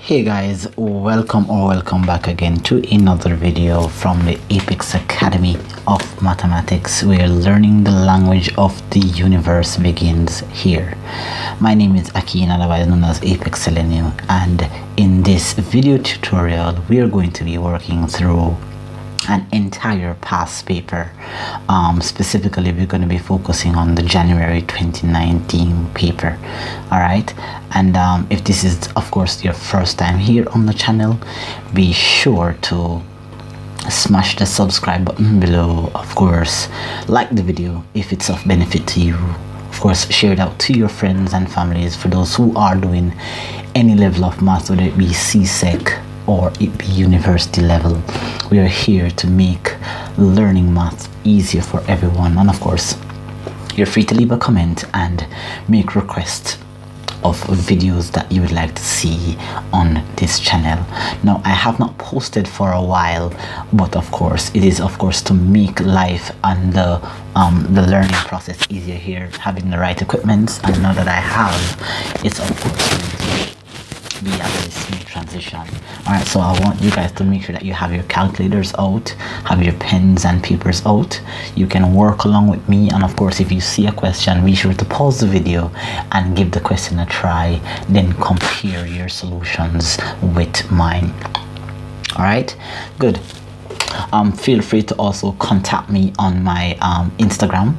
Hey guys, welcome back again to another video from the Apex Academy of Mathematics, where learning the language of the universe begins here. My name is Akin, otherwise known as Apex Selenium, and in this video tutorial we are going to be working through an entire past paper. Specifically we're going to be focusing on the January 2019 paper. All right, and if this is of course your first time here on the channel, be sure to smash the subscribe button below. Of course, like the video if it's of benefit to you. Of course, share it out to your friends and families. For those who are doing any level of math, whether it be CSEC or it be university level, we are here to make learning math easier for everyone. And of course, you're free to leave a comment and make requests of videos that you would like to see on this channel. Now, I have not posted for a while, but of course it is to make life and the learning process easier here, having the right equipment. And now that I have, it's of course going to be a very smooth transition. All right, so I want you guys to make sure that you have your calculators out, have your pens and papers out. You can work along with me, and of course if you see a question, be sure to pause the video and give the question a try, then compare your solutions with mine. All right, good. Feel free to also contact me on my Instagram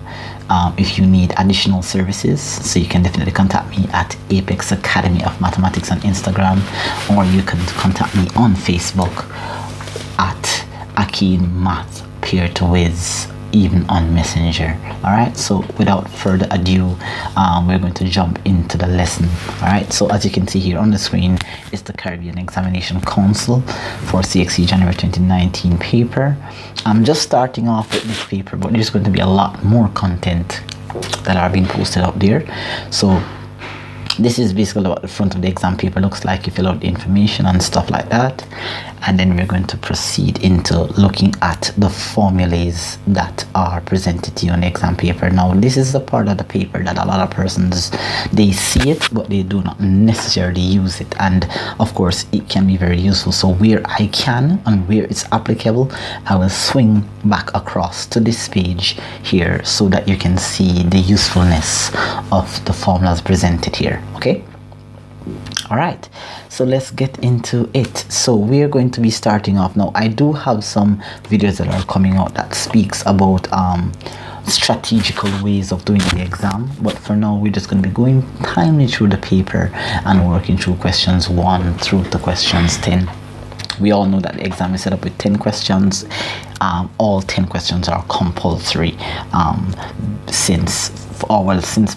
if you need additional services. So you can definitely contact me at Apex Academy of Mathematics on Instagram, or you can contact me on Facebook at Akin Math Peer to Wiz, even on Messenger. All right, so without further ado, we're going to jump into the lesson. All right, so as you can see here on the screen is the Caribbean Examination Council for CXC January 2019 paper. I'm just starting off with this paper, but there's going to be a lot more content that are being posted out there. So this is basically what the front of the exam paper looks like. You fill out the information and stuff like that, and then we're going to proceed into looking at the formulas that are presented to you on the exam paper. Now, this is the part of the paper that a lot of persons, they see it but they do not necessarily use it, and of course it can be very useful. So where I can and where it's applicable, I will swing back across to this page here so that you can see the usefulness of the formulas presented here. Okay, all right, so let's get into it. So we're going to be starting off now. I do have some videos that are coming out that speaks about strategical ways of doing the exam, but for now we're just going to be going timely through the paper and working through questions 1 through to questions 10. We all know that the exam is set up with 10 questions. All 10 questions are compulsory since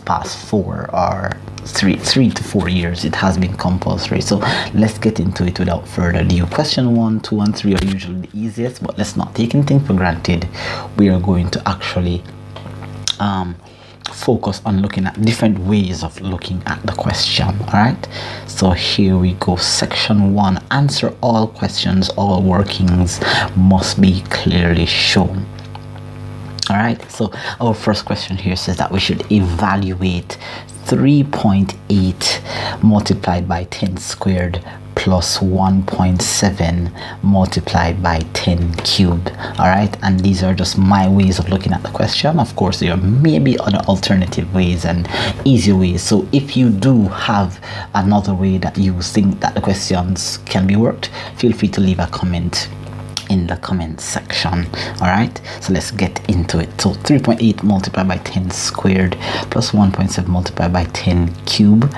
past 4 or 3 to 4 years it has been compulsory. So let's get into it without further ado. Question 1, 2 and 3 are usually the easiest, but let's not take anything for granted. We are going to actually focus on looking at different ways of looking at the question. All right, so here we go. Section 1, answer all questions, all workings must be clearly shown. All right, so our first question here says that we should evaluate 3.8 multiplied by 10 squared plus 1.7 multiplied by 10 cubed. All right, and these are just my ways of looking at the question. Of course, there may be other alternative ways and easier ways. So if you do have another way that you think that the questions can be worked, feel free to leave a comment in the comment section. All right, so let's get into it. So 3.8 multiplied by 10 squared plus 1.7 multiplied by 10 cube.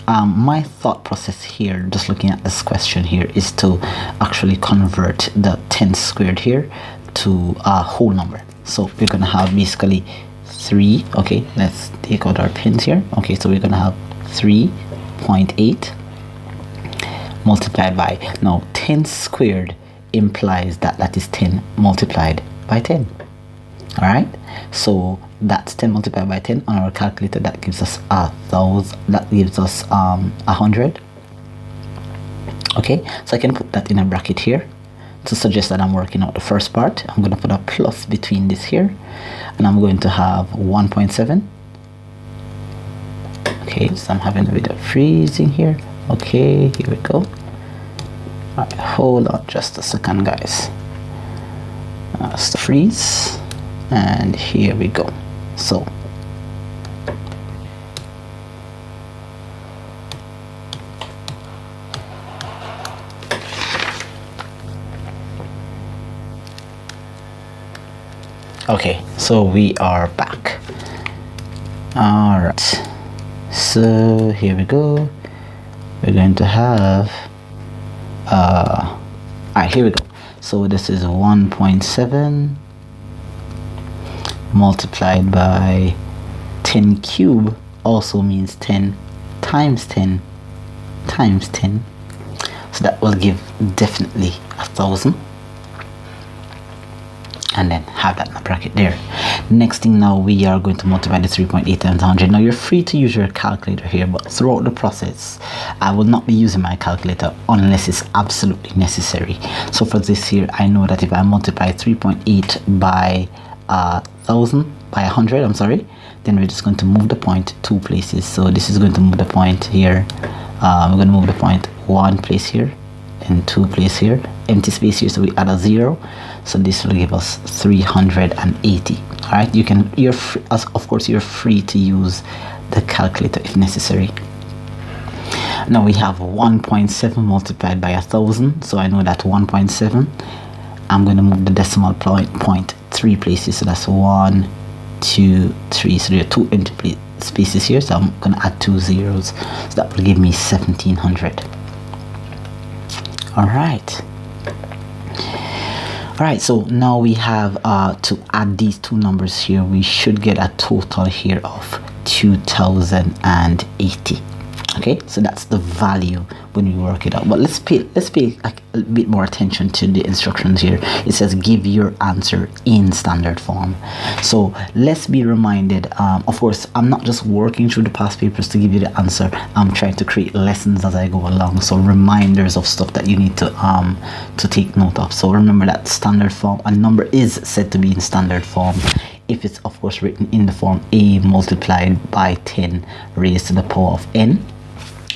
My thought process here, just looking at this question here, is to actually convert the 10 squared here to a whole number. So we're gonna have basically 3. Okay, let's take out our pens here. Okay, so we're gonna have 3.8 multiplied by, now 10 squared implies that that is 10 multiplied by 10. All right, so that's 10 multiplied by 10 on our calculator. That gives us 1,000. That gives us 100. Okay, so I can put that in a bracket here to suggest that I'm working out the first part. I'm going to put a plus between this here, and I'm going to have 1.7. Okay, so I'm having a bit of freezing here. Okay, here we go. All right, hold on just a second, guys. Freeze, and here we go. So okay, so we are back. All right, so here we go. We're going to have all right, here we go. So this is 1.7 multiplied by 10 cube, also means 10 times 10 times 10, so that will give definitely 1,000, and then have that in the bracket there. Next thing, now we are going to multiply the 3.8 times 100. Now you're free to use your calculator here, but throughout the process I will not be using my calculator unless it's absolutely necessary. So for this here, I know that if I multiply 3.8 by 100, I'm sorry, then we're just going to move the point 2 places. So this is going to move the point here. We're going to move the point 1 place here and 2 place here, empty space here, so we add a 0, so this will give us 380. All right, you're free, of course you're free to use the calculator if necessary. Now we have 1.7 multiplied by 1,000, so I know that 1.7, I'm going to move the decimal point 3 places, so that's 1, 2, 3, so there are 2 empty spaces here, so I'm going to add 2 zeros, so that will give me 1,700. All right, so now we have to add these two numbers here. We should get a total here of 2,080. Okay, so that's the value when we work it out. But let's pay like a bit more attention to the instructions here. It says give your answer in standard form. So let's be reminded, of course I'm not just working through the past papers to give you the answer. I'm trying to create lessons as I go along, so reminders of stuff that you need to take note of. So remember that standard form, a number is said to be in standard form if it's of course written in the form a multiplied by 10 raised to the power of n,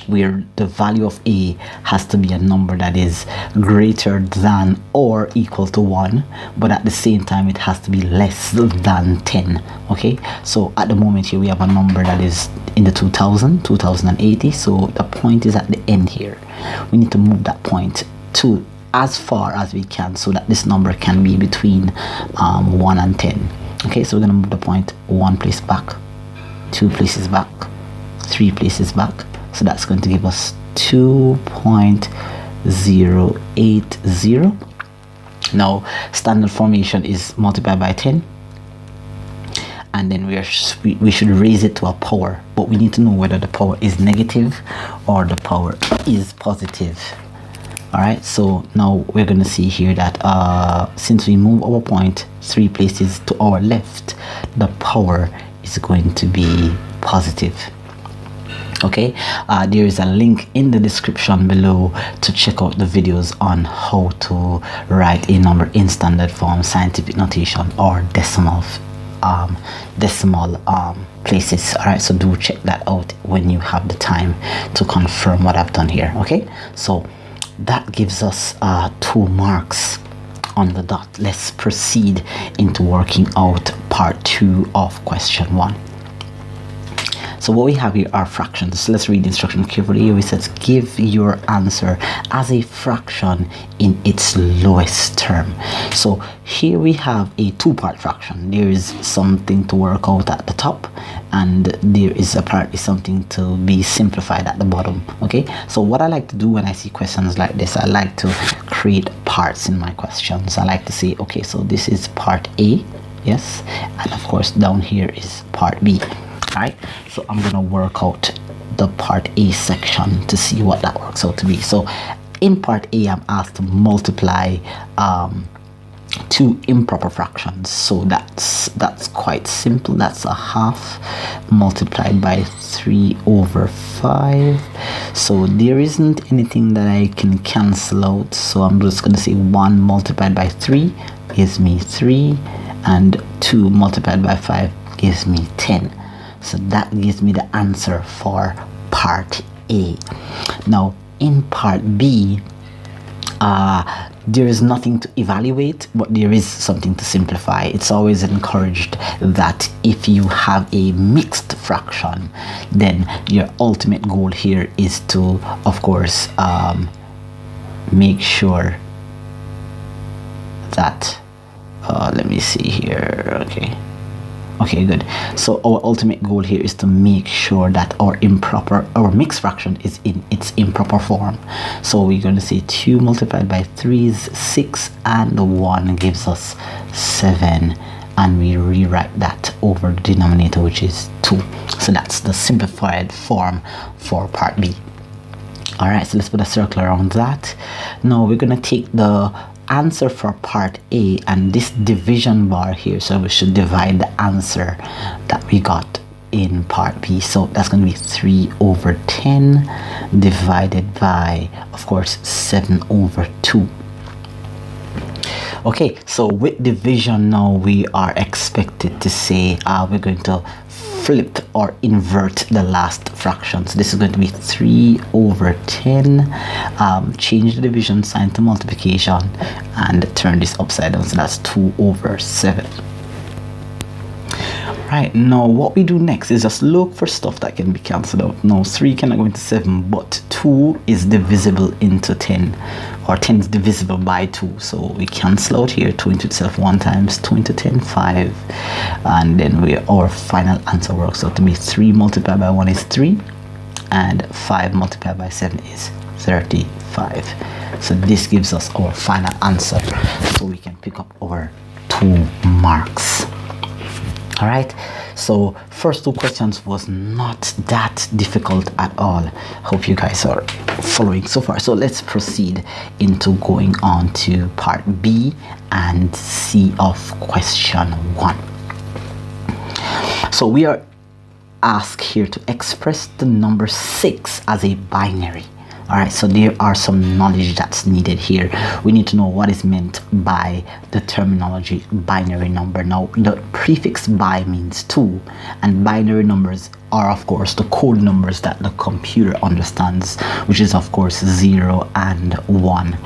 where the value of a has to be a number that is greater than or equal to 1, but at the same time it has to be less than 10. Okay, so at the moment here we have a number that is in the 2080, so the point is at the end here. We need to move that point to as far as we can so that this number can be between 1 and 10. Okay, so we're going to move the point 1 place back, 2 places back, 3 places back. So that's going to give us 2.080. Now standard formation is multiplied by 10, and then we should raise it to a power, but we need to know whether the power is negative or the power is positive. All right, so now we're going to see here that since we move our point 3 places to our left, the power is going to be positive. Okay, there is a link in the description below to check out the videos on how to write a number in standard form, scientific notation, or decimal places. All right, so do check that out when you have the time to confirm what I've done here. Okay, so that gives us 2 marks on the dot. Let's proceed into working out part 2 of question 1. So what we have here are fractions. So let's read the instruction carefully. Here it says give your answer as a fraction in its lowest term. So here we have a 2-part fraction. There is something to work out at the top, and there is apparently something to be simplified at the bottom. Okay, so what I like to do when I see questions like this, I like to create parts in my questions. I like to say, okay, so this is part A, yes, and of course down here is part B. Right, so I'm gonna work out the part A section to see what that works out to be. So in part A, I'm asked to multiply 2 improper fractions. So that's quite simple. That's a half multiplied by 3/5. So there isn't anything that I can cancel out, so I'm just gonna say 1 multiplied by 3 gives me 3, and 2 multiplied by 5 gives me 10. So that gives me the answer for part A. Now in part B, there is nothing to evaluate, but there is something to simplify. It's always encouraged that if you have a mixed fraction, then your ultimate goal here is to, of course, make sure that let me see here. Okay, good. So our ultimate goal here is to make sure that our mixed fraction is in its improper form. So we're going to say 2 multiplied by 3 is 6, and 1 gives us 7, and we rewrite that over the denominator, which is 2. So that's the simplified form for part B. All right, so let's put a circle around that. Now we're going to take the answer for part A and this division bar here, so we should divide the answer that we got in part B. So that's going to be 3 over 10 divided by, of course, 7 over 2. Okay, so with division now we are expected to say we're going to flip or invert the last fraction. So this is going to be 3 over 10. Change the division sign to multiplication and turn this upside down, so that's 2 over 7. Right, now what we do next is just look for stuff that can be cancelled out. Now 3 cannot go into 7, but 2 is divisible into 10, or 10 is divisible by 2, so we cancel out here. 2 into itself 1 times, 2 into 10 5, and then our final answer works out to be 3 multiplied by 1 is 3, and 5 multiplied by 7 is 35. So this gives us our final answer, so we can pick up our 2 marks. All right, so first 2 questions was not that difficult at all. Hope you guys are following so far. So let's proceed into going on to part B and C of question 1. So we are asked here to express the number 6 as a binary. All right, so there are some knowledge that's needed here. We need to know what is meant by the terminology binary number. Now the prefix bi means 2, and binary numbers are of course the code numbers that the computer understands, which is of course 0 and 1.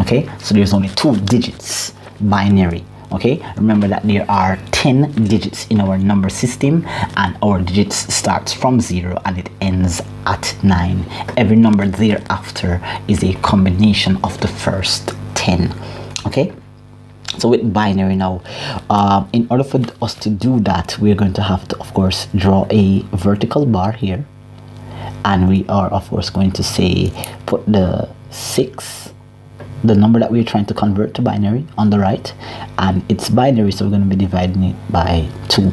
Okay, so there's only 2 digits, binary. Okay, remember that there are 10 digits in our number system, and our digits starts from 0 and it ends at 9. Every number thereafter is a combination of the first 10. Okay, so with binary now, in order for us to do that, we're going to have to of course draw a vertical bar here, and we are of course going to say put the 6, the number that we're trying to convert to binary, on the right, and it's binary, so we're going to be dividing it by 2.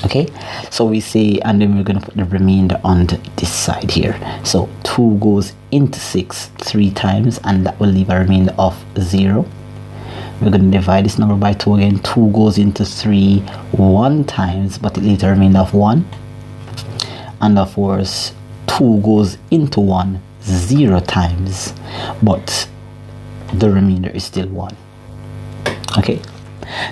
Okay, so we say, and then we're going to put the remainder on this side here. So 2 goes into 6 3 times, and that will leave a remainder of 0. We're going to divide this number by 2 again. 2 goes into 3 1 times, but it leaves a remainder of 1. And of course 2 goes into 1 0 times, but the remainder is still 1. Okay,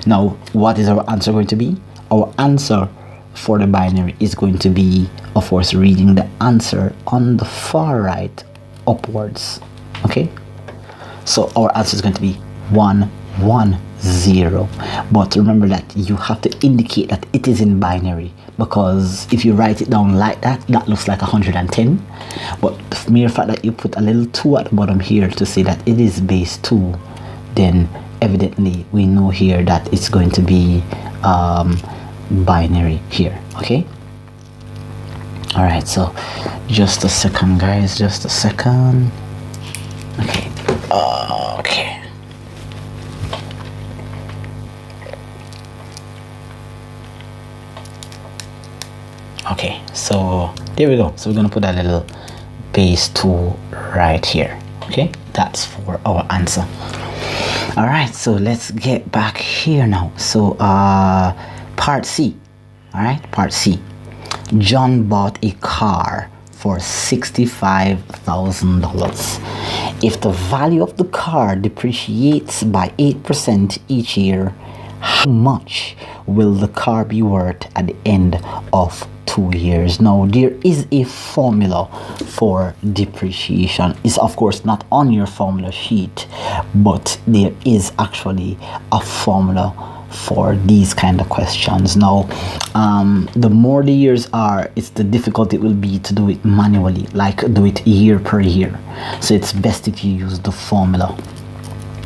now what is our answer going to be? Our answer for the binary is going to be, of course, reading the answer on the far right upwards. Okay, so our answer is going to be 1 1 0, but remember that you have to indicate that it is in binary, because if you write it down like that, that looks like 110, but the mere fact that you put a little 2 at the bottom here to say that it is base 2, then evidently we know here that it's going to be binary here. Okay, all right, so just a second guys, just a second. Okay, okay. Okay, so there we go. So we're going to put a little base 2 right here. Okay, that's for our answer. All right, so let's get back here now. So part C. All right, part C. John bought a car for $65,000. If the value of the car depreciates by 8% each year, how much will the car be worth at the end of 2 years? Now, there is a formula for depreciation. It's of course not on your formula sheet, but there is actually a formula for these kind of questions. Now, the more the years are, it's the difficult it will be to do it manually, like do it year per year. So it's best if you use the formula.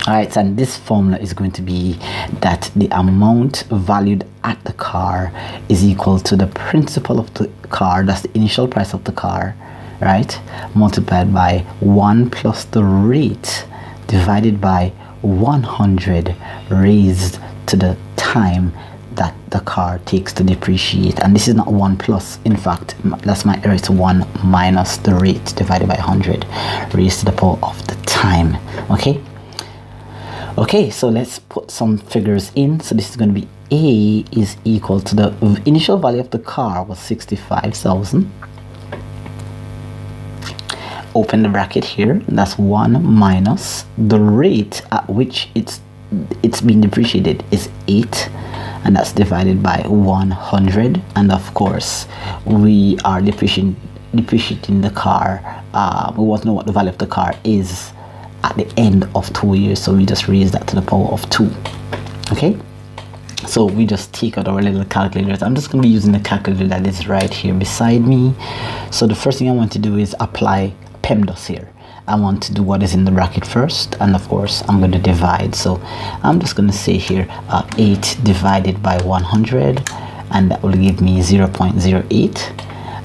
Alright, and this formula is going to be that the amount valued at the car is equal to the principal of the car, that's the initial price of the car, right, multiplied by 1 plus the rate divided by 100 raised to the time that the car takes to depreciate. And this is not 1 plus, in fact, that's my error, it's 1 minus the rate divided by 100 raised to the power of the time. Okay, so let's put some figures in. So this is going to be A is equal to the initial value of the car was 65,000. Open the bracket here, that's 1 minus the rate at which it's being depreciated is 8, and that's divided by 100. And of course we are depreciating the car. We want to know what the value of the car is at the end of 2 years, so we just raise that to the power of 2. Okay, so we just take out our little calculators. I'm just going to be using the calculator that is right here beside me. So the first thing I want to do is apply PEMDAS here. I want to do what is in the bracket first, and of course I'm going to divide. So I'm just going to say here 8 divided by 100, and that will give me 0.08.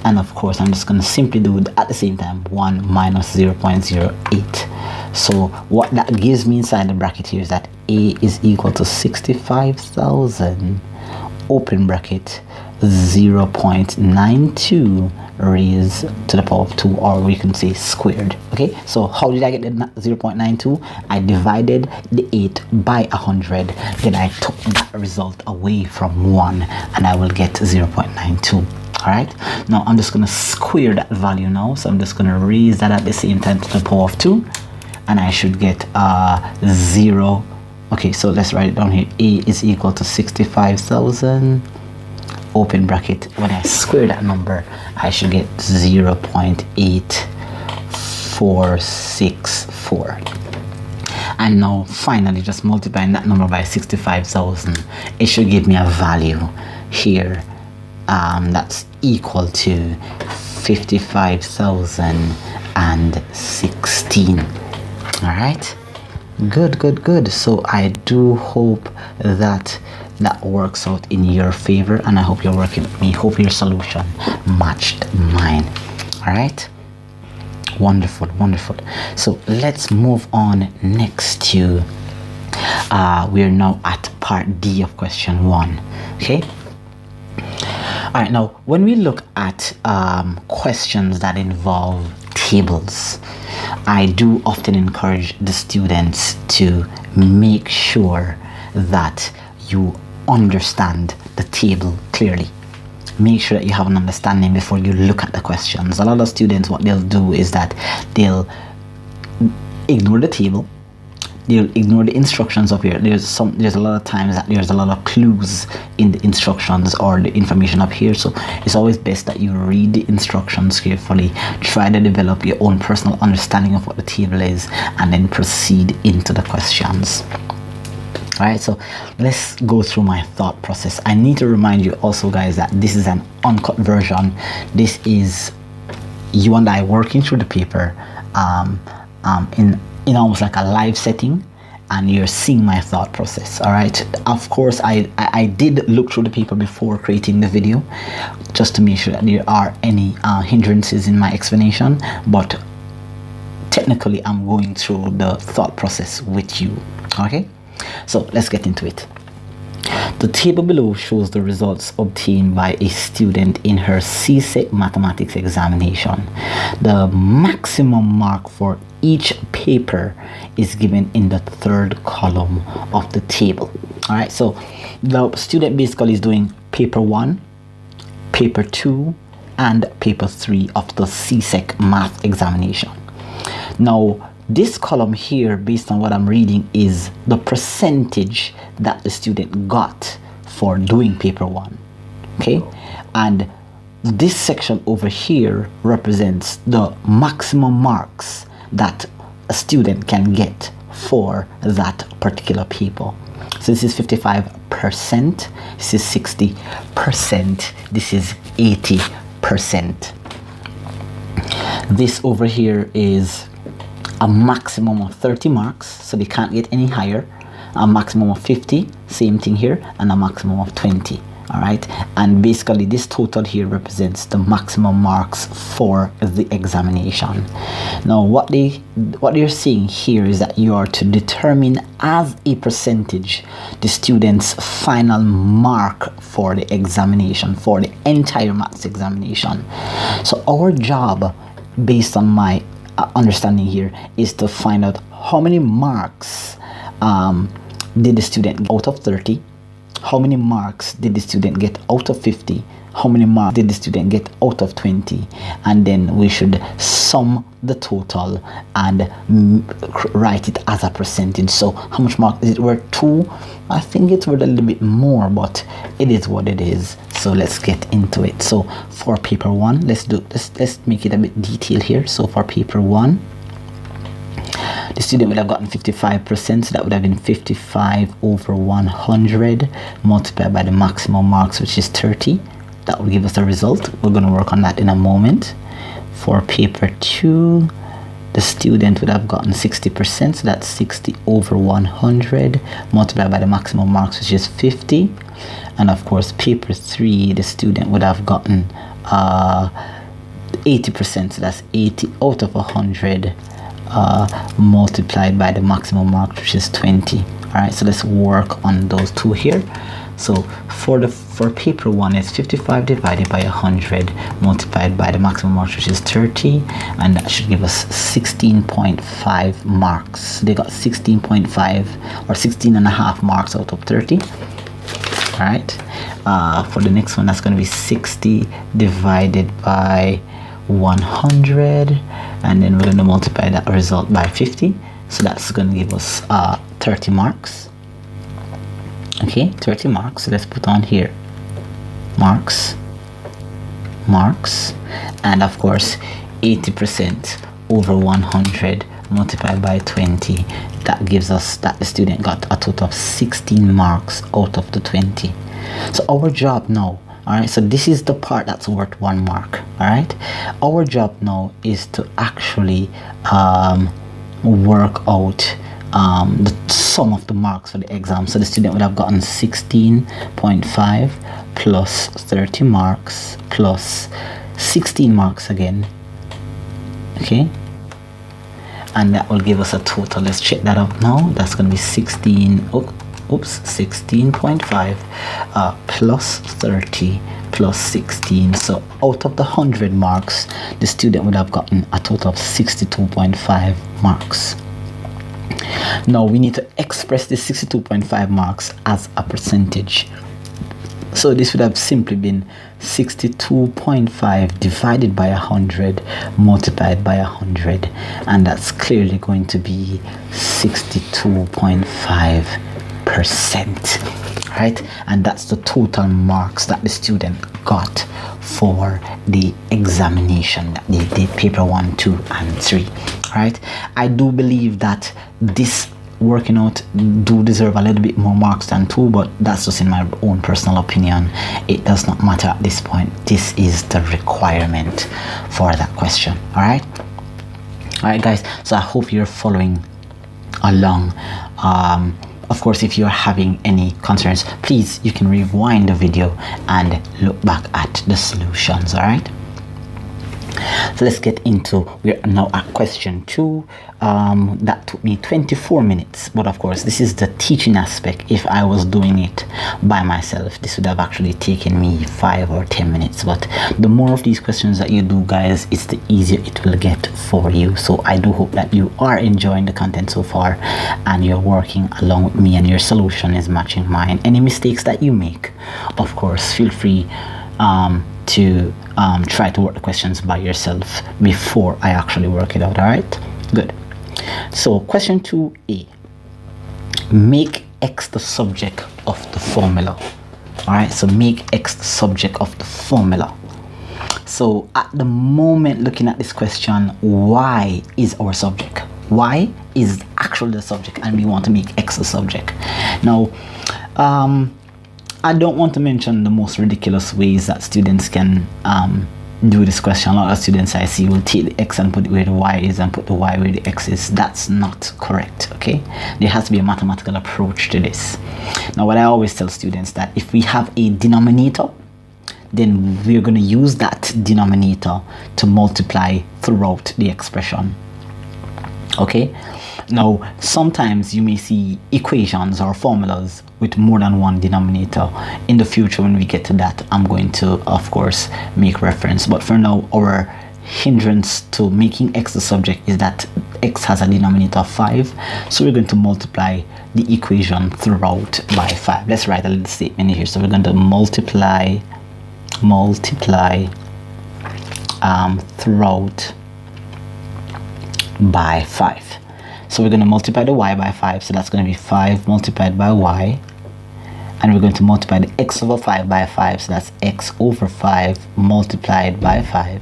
And of course I'm just going to simply do it at the same time 1 minus 0.08. So what that gives me inside the bracket here is that A is equal to 65,000 open bracket 0.92 raised to the power of 2, or we can say squared. Okay, so how did I get the 0.92? I divided the 8 by 100, then I took that result away from 1, and I will get 0.92. Alright, now I'm just going to square that value now. So I'm just going to raise that at the same time to the power of 2, and I should get 0. Okay, so let's write it down here. A is equal to 65,000 open bracket. When I square that number, I should get 0.8464. And now finally just multiplying that number by 65,000, it should give me a value here that's equal to 55,016. All right, good. So I do hope that works out in your favor, and I hope you're working with me. Hope your solution matched mine. All right, wonderful. So let's move on next to we're now at part D of question 1. Okay. All right, now when we look at questions that involve tables, I do often encourage the students to make sure that you understand the table clearly. Make sure that you have an understanding before you look at the questions. A lot of students, what they'll do is that they'll ignore the table, they'll ignore the instructions up here. There's a lot of times that there's a lot of clues in the instructions or the information up here, so it's always best that you read the instructions carefully, try to develop your own personal understanding of what the table is, and then proceed into the questions. All right, so let's go through my thought process. I need to remind you also, guys, that this is an uncut version. This is you and I working through the paper in almost like a live setting, and you're seeing my thought process. All right, of course I did look through the paper before creating the video, just to make sure that there are any hindrances in my explanation, but technically I'm going through the thought process with you. Okay, so let's get into it. The table below shows the results obtained by a student in her CSEC mathematics examination. The maximum mark for each paper is given in the third column of the table. All right, so the student basically is doing paper 1, paper 2, and paper 3 of the CSEC math examination. Now, this column here, based on what I'm reading, is the percentage that the student got for doing paper 1. Okay, and this section over here represents the maximum marks that a student can get for that particular paper. So this is 55%, this is 60%, this is 80%. This over here is a maximum of 30 marks, so they can't get any higher. A maximum of 50, same thing here, and a maximum of 20. All right, and basically this total here represents the maximum marks for the examination. Now what you're seeing here is that you are to determine as a percentage the student's final mark for the examination, for the entire maths examination. So our job, based on my understanding here, is to find out how many marks did the student get out of 30. How many marks did the student get out of 50? How many marks did the student get out of 20? And then we should sum the total and write it as a percentage. So how much mark is it worth? 2? I think it's worth a little bit more, but it is what it is. So let's get into it. So for paper 1, let's make it a bit detailed here. So for paper 1, the student would have gotten 55%, so that would have been 55 over 100 multiplied by the maximum marks, which is 30. That will give us a result. We're going to work on that in a moment. For paper 2, the student would have gotten 60%, so that's 60 over 100 multiplied by the maximum marks, which is 50. And of course, paper 3, the student would have gotten 80%, so that's 80 out of 100 multiplied by the maximum mark, which is 20. All right, so let's work on those two here. So for paper 1, it's 55 divided by 100 multiplied by the maximum mark, which is 30, and that should give us 16.5 marks. They got 16.5 or 16 and a half marks out of 30. All right, for the next one, that's going to be 60 divided by 100, and then we're going to multiply that result by 50, so that's going to give us 30 marks. Okay, 30 marks. So let's put on here marks, and of course 80% over 100 multiplied by 20, that gives us that the student got a total of 16 marks out of the 20. So our job now, all right, so this is the part that's worth 1 mark. All right, our job now is to actually work out the sum of the marks for the exam. So the student would have gotten 16.5 plus 30 marks plus 16 marks again. Okay, and that will give us a total. Let's check that out now. That's going to be 16.5 plus 30 plus 16. So out of the 100 marks, the student would have gotten a total of 62.5 marks. Now we need to express this 62.5 marks as a percentage. So this would have simply been 62.5 divided by 100 multiplied by 100, and that's clearly going to be 62.5%, right? And that's the total marks that the student got for the examination that they did, paper 1, 2, and 3, right? I do believe that this working out do deserve a little bit more marks than 2, but that's just in my own personal opinion. It does not matter at this point. This is the requirement for that question. All right guys, so I hope you're following along. Of course, if you're having any concerns, please, you can rewind the video and look back at the solutions. All right, so let's get into, we're now at question 2. That took me 24 minutes, but of course this is the teaching aspect. If I was doing it by myself, this would have actually taken me 5 or 10 minutes. But the more of these questions that you do, guys, it's the easier it will get for you. So I do hope that you are enjoying the content so far and you're working along with me and your solution is matching mine. Any mistakes that you make, of course, feel free to try to work the questions by yourself before I actually work it out. All right, good. So question 2a, make x the subject of the formula. All right, so make x the subject of the formula. So at the moment looking at this question, y is our subject. Y is actually the subject, and we want to make x the subject. Now I don't want to mention the most ridiculous ways that students can do this question. A lot of students I see will take the x and put it where the y is and put the y where the x is. That's not correct. Okay, there has to be a mathematical approach to this. Now what I always tell students, that if we have a denominator, then we're going to use that denominator to multiply throughout the expression. Okay, now sometimes you may see equations or formulas with more than one denominator. In the future, when we get to that, I'm going to of course make reference, but for now our hindrance to making x the subject is that x has a denominator of 5, so we're going to multiply the equation throughout by 5. Let's write a little statement here. So we're going to multiply throughout by 5. So we're going to multiply the y by 5, so that's going to be 5 multiplied by y, and we're going to multiply the x over 5 by 5, so that's x over 5 multiplied by 5,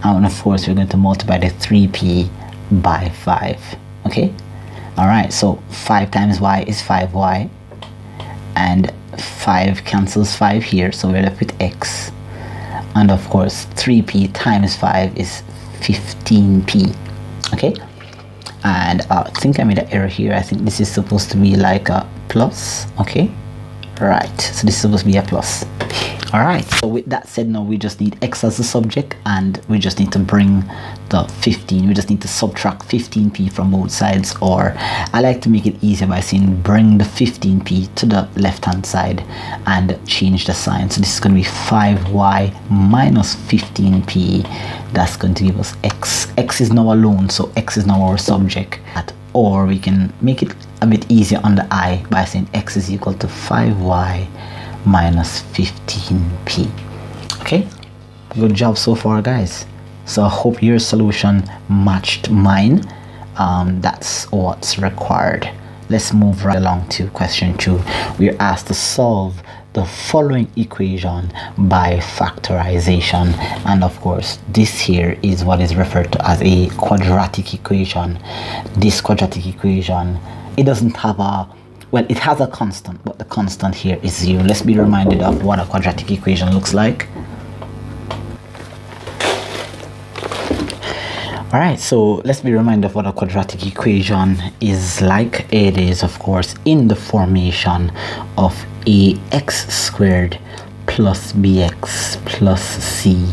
and of course we're going to multiply the 3p by 5. Okay, all right, so 5 times y is 5y, and 5 cancels 5 here, so we're left with x, and of course 3p times 5 is 15p. Okay, and I think I made an error here. I think this is supposed to be like a plus. Okay, right, so this is supposed to be a plus. All right, so with that said, now we just need x as the subject, and we just need to bring the 15. We just need to subtract 15p from both sides, or I like to make it easier by saying bring the 15p to the left hand side and change the sign. So this is going to be 5y minus 15p. That's going to give us x. X is now alone, so x is now our subject. Or we can make it a bit easier on the I by saying x is equal to 5y minus 15p. Okay, good job so far, guys. So I hope your solution matched mine. That's what's required. Let's move right along to question 2. We're asked to solve the following equation by factorization, and of course this here is what is referred to as a quadratic equation. This quadratic equation, it doesn't have a, well, it has a constant, but the constant here is 0. Let's be reminded of what a quadratic equation looks like. All right, so let's be reminded of what a quadratic equation is like. It is, of course, in the formation of ax squared plus bx plus c,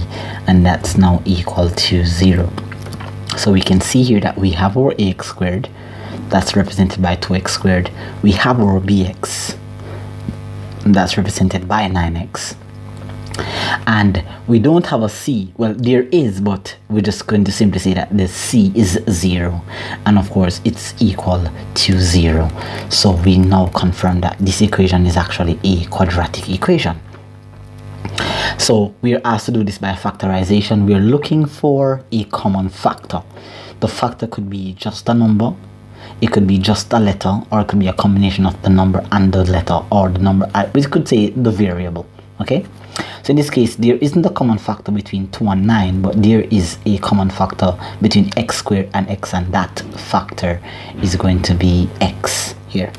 and that's now equal to 0. So we can see here that we have our ax squared, that's represented by 2x squared. We have our bx, that's represented by 9x. And we don't have a c. Well, there is, but we're just going to simply say that the c is 0, and of course it's equal to 0. So we now confirm that this equation is actually a quadratic equation. So we are asked to do this by factorization. We are looking for a common factor. The factor could be just a number, it could be just a letter, or it could be a combination of the number and the letter, or the number, we could say the variable. Okay, so in this case there isn't a common factor between 2 and 9, but there is a common factor between x squared and x, and that factor is going to be x here.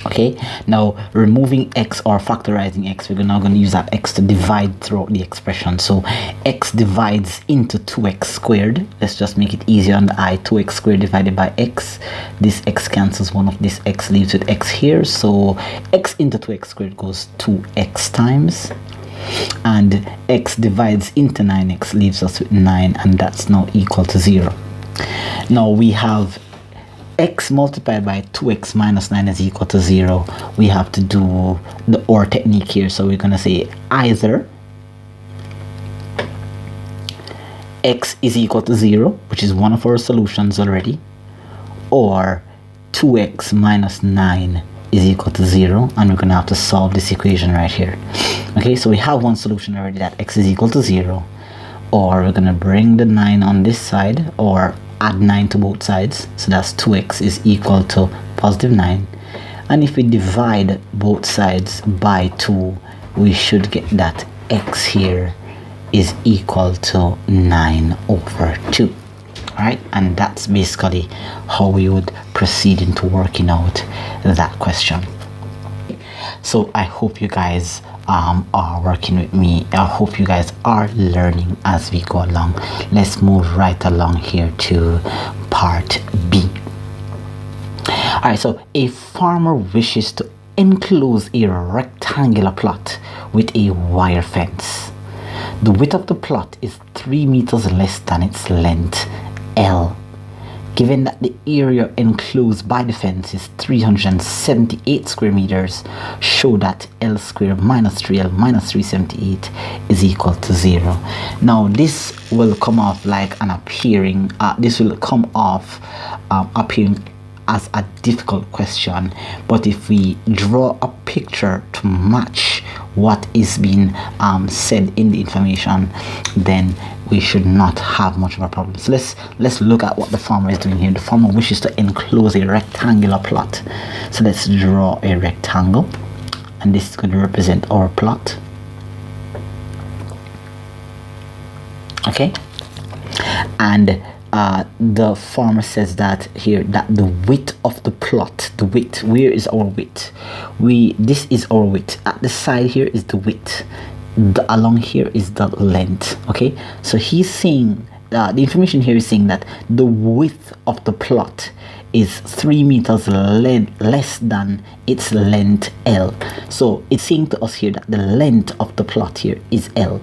Okay, now removing x or factorizing x, we're now going to use that x to divide throughout the expression. So x divides into 2x squared. Let's just make it easier on the I. 2x squared divided by x. This x cancels one of this x, leaves with x here. So x into 2x squared goes 2x times. And x divides into 9x, leaves us with 9, and that's now equal to 0. Now we have x multiplied by 2x minus 9 is equal to 0. We have to do the OR technique here. So we're going to say either x is equal to 0, which is one of our solutions already, or 2x minus 9 is equal to 0, and we're going to have to solve this equation right here. Okay, so we have one solution already, that x is equal to 0, or we're going to bring the 9 on this side, or add 9 to both sides, so that's 2x is equal to positive 9. And if we divide both sides by 2, we should get that x here is equal to 9 over 2. Alright, and that's basically how we would proceed into working out that question. So I hope you guys are working with me. I hope you guys are learning as we go along. Let's move right along here to part B. Alright, so a farmer wishes to enclose a rectangular plot with a wire fence. The width of the plot is 3 meters less than its length, L. Given that the area enclosed by the fence is 378 square meters, show that L squared minus 3L minus 378 is equal to 0. Now this will come off like an appearing, appearing as a difficult question, but if we draw a picture to match what is being said in the information, then we should not have much of a problem. So let's look at what the farmer is doing here. The farmer wishes to enclose a rectangular plot. So let's draw a rectangle, and this is going to represent our plot. Okay, and the farmer says that here that the width of the plot, the width, where is our width? This is our width. At the side here is the width. Along here is the length. Okay, so he's saying the information here is saying that the width of the plot is 3 meters less than its length L. So it's saying to us here that the length of the plot here is L,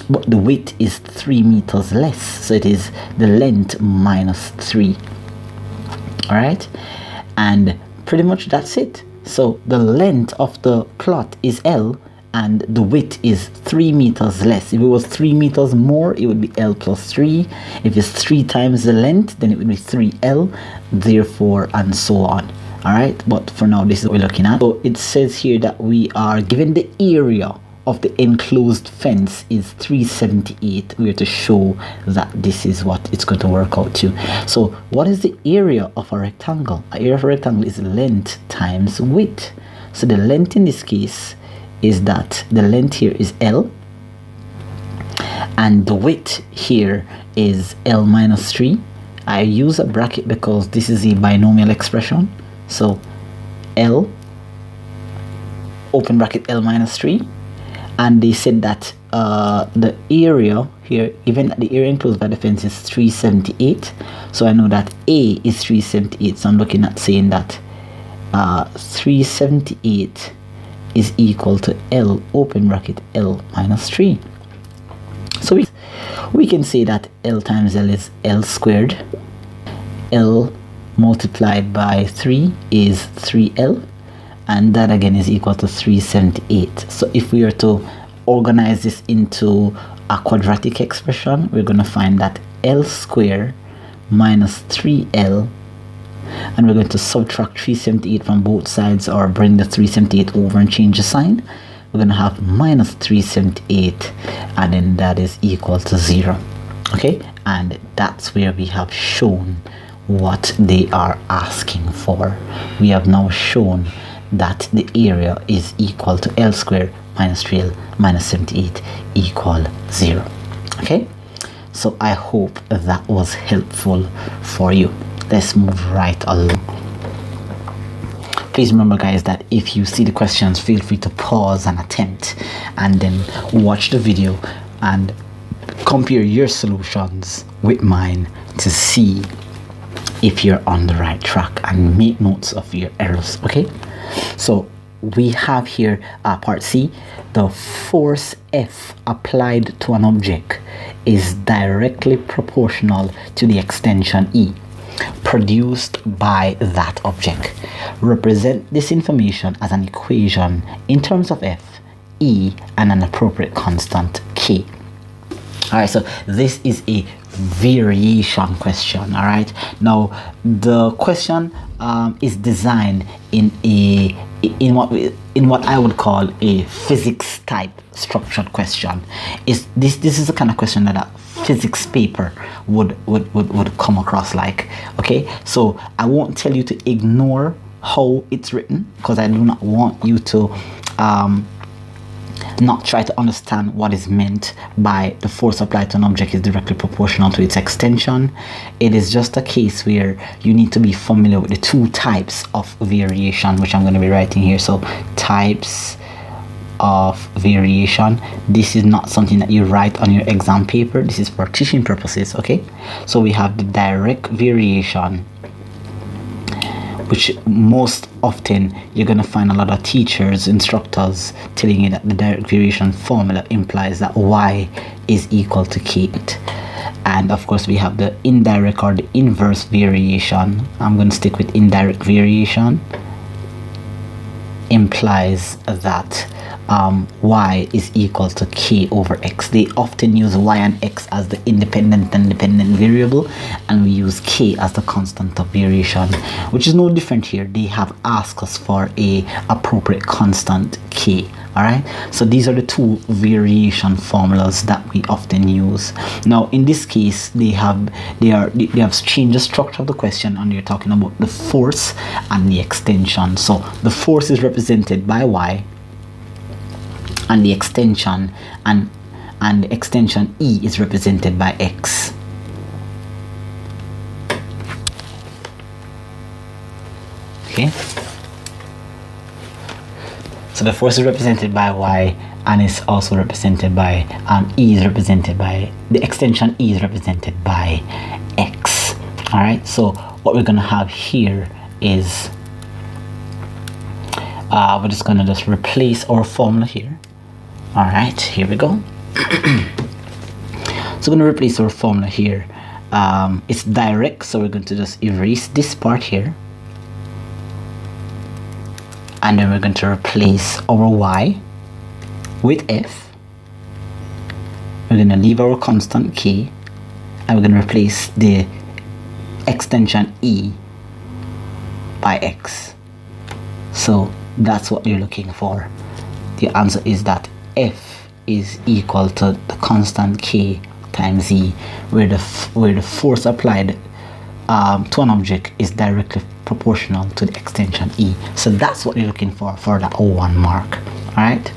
but the width is 3 meters less, so it is the length minus 3. All right, and pretty much that's it. So the length of the plot is L, and the width is 3 meters less. If it was 3 meters more, it would be L plus 3. If it's 3 times the length, then it would be 3L, therefore, and so on. All right, but for now, this is what we're looking at. So it says here that we are given the area of the enclosed fence is 378. We are to show that this is what it's going to work out to. So what is the area of a rectangle? An area of a rectangle is length times width. So the length in this case is that the length here is L, and the width here is L minus 3. I use a bracket because this is a binomial expression. So L, open bracket, L minus 3. And they said that the area here, given that the area enclosed by the fence is 378, so I know that A is 378. So I'm looking at saying that 378 is equal to L, open bracket, L minus 3. So we can say that L times L is L squared. L multiplied by 3 is 3L, and that again is equal to 378. So if we were to organize this into a quadratic expression, we're going to find that L squared minus 3L, and we're going to subtract 378 from both sides, or bring the 378 over and change the sign. We're going to have minus 378, and then that is equal to 0. Okay, and that's where we have shown what they are asking for. We have now shown that the area is equal to L squared minus 3L minus 78 equal 0. Okay, so I hope that was helpful for you. Let's move right along. Please remember, guys, that if you see the questions, feel free to pause and attempt, and then watch the video and compare your solutions with mine to see if you're on the right track, and make notes of your errors. Okay, so we have here part C. The force F applied to an object is directly proportional to the extension E produced by that object. Represent this information as an equation in terms of F, E, and an appropriate constant K. All right, so this is a variation question. All right, now the question is designed in what I would call a physics type structured question. This is the kind of question that a physics paper would come across like. Okay, so I won't tell you to ignore how it's written, because I do not want you to not try to understand what is meant by the force applied to an object is directly proportional to its extension. It is just a case where you need to be familiar with the two types of variation, which I'm going to be writing here. So types of variation. This is not something that you write on your exam paper. This is for teaching purposes. Okay, so we have the direct variation, which most often you're going to find a lot of teachers, instructors telling you that the direct variation formula implies that y is equal to k8. And of course we have the indirect or the inverse variation. I'm going to stick with indirect variation. Implies that y is equal to k over x. They often use y and x as the independent and dependent variable, and we use k as the constant of variation, which is no different here. They have asked us for a appropriate constant k. All right, so these are the two variation formulas that we often use. Now in this case they have changed the structure of the question, and they're talking about the force and the extension. So the force is represented by y, and the extension and the extension E is represented by x. Okay, so the force is represented by y, and it's also represented by E is represented by the extension E is represented by x. All right, so what we're gonna have here is we're just gonna replace our formula here. All right, here we go. So we're going to replace our formula here. It's direct, so we're going to just erase this part here, and then we're going to replace our y with f. We're going to leave our constant k, and we're going to replace the extension e by x. So that's what you're looking for. The answer is that f is equal to the constant k times e, where the force applied to an object is directly proportional to the extension e. So that's what you're looking for that 01 mark. All right.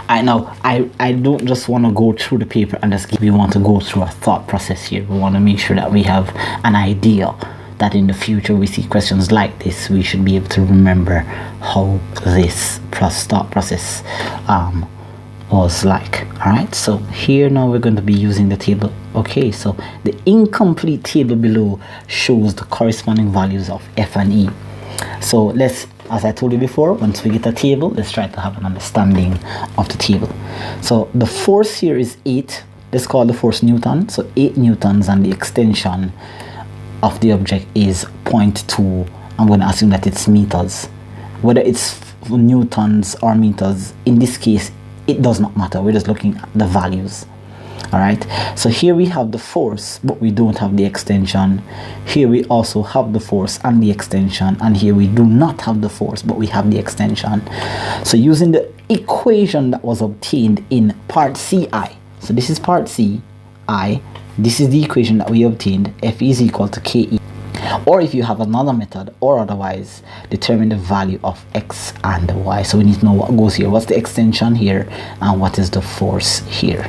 I know I don't just want to go through the paper and we want to go through a thought process here. We want to make sure that we have an idea that in the future we see questions like this, we should be able to remember how this thought process was like. All right, so here now we're going to be using the table. Okay, so the incomplete table below shows the corresponding values of f and e. So let's, as I told you before, once we get a table, let's try to have an understanding of the table. So the force here is 8. Let's call the force Newton. So 8 newtons, and the extension of the object is 0.2. I'm going to assume that it's meters. Whether it's newtons or meters, in this case it does not matter. We're just looking at the values. All right, so here we have the force, but we don't have the extension. Here we also have the force and the extension, and here we do not have the force, but we have the extension. So using the equation that was obtained in part ci, so this is part ci, this is the equation that we obtained. F is equal to ke. Or if you have another method, or otherwise, determine the value of x and y. So we need to know what goes here. What's the extension here, and what is the force here?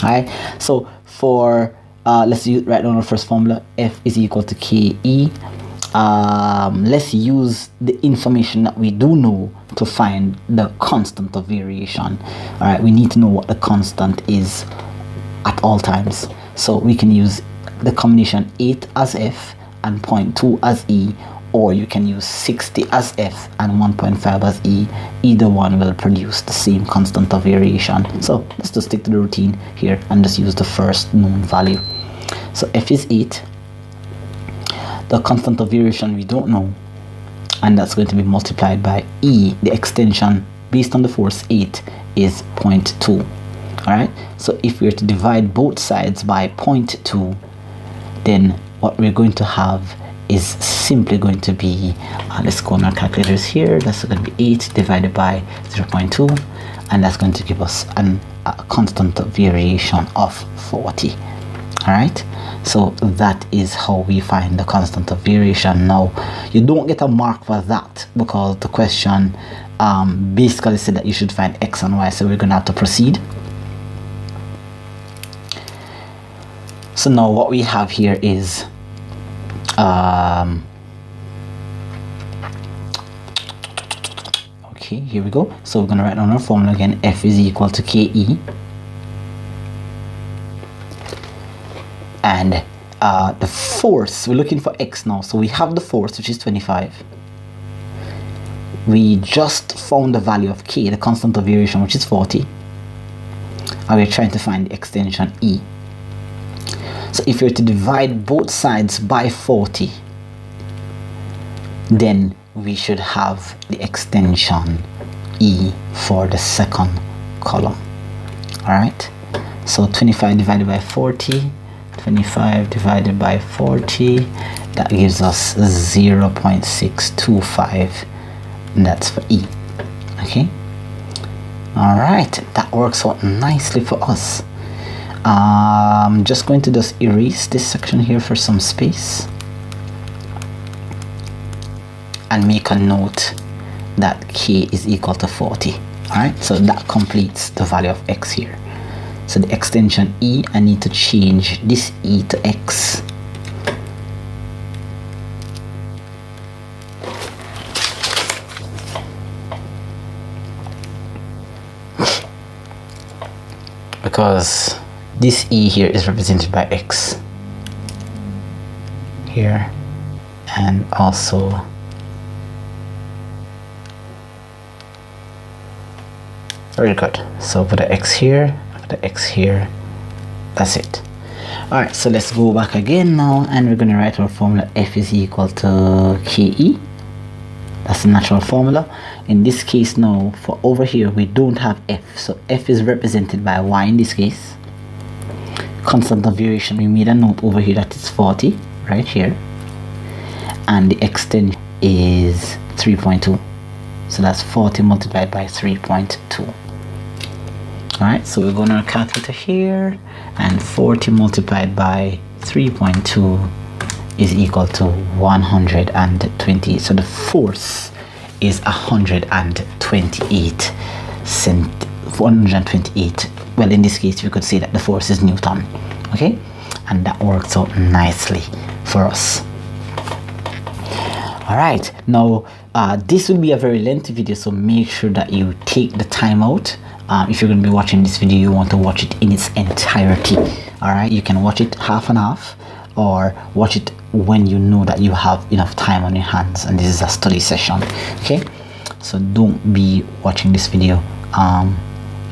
All right. So for let's write down our first formula. F is equal to ke. Let's use the information that we do know to find the constant of variation. All right. We need to know what the constant is at all times. So we can use the combination 8 as f and 0.2 as e, or you can use 60 as f and 1.5 as e. Either one will produce the same constant of variation. So let's just stick to the routine here and just use the first known value. So f is 8. The constant of variation we don't know, and that's going to be multiplied by e. The extension based on the force 8 is 0.2. All right, so if we were to divide both sides by 0.2, then what we're going to have is simply going to be, let's go on our calculators here. That's going to be 8 divided by 0.2, and that's going to give us a constant variation of 40. All right, so that is how we find the constant of variation. Now you don't get a mark for that because the question basically said that you should find x and y, so we're gonna have to proceed. So now what we have here is okay, here we go. So we're gonna write down our formula again. F is equal to KE, and the force, we're looking for x now, so we have the force, which is 25. We just found the value of k, the constant of variation, which is 40, and we're trying to find the extension E. So if you're to divide both sides by 40, then we should have the extension E for the second column. All right, so 25 divided by 40, 25 divided by 40, that gives us 0.625, and that's for E. Okay, all right, that works out nicely for us. I'm just going to just erase this section here for some space and make a note that k is equal to 40. All right, so that completes the value of x here. So the extension E, I need to change this E to x. Because this E here is represented by x here, and also very good. So put the x here, put the x here, that's it. All right, so let's go back again now, and we're going to write our formula. F is equal to KE. That's the natural formula. In this case now, for over here, we don't have f, so f is represented by y in this case. Constant of variation, we made a note over here that it's 40 right here, and the extension is 3.2, so that's 40 multiplied by 3.2. all right, so we're going to calculate here, and 40 multiplied by 3.2 is equal to 120. So the force is 128 128. Well, in this case we could say that the force is Newton. Okay, and that works out nicely for us. All right, now this will be a very lengthy video, so make sure that you take the time out. If you're going to be watching this video, you want to watch it in its entirety. All right, you can watch it half and half, or watch it when you know that you have enough time on your hands and this is a study session. Okay, so don't be watching this video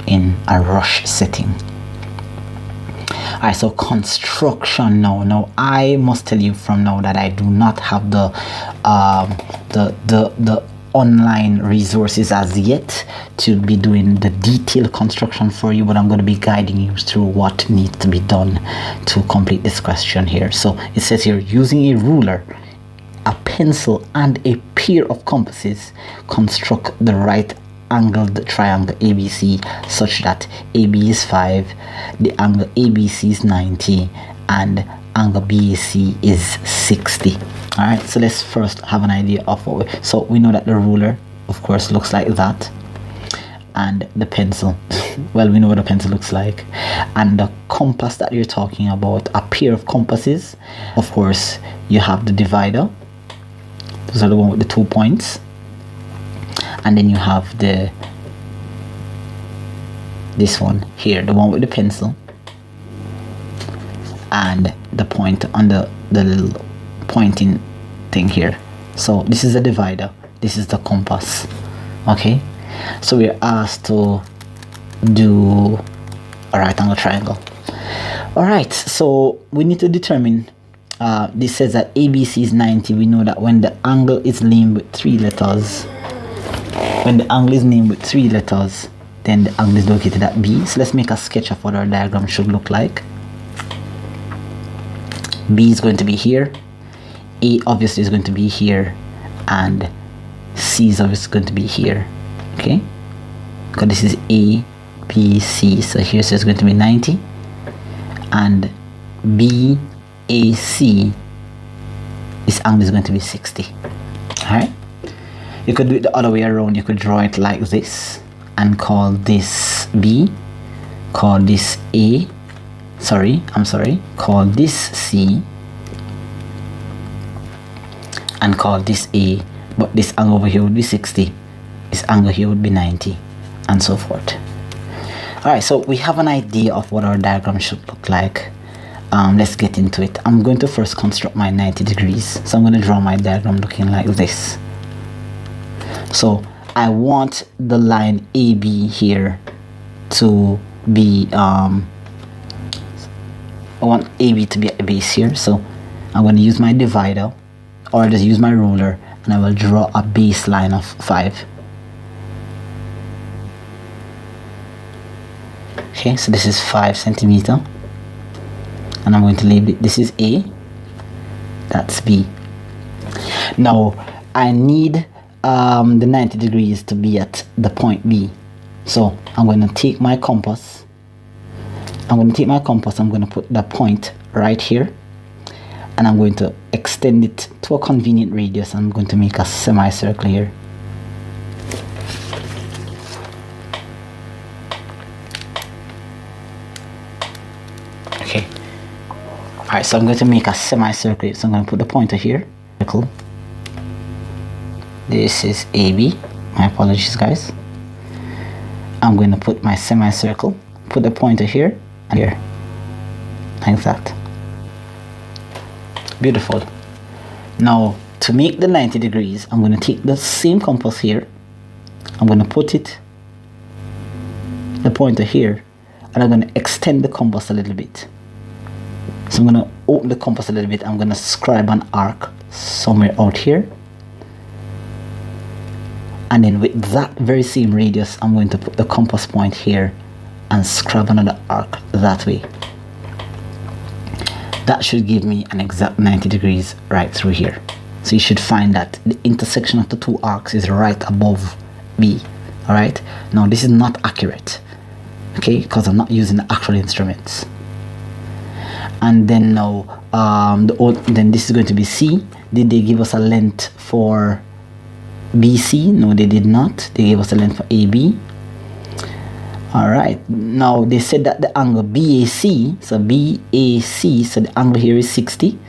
in a rush setting. All right, so construction now I must tell you from now that I do not have the online resources as yet to be doing the detailed construction for you, but I'm going to be guiding you through what needs to be done to complete this question here. So it says here, using a ruler, a pencil, and a pair of compasses, construct the right angled triangle ABC such that AB is 5, the angle ABC is 90, and angle BAC is 60. All right, so let's first have an idea of what so we know that the ruler, of course, looks like that, and the pencil, well, we know what a pencil looks like, and the compass that you're talking about, a pair of compasses, of course, you have the divider, those are the one with the 2 points, and then you have this one here, the one with the pencil, and the point on the little pointing thing here. So this is the divider, this is the compass. Okay, so we're asked to do a right angle triangle. All right, so we need to determine, this says that ABC is 90. We know that when the angle is named with 3 letters, then the angle is located at B. So let's make a sketch of what our diagram should look like. B is going to be here, A obviously is going to be here, and C is obviously going to be here. Okay, because this is A, BC. So here so it's going to be 90, and BAC, this angle is going to be 60. Alright, you could do it the other way around. You could draw it like this and call this B, call this A, call this C, and call this A, but this angle over here would be 60, this angle here would be 90, and so forth. Alright, so we have an idea of what our diagram should look like. Let's get into it. I'm going to first construct my 90 degrees. So I'm going to draw my diagram looking like this. So I want the line AB here to be, I want AB to be at the base here. So I'm going to use my divider, or just use my ruler, and I will draw a baseline of 5. Okay, so this is 5 centimeter, and I'm going to label it, this is A, that's B. Now I need the 90 degrees to be at the point B. So I'm going to take my compass, I'm going to put the point right here, and I'm going to extend it to a convenient radius. I'm going to make a semicircle here. Okay. Alright, so I'm going to make a semicircle. So I'm going to put the pointer here. This is AB. My apologies, guys. I'm going to put my semicircle, put the pointer here and here, like that. Beautiful. Now to make the 90 degrees, I'm going to take the same compass here, I'm going to put it, the pointer here, and I'm going to extend the compass a little bit. So I'm going to open the compass a little bit. I'm going to scribe an arc somewhere out here, and then with that very same radius, I'm going to put the compass point here and scribe another arc that way. That should give me an exact 90 degrees right through here. So you should find that the intersection of the two arcs is right above B. Alright, now this is not accurate, okay, because I'm not using the actual instruments. And then now then this is going to be C. Did they give us a length for BC? No, they did not. They gave us a length for AB. Alright, now they said that the angle BAC, so the angle here is 60.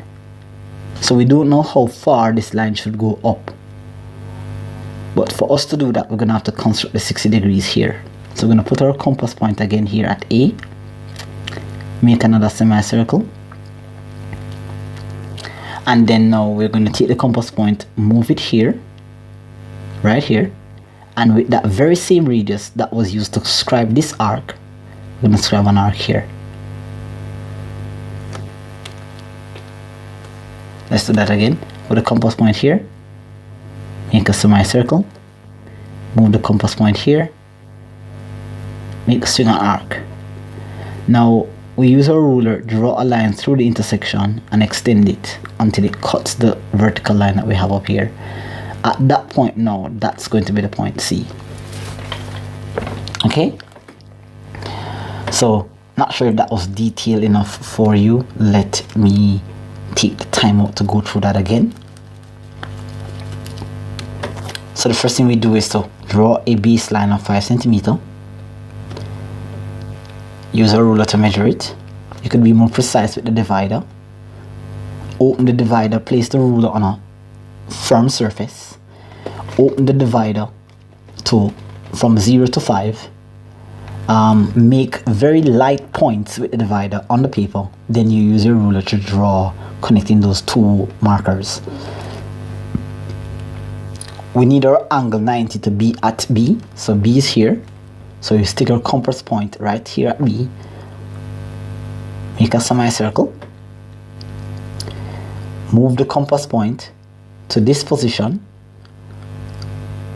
So we don't know how far this line should go up. But for us to do that, we're going to have to construct the 60 degrees here. So we're going to put our compass point again here at A. Make another semicircle. And then now we're going to take the compass point, move it here, right here. And with that very same radius that was used to scribe this arc, we're going to scribe an arc here. Let's do that again. Put the compass point here, make a semicircle, move the compass point here, make a swing an arc. Now we use our ruler, draw a line through the intersection and extend it until it cuts the vertical line that we have up here. At that point now, that's going to be the point C. Okay, so not sure if that was detailed enough for you. Let me take the time out to go through that again. So the first thing we do is to draw a baseline of 5 centimeters. Use a ruler to measure it. You could be more precise with the divider. Open the divider, place the ruler on a firm surface. Open the divider to from 0 to 5. Make very light points with the divider on the paper. Then you use your ruler to draw connecting those two markers. We need our angle 90 to be at B. So B is here. So you stick your compass point right here at B. Make a semicircle. Move the compass point to this position.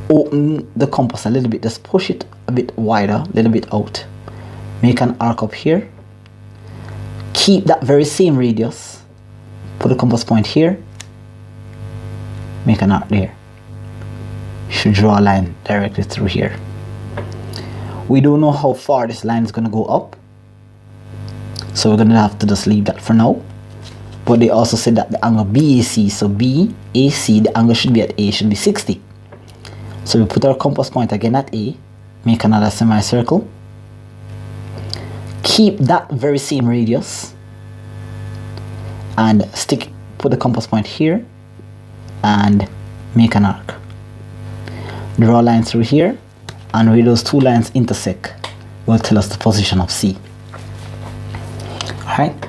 Open the compass a little bit, just push it a bit wider, a little bit out. Make an arc up here. Keep that very same radius. Put the compass point here. Make an arc there. You should draw a line directly through here. We don't know how far this line is going to go up, so we're going to have to just leave that for now. But they also said that the angle BAC, so BAC, the angle should be at A, should be 60. So we put our compass point again at A, make another semicircle, keep that very same radius, and put the compass point here and make an arc. Draw a line through here, and where those two lines intersect will tell us the position of C. Alright,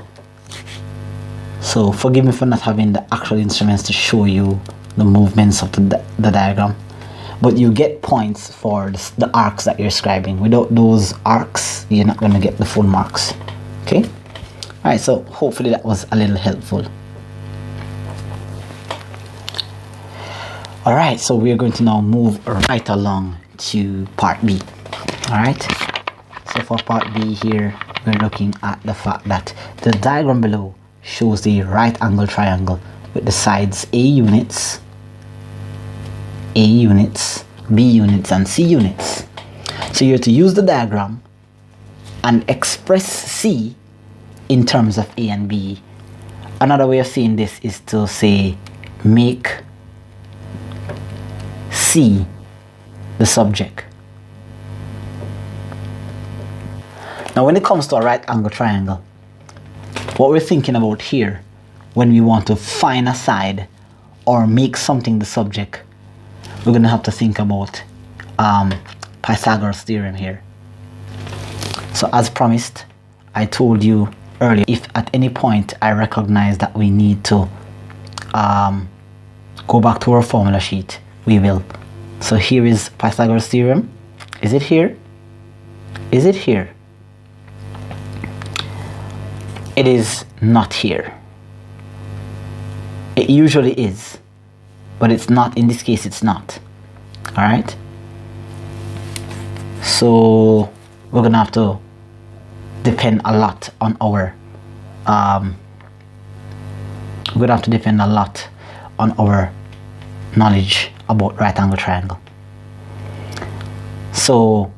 so forgive me for not having the actual instruments to show you the movements of the diagram, but you get points for the arcs that you're scribing. Without those arcs, you're not going to get the full marks. Okay, alright, so hopefully that was a little helpful. Alright, so we're going to now move right along to part B. Alright, so for part B here, we're looking at the fact that the diagram below shows the right angle triangle with the sides A units, B units, and C units. So you're to use the diagram and express C in terms of A and B. Another way of saying this is to say make C the subject. Now when it comes to a right angle triangle, what we're thinking about here when we want to find a side or make something the subject, we're going to have to think about Pythagoras Theorem here. So as promised, I told you earlier, if at any point I recognize that we need to go back to our formula sheet, we will. So here is Pythagoras Theorem. Is it here? Is it here? It is not here. It usually is, but it's not. In this case, it's not. All right. So we're gonna have to depend a lot on our knowledge about right angle triangle. So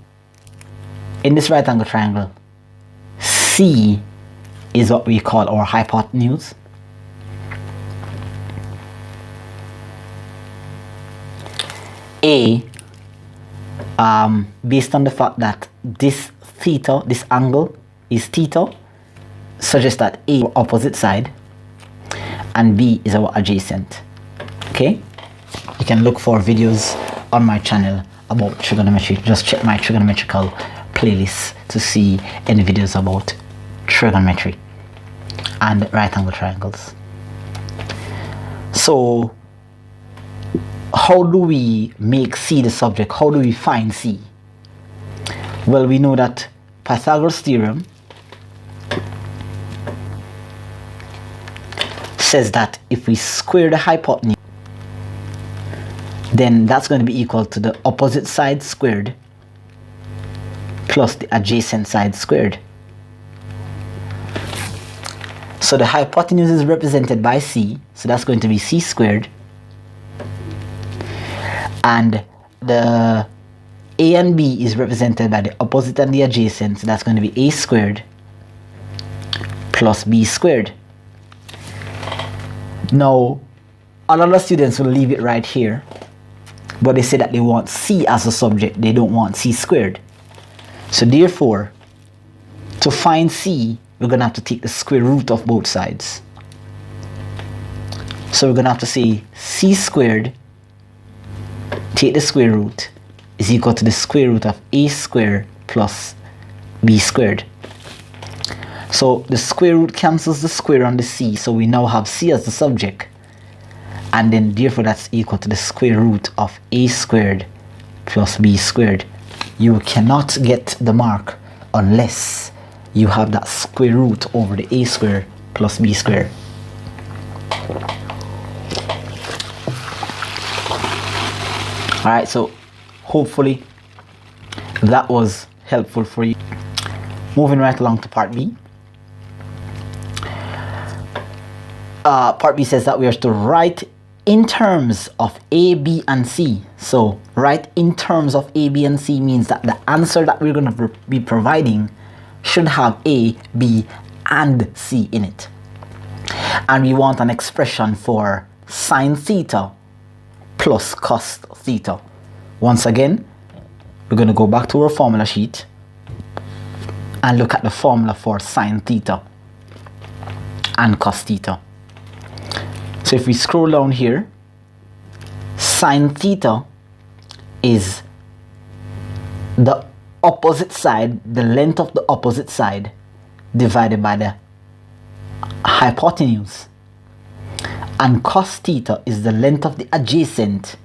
in this right angle triangle, C is what we call our hypotenuse. A, based on the fact that this theta, this angle is theta, suggests that A is our opposite side and B is our adjacent. Okay, you can look for videos on my channel about trigonometry. Just check my trigonometrical playlist to see any videos about trigonometry and right angle triangles. So how do we make C the subject? How do we find C? Well, we know that Pythagoras Theorem says that if we square the hypotenuse, then that's going to be equal to the opposite side squared plus the adjacent side squared. So the hypotenuse is represented by C, so that's going to be C squared. And the A and B is represented by the opposite and the adjacent, so that's going to be A squared plus B squared. Now, a lot of students will leave it right here, but they say that they want C as a subject, they don't want C squared. So therefore, to find C, we're going to have to take the square root of both sides. So we're going to have to say C squared, take the square root, is equal to the square root of A squared plus B squared. So the square root cancels the square on the C, so we now have C as the subject. And then therefore that's equal to the square root of A squared plus B squared. You cannot get the mark unless you have that square root over the A squared plus B squared. Alright, so hopefully that was helpful for you. Moving right along to part B. Part B says that we are to write in terms of A, B, and C. So write in terms of A, B, and C means that the answer that we're going to be providing should have A, B, and C in it. And we want an expression for sine theta plus cos theta. Once again, we're going to go back to our formula sheet and look at the formula for sine theta and cos theta. So if we scroll down here, sine theta is the opposite side, the length of the opposite side divided by the hypotenuse. And cos theta is the length of the adjacent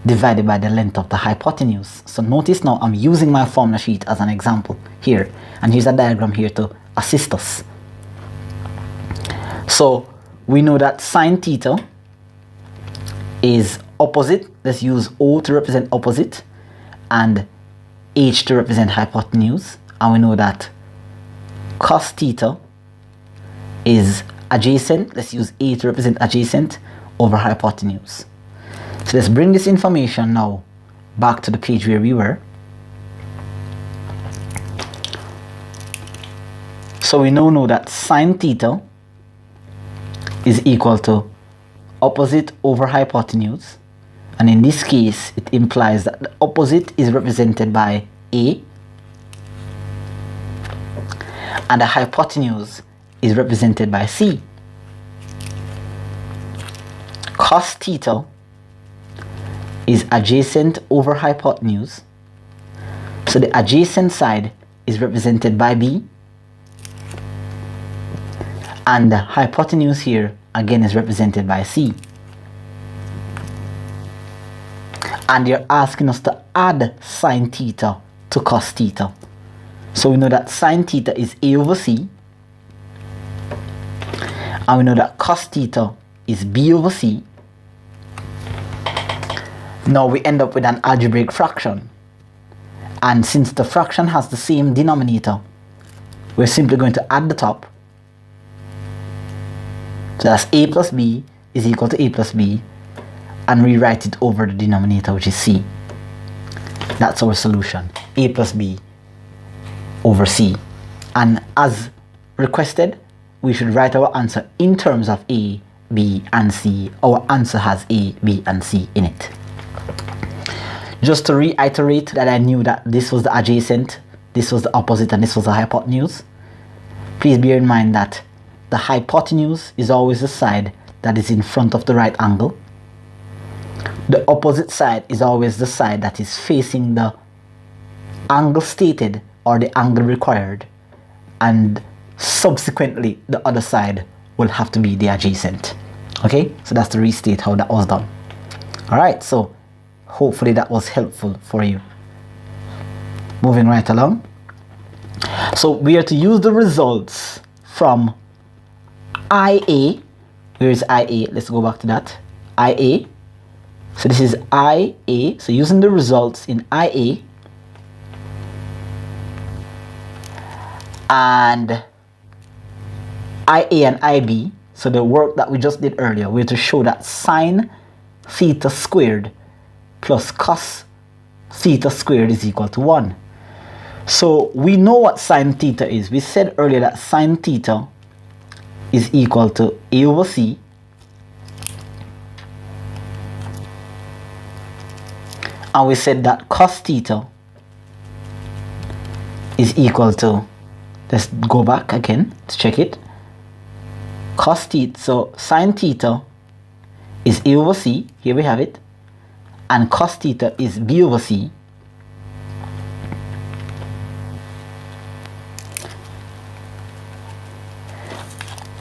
divided by the length of the hypotenuse. So notice now I'm using my formula sheet as an example here. And here's a diagram here to assist us. So we know that sine theta is opposite. Let's use O to represent opposite and H to represent hypotenuse. And we know that cos theta is adjacent. Let's use A to represent adjacent over hypotenuse. So let's bring this information now back to the page where we were. So we now know that sine theta is equal to opposite over hypotenuse, and in this case it implies that the opposite is represented by A and the hypotenuse is represented by C. Cos theta is adjacent over hypotenuse, so the adjacent side is represented by B, and the hypotenuse here again is represented by C. And they're asking us to add sine theta to cos theta. So we know that sine theta is A over C, and we know that cos theta is B over C. Now we end up with an algebraic fraction, and since the fraction has the same denominator, we're simply going to add the top. So that's A plus B is equal to A plus B, and rewrite it over the denominator, which is C. That's our solution, A plus B over C. And as requested, we should write our answer in terms of A, B, and C. Our answer has A, B, and C in it. Just to reiterate that I knew that this was the adjacent, this was the opposite, and this was the hypotenuse. Please bear in mind that the hypotenuse is always the side that is in front of the right angle. The opposite side is always the side that is facing the angle stated or the angle required, and subsequently the other side will have to be the adjacent. Okay, so that's to restate how that was done. Alright, so hopefully that was helpful for you. Moving right along. So we are to use the results from IA. Where is IA? Let's go back to that. IA. So this is IA. So using the results in IA and IA and IB. So the work that we just did earlier, we're to show that sine theta squared plus cos theta squared is equal to 1. So we know what sine theta is. We said earlier that sine theta is equal to A over C and we said that cos theta is equal to, let's go back again, let's check it. Cos theta, so sine theta is A over C, here we have it, and cos theta is B over C.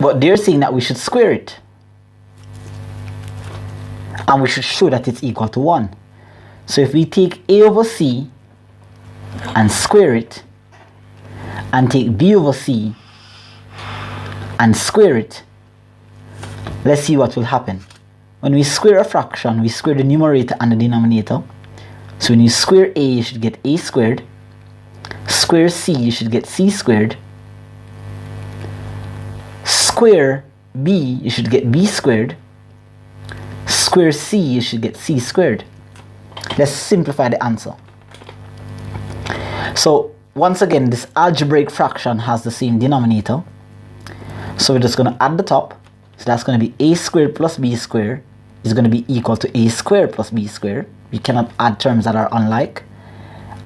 But they're saying that we should square it. And we should show that it's equal to 1. So if we take A over C and square it, and take B over C and square it, let's see what will happen. When we square a fraction, we square the numerator and the denominator. So when you square A, you should get A squared. Square C, you should get C squared. Square B, you should get B squared. square c, you should get c squared. Let's simplify the answer. So once again, this algebraic fraction has the same denominator. So we're just going to add the top. So that's going to be a squared plus b squared is going to be equal to a squared plus b squared. We cannot add terms that are unlike.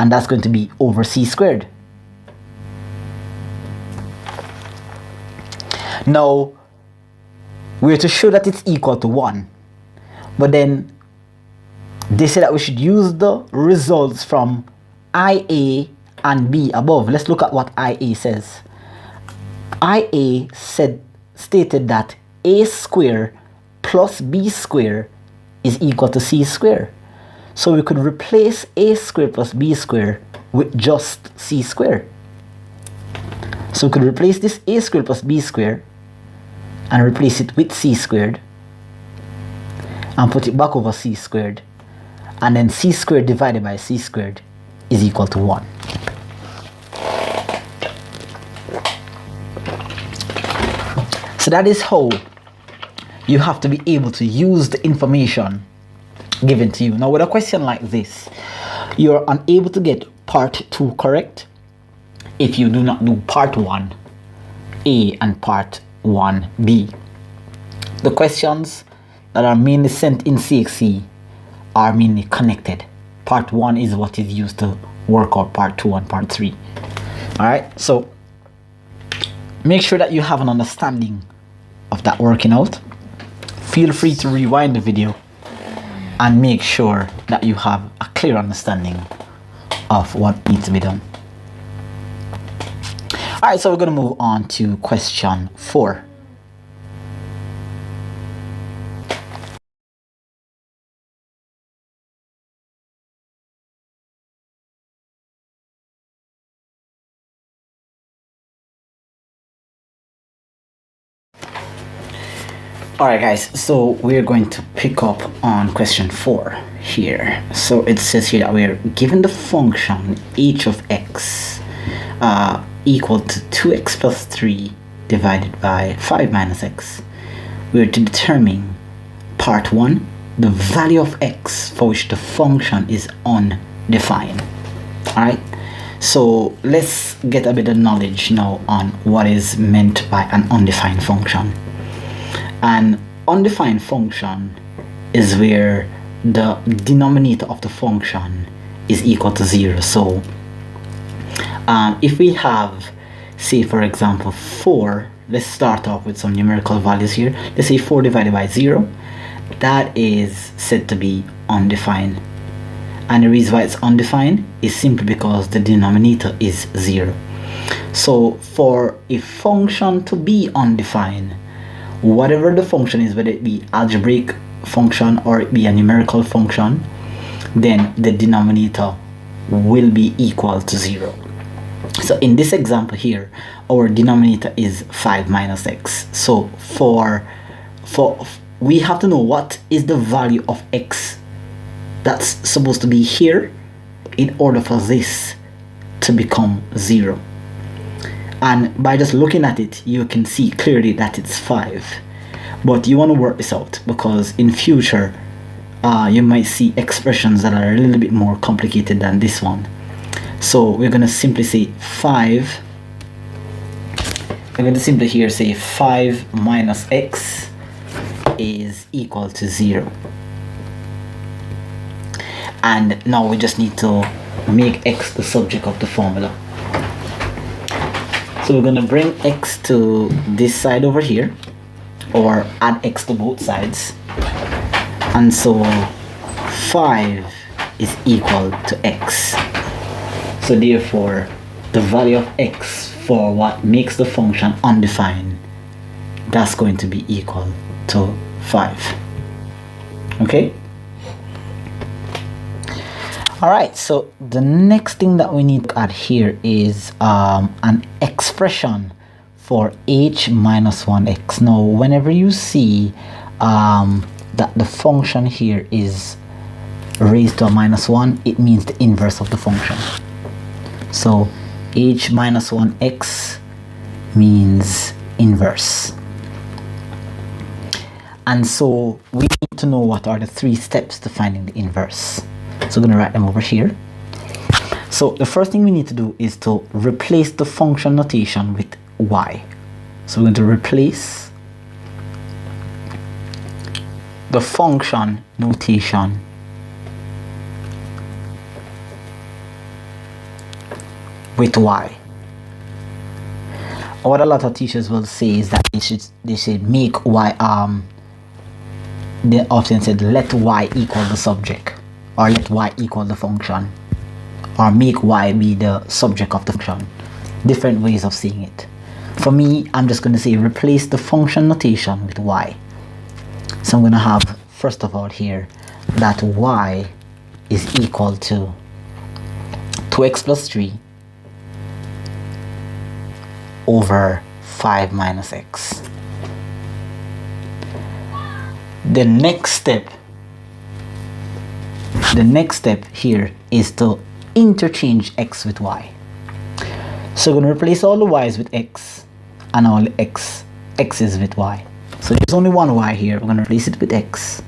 And that's going to be over c squared. Now, we're to show that it's equal to 1. But then, they say that we should use the results from IA and B above. Let's look at what IA says. IA stated that a square plus b square is equal to c square. So we could replace a square plus b square with just c square. So we could replace this a square plus b square and replace it with c squared and put it back over c squared, and then c squared divided by c squared is equal to 1. So that is how you have to be able to use the information given to you. Now with a question like this, you're unable to get part 2 correct if you do not do part 1A and part 1B. The questions that are mainly sent in CXC are mainly connected. Part 1 is what is used to work out part 2 and part 3. Alright, so make sure that you have an understanding of that working out. Feel free to rewind the video and make sure that you have a clear understanding of what needs to be done. Alright, so we're going to move on to question 4. Alright guys, so we're going to pick up on question 4 here. So it says here that we're given the function h of x equal to 2x plus 3 divided by 5 minus x. We're to determine part 1, the value of x for which the function is undefined. Alright, so let's get a bit of knowledge now on what is meant by an undefined function. An undefined function is where the denominator of the function is equal to 0. So if we have, say for example 4, let's start off with some numerical values here. Let's say 4 divided by 0, that is said to be undefined. And the reason why it's undefined is simply because the denominator is 0. So for a function to be undefined, whatever the function is, whether it be algebraic function or it be a numerical function, then the denominator will be equal to 0. So in this example here, our denominator is 5 minus x. So we have to know what is the value of x that's supposed to be here in order for this to become 0. And by just looking at it, you can see clearly that it's 5. But you want to work this out, because in future you might see expressions that are a little bit more complicated than this one. So we're going to simply say 5. We're going to simply here say 5 minus x is equal to 0. And now we just need to make x the subject of the formula. So we're going to bring x to this side over here, or add x to both sides. And so 5 is equal to x. So therefore, the value of x for what makes the function undefined, that's going to be equal to 5. Okay? Alright, so the next thing that we need to add here is an expression for h minus 1x. Now, whenever you see that the function here is raised to a minus 1, it means the inverse of the function. So h minus 1x means inverse. And so we need to know what are the 3 steps to finding the inverse. So I'm going to write them over here. So the first thing we need to do is to replace the function notation with y. So we're going to replace the function notation with y. What a lot of teachers will say is that they should make y, they often said let y equal the subject, or let y equal the function, or make y be the subject of the function. Different ways of seeing it. For me, I'm just going to say replace the function notation with y. So I'm going to have, first of all here, that y is equal to 2x plus 3 over 5 minus x. The next step here is to interchange x with y. So we're going to replace all the y's with x and all the x's with y. So there's only one y here. We're going to replace it with x,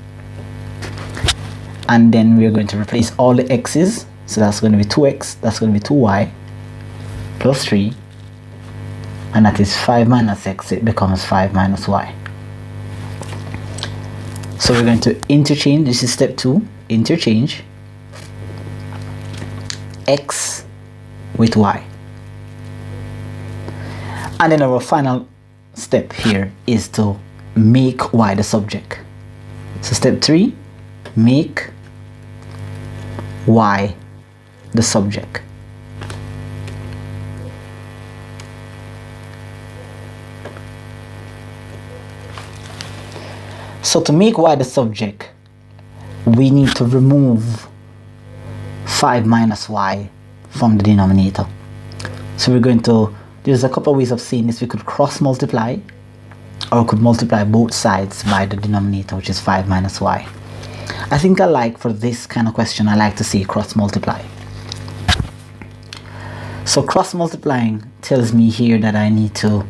and then we're going to replace all the x's. So that's going to be 2x, that's going to be 2y plus 3, and that is 5 minus x. It becomes 5 minus y. So we're going to interchange. This is step 2. Interchange x with y. And then our final step here is to make y the subject. So step 3, make y the subject. So to make y the subject, we need to remove 5 minus y from the denominator. So we're going to, there's a couple of ways of saying this. We could cross multiply, or we could multiply both sides by the denominator, which is 5 minus y. I think for this kind of question, I like to say cross multiply. So cross multiplying tells me here that I need to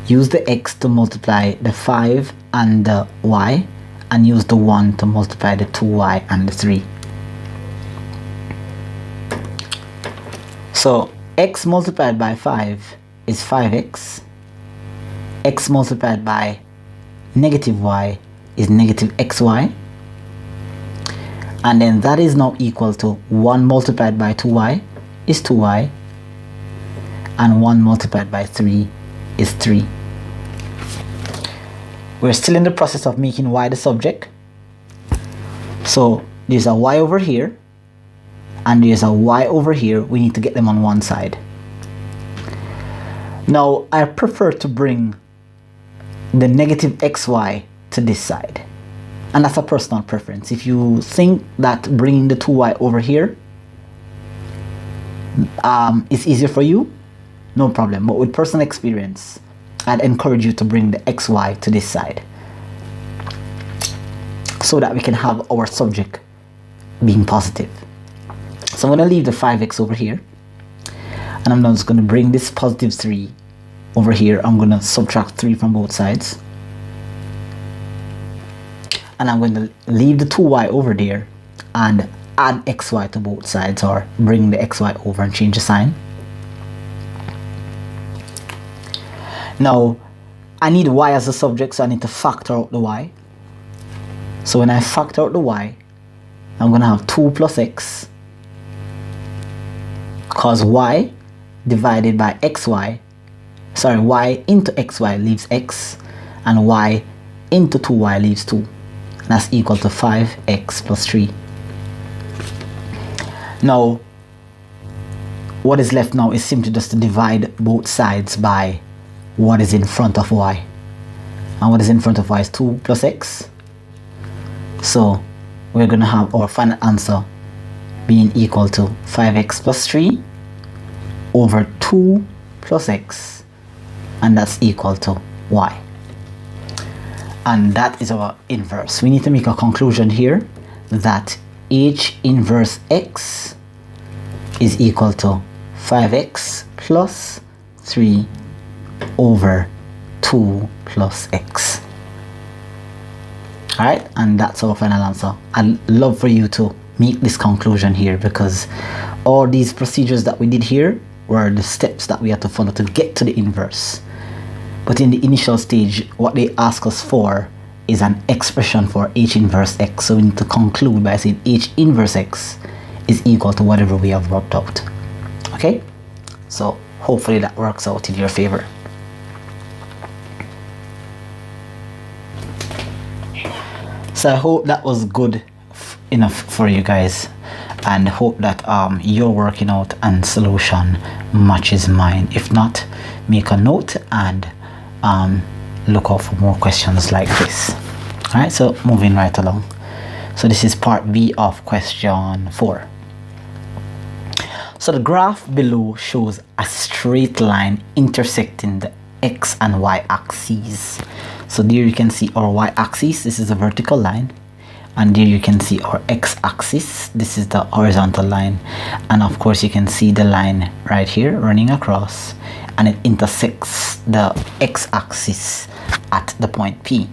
use the x to multiply the 5 and the y, and use the 1 to multiply the 2y and the 3. So x multiplied by 5 is 5x. X multiplied by negative y is negative xy. And then that is now equal to 1 multiplied by 2y is 2y. And 1 multiplied by 3 is 3. We're still in the process of making y the subject. So there's a y over here, and there's a y over here. We need to get them on one side. Now I prefer to bring the negative xy to this side, and that's a personal preference. If you think that bringing the 2y over here is easier for you, no problem. But with personal experience, I'd encourage you to bring the xy to this side, so that we can have our subject being positive. So I'm going to leave the 5x over here, and I'm now just going to bring this positive 3 over here. I'm going to subtract 3 from both sides, and I'm going to leave the 2y over there and add xy to both sides, or bring the xy over and change the sign. Now I need y as a subject, so I need to factor out the y. So when I factor out the y, I'm going to have 2 plus x, because y divided by xy, sorry, y into xy leaves x, and y into 2y leaves 2. And that's equal to 5x plus 3. Now what is left now is simply just to divide both sides by what is in front of y. And what is in front of y is 2 plus x. So we're going to have our final answer being equal to 5x plus 3 over 2 plus x, and that's equal to y. And that is our inverse. We need to make a conclusion here that h inverse x is equal to 5x plus 3 over 2 plus x. All right, and that's our final answer. I'd love for you to make this conclusion here, because all these procedures that we did here were the steps that we had to follow to get to the inverse. But in the initial stage, what they ask us for is an expression for h inverse x. So we need to conclude by saying h inverse x is equal to whatever we have worked out. Okay, so hopefully that works out in your favor. So I hope that was good enough for you guys, and hope that your working out and solution matches mine. If not, make a note and look out for more questions like this. All right, so moving right along. So this is part B of question 4. So the graph below shows a straight line intersecting the x and y axes. So there you can see our y-axis, this is a vertical line, and there you can see our x-axis, this is the horizontal line, and of course you can see the line right here running across, and it intersects the x-axis at the point P.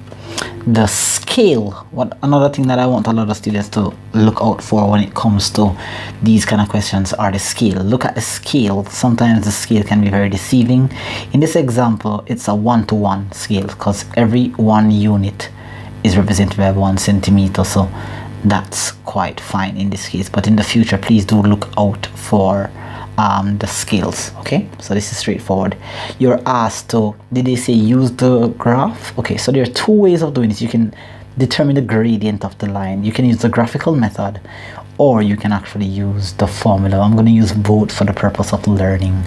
The scale, another thing that I want a lot of students to look out for when it comes to these kind of questions are the scale. Look at the scale. Sometimes the scale can be very deceiving. In this example, it's a 1-to-1 scale, because every 1 unit is represented by 1 centimeter, so that's quite fine in this case. But in the future, please do look out for the scales. Okay, so this is straightforward. You're asked to, did they say use the graph? Okay, so there are 2 ways of doing this. You can determine the gradient of the line. You can use the graphical method, or you can actually use the formula. I'm going to use both for the purpose of learning.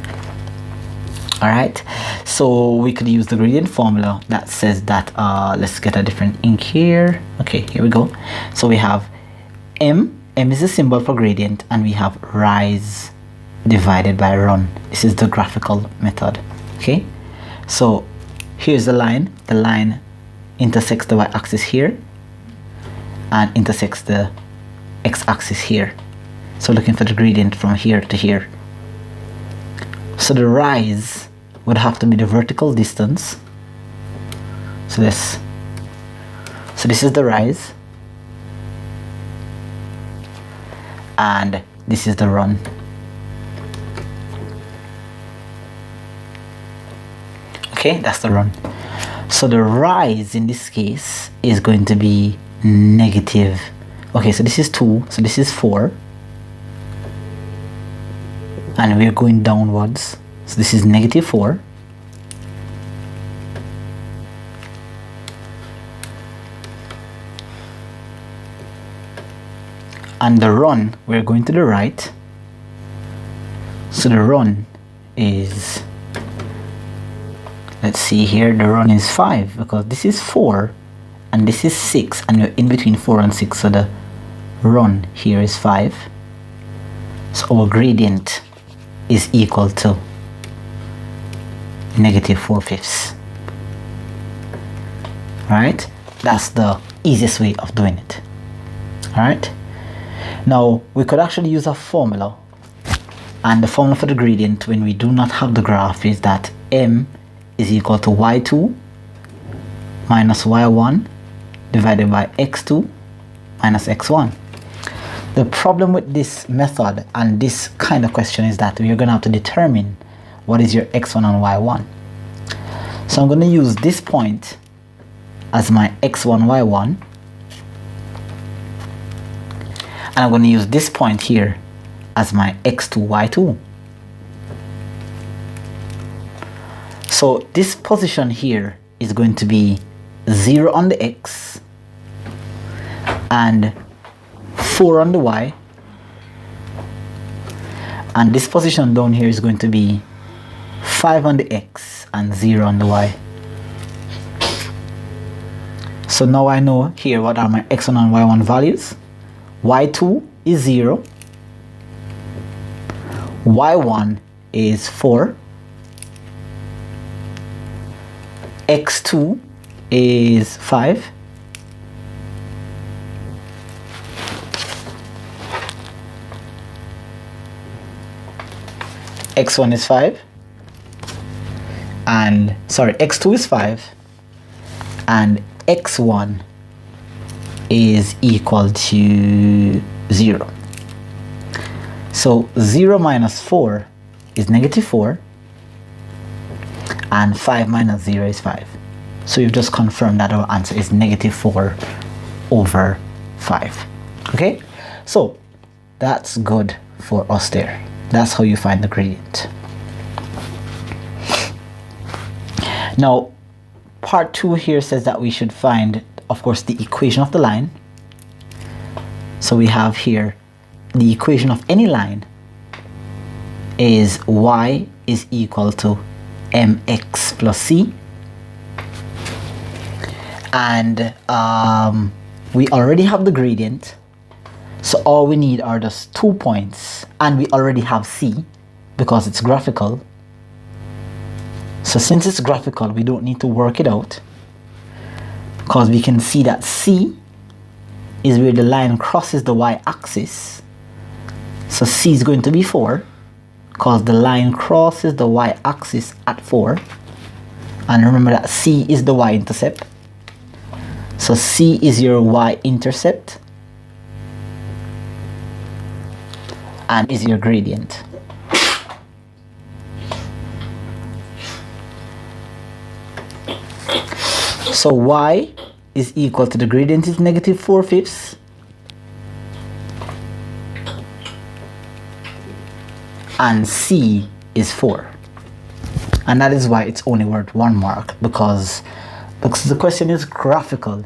All right, so we could use the gradient formula that says that let's get a different ink here. Okay, here we go. So we have m is the symbol for gradient, and we have rise divided by run. This is the graphical method. Okay, so here's the line intersects the y-axis here and intersects the x-axis here. So looking for the gradient from here to here. So the rise would have to be the vertical distance. So this is the rise, and this is the run. Okay, that's the run. So the rise in this case is going to be negative. Okay, so this is 2, so this is 4, and we're going downwards, so this is negative 4, and the run, we're going to the right, so the run is, let's see here, the run is 5, because this is 4 and this is 6, and we're in between 4 and 6, so the run here is 5. So our gradient is equal to negative 4/5. Right, that's the easiest way of doing it. All right, now we could actually use a formula, and the formula for the gradient when we do not have the graph is that m is equal to y2 minus y1 divided by x2 minus x1. The problem with this method and this kind of question is that we're going to have to determine what is your x1 and y1. So I'm going to use this point as my x1, y1, and I'm going to use this point here as my x2, y2. So this position here is going to be 0 on the x and 4 on the y, and this position down here is going to be 5 on the x and 0 on the y. So now I know here what are my x1 and y1 values. y2 is 0, y1 is 4, x2 is 5, x1 is 5, and sorry, x2 is 5, and x1 is equal to 0. So 0 minus 4 is negative 4, and 5 minus 0 is 5. So you've just confirmed that our answer is negative 4 over 5. Okay, so that's good for us there. That's how you find the gradient. Now part 2 here says that we should find, of course, the equation of the line. So we have here the equation of any line is y is equal to mx plus c, and we already have the gradient, so all we need are just 2 points, and we already have c because it's graphical. So since it's graphical, we don't need to work it out, because we can see that c is where the line crosses the y-axis. So c is going to be 4, because the line crosses the y-axis at 4, and remember that c is the y-intercept. So c is your y-intercept and is your gradient. So y is equal to, the gradient is negative 4/5, and c is 4, and that is why it's only worth 1 mark, because the question is graphical.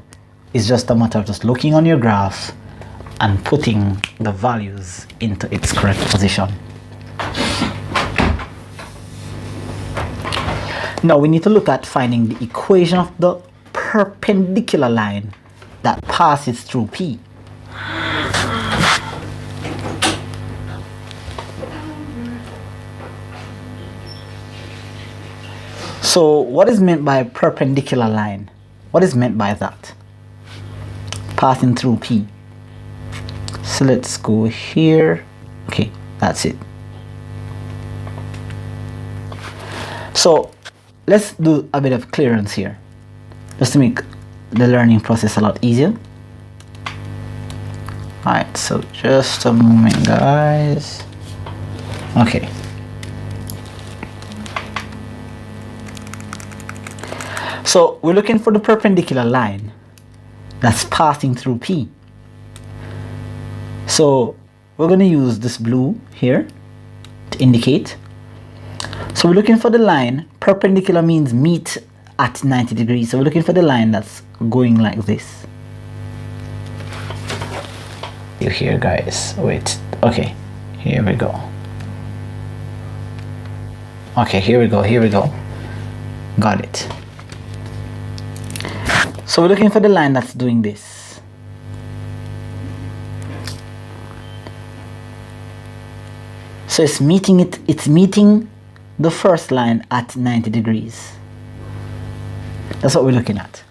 It's just a matter of just looking on your graph and putting the values into its correct position. Now we need to look at finding the equation of the perpendicular line that passes through P. So what is meant by perpendicular line? What is meant by that? Passing through P. So let's go here. Okay, that's it. So let's do a bit of clearance here, just to make the learning process a lot easier. Alright, so just a moment, guys. Okay. So we're looking for the perpendicular line that's passing through P. So we're going to use this blue here to indicate. So we're looking for the line. Perpendicular means meet at 90 degrees. So we're looking for the line that's going like this. You here, guys. Wait. Okay. Here we go. Okay, here we go. Here we go. Got it. So we're looking for the line that's doing this. So it's meeting the first line at 90 degrees. That's what we're looking at.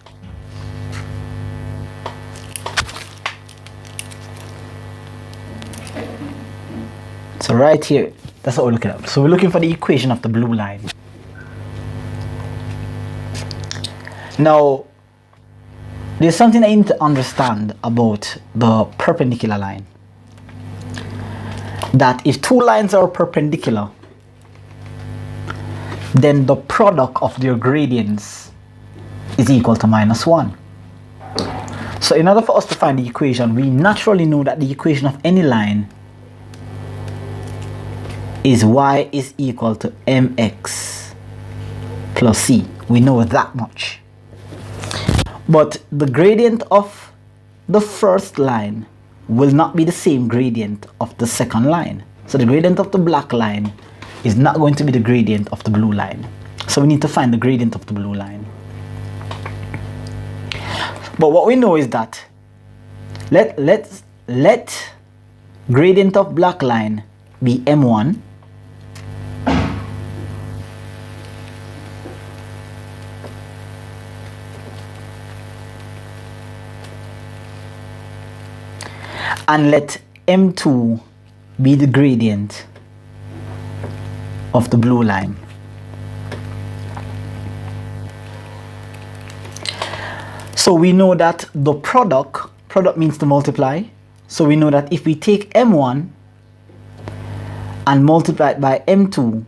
So right here, that's what we're looking at. So we're looking for the equation of the blue line. Now, there's something I need to understand about the perpendicular line. That if two lines are perpendicular, then the product of their gradients is equal to -1. So in order for us to find the equation, we naturally know that the equation of any line is y is equal to mx plus c. We know that much. But the gradient of the first line will not be the same gradient of the second line. So the gradient of the black line is not going to be the gradient of the blue line. So we need to find the gradient of the blue line. But what we know is that let gradient of black line be m1, and let m2 be the gradient of the blue line. So we know that the product product means to multiply. So we know that if we take M1 and multiply it by M2,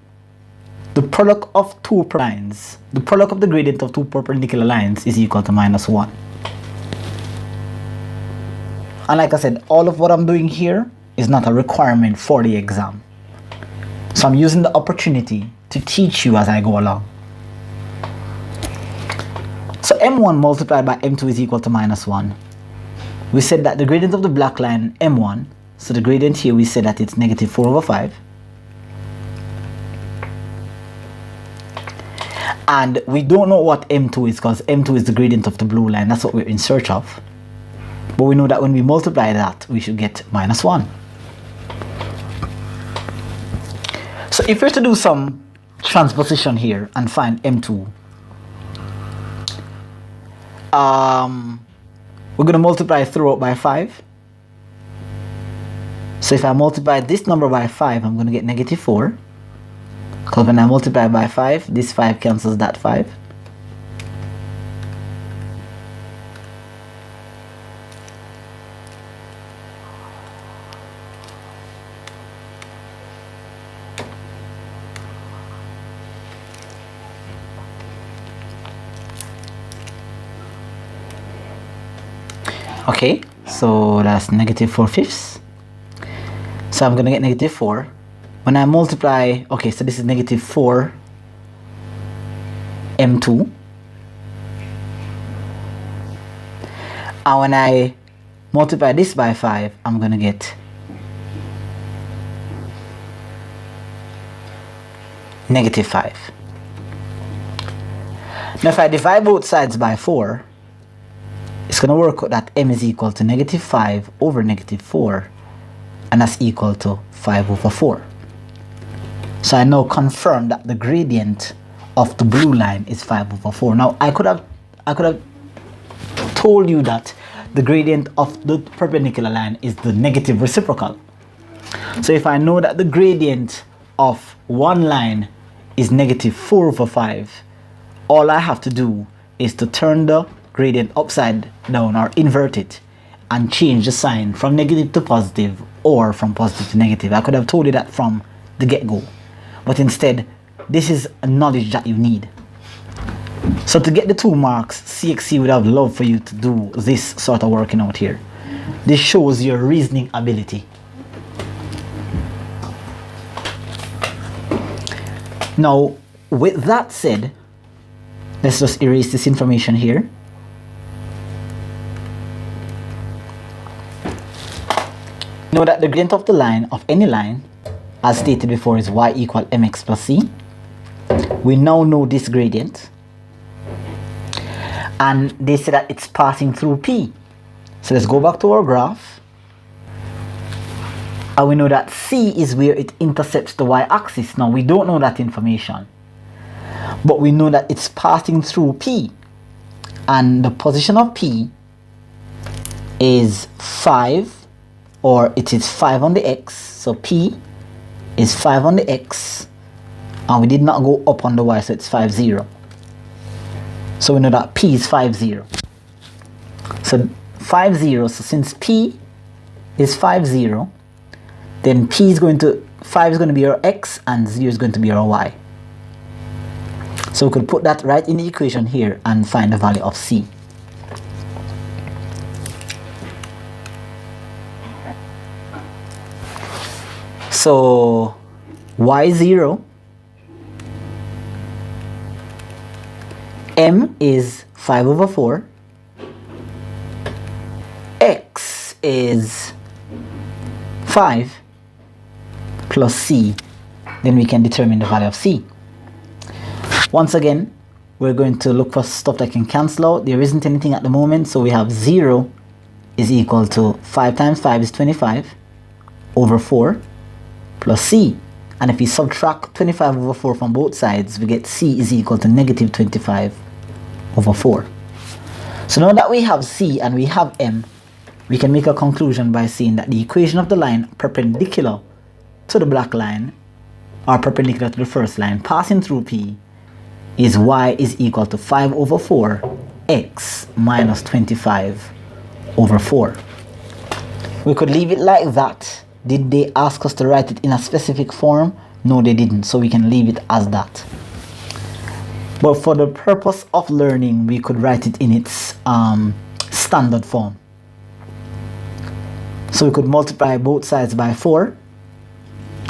the product of two lines, the product of the gradient of two perpendicular lines is equal to -1. And like I said, all of what I'm doing here is not a requirement for the exam. So I'm using the opportunity to teach you as I go along. So M1 multiplied by M2 is equal to -1. We said that the gradient of the black line, M1, so the gradient here, we said that it's -4/5. And we don't know what M2 is because M2 is the gradient of the blue line. That's what we're in search of. But we know that when we multiply that, we should get -1. So if we're to do some transposition here and find M2, we're going to multiply throughout by 5. So if I multiply this number by 5, I'm going to get -4. Because when I multiply by 5, this 5 cancels that 5. Okay, so that's -4/5. So I'm going to get -4. When I multiply, okay, so this is -4 M2. And when I multiply this by 5, I'm going to get -5. Now if I divide both sides by 4, it's going to work out that M is equal to -5 over -4, and that's equal to 5/4. So I now confirm that the gradient of the blue line is 5/4. Now I could have told you that the gradient of the perpendicular line is the negative reciprocal. So if I know that the gradient of one line is -4/5, all I have to do is to turn the gradient upside down or invert it and change the sign from negative to positive or from positive to negative. I could have told you that from the get-go. But instead, this is a knowledge that you need. So to get the 2 marks, CXC would have loved for you to do this sort of working out here. This shows your reasoning ability. Now, with that said, let's just erase this information here. Know that the gradient of the line, of any line, as stated before, is y equal mx plus c. We now know this gradient. And they say that it's passing through P. So let's go back to our graph. And we know that C is where it intercepts the y-axis. Now we don't know that information. But we know that it's passing through P. And the position of P is 5, or it is 5 on the x. So P is 5 on the x, and we did not go up on the y, so it's 5, 0. So we know that P is 5, 0. So 5, 0, so since P is 5, 0, then P is going to, 5 is going to be our x and 0 is going to be our y. So we could put that right in the equation here and find the value of C. So y0, M is 5/4, X is 5 plus C. Then we can determine the value of C. Once again, we're going to look for stuff that can cancel out. There isn't anything at the moment, so we have 0 is equal to 5 times 5 is 25 over 4 plus C. And if we subtract 25/4 from both sides, we get C is equal to -25/4. So now that we have C and we have M, we can make a conclusion by saying that the equation of the line perpendicular to the black line, or perpendicular to the first line passing through P, is y is equal to 5/4 x minus 25/4. over 4. We could leave it like that. Did they ask us to write it in a specific form? No, they didn't, so we can leave it as that. But for the purpose of learning, we could write it in its standard form. So we could multiply both sides by 4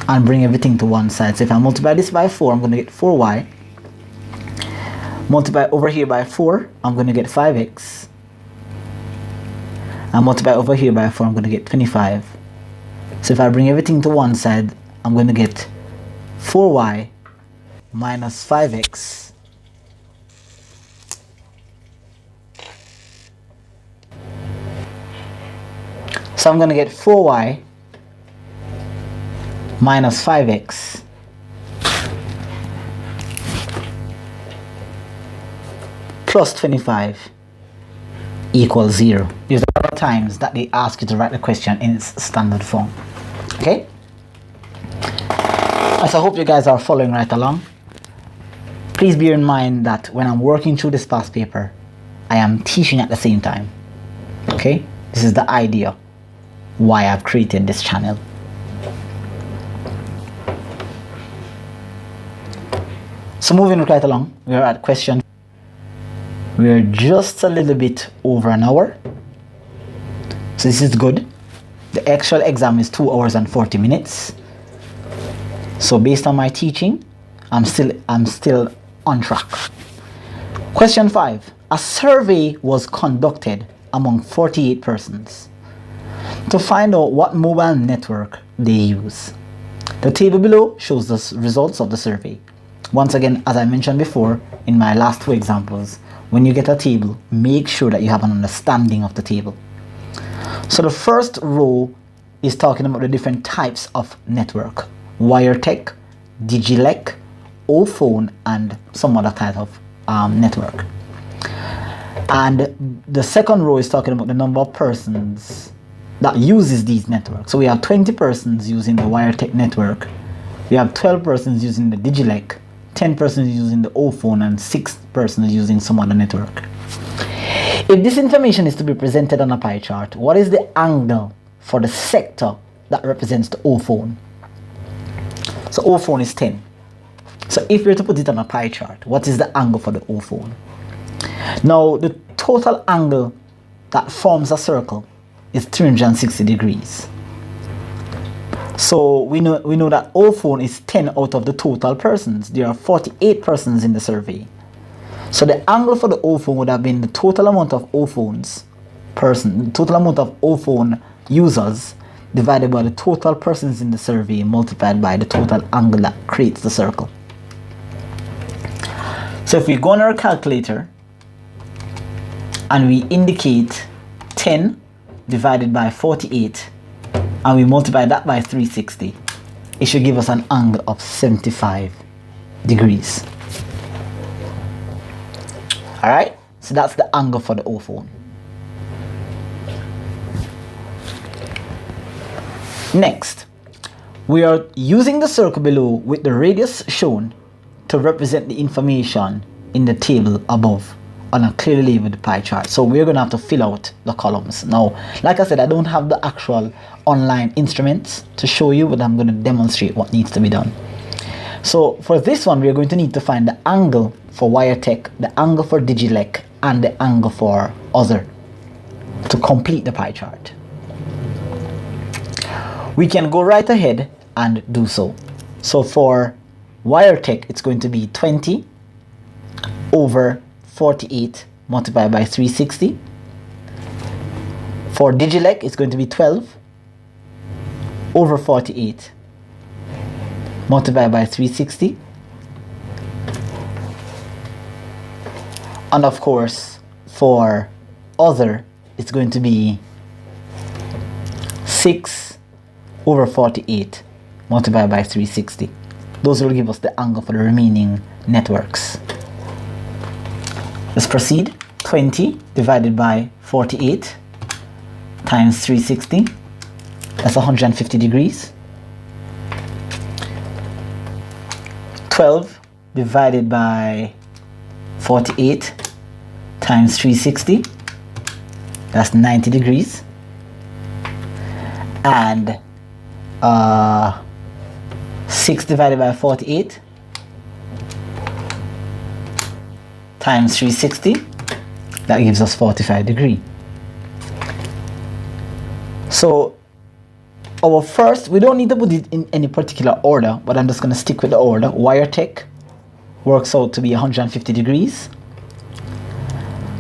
and bring everything to one side. So if I multiply this by 4, I'm going to get 4y. Multiply over here by 4, I'm going to get 5x. And multiply over here by 4, I'm going to get 25. So if I bring everything to one side, I'm going to get 4y minus 5x so I'm going to get 4y minus 5x plus 25 equals 0. These are the times that they ask you to write the question in its standard form. Okay? So I hope you guys are following right along. Please bear in mind that when I'm working through this past paper, I am teaching at the same time. Okay? This is the idea why I've created this channel. So moving right along, we are at question. We're just a little bit over an hour. So this is good. The actual exam is 2 hours and 40 minutes. So based on my teaching, I'm still on track. Question 5. A survey was conducted among 48 persons to find out what mobile network they use. The table below shows the results of the survey. Once again, as I mentioned before in my last 2 examples, when you get a table, make sure that you have an understanding of the table. So the first row is talking about the different types of network: wiretech, digilec, O-phone, and some other type of network. And the second row is talking about the number of persons that uses these networks. So we have 20 persons using the wiretech network. We have 12 persons using the digilec, 10 persons using the O-phone, and 6 persons using some other network. If this information is to be presented on a pie chart, what is the angle for the sector that represents the O-phone? So O-phone is 10. So if we're to put it on a pie chart, what is the angle for the O-phone? Now, the total angle that forms a circle is 360 degrees. So we know that O-phone is 10 out of the total persons. There are 48 persons in the survey. So the angle for the O-phone would have been the total amount of total amount of O-phone users divided by the total persons in the survey multiplied by the total angle that creates the circle. So if we go on our calculator and we indicate 10 divided by 48 and we multiply that by 360, it should give us an angle of 75 degrees. Alright, so that's the angle for the O-phone. Next, we are using the circle below with the radius shown to represent the information in the table above on a clearly labeled pie chart. So we're going to have to fill out the columns. Now, like I said, I don't have the actual online instruments to show you, but I'm going to demonstrate what needs to be done. So for this one, we're going to need to find the angle for wiretech, the angle for digilec, and the angle for other to complete the pie chart. We can go right ahead and do so. So for wiretech, it's going to be 20 over 48 multiplied by 360. For digilec, it's going to be 12 over 48 multiplied by 360. And of course, for other, it's going to be 6 over 48 multiplied by 360. Those will give us the angle for the remaining networks. Let's proceed. 20 divided by 48 times 360. That's 150 degrees. 12 divided by 48 times 360. That's 90 degrees. And 6 divided by 48 times 360, that gives us 45 degrees. So our first, we don't need to put it in any particular order, but I'm just going to stick with the order. Wire tech works out to be 150 degrees.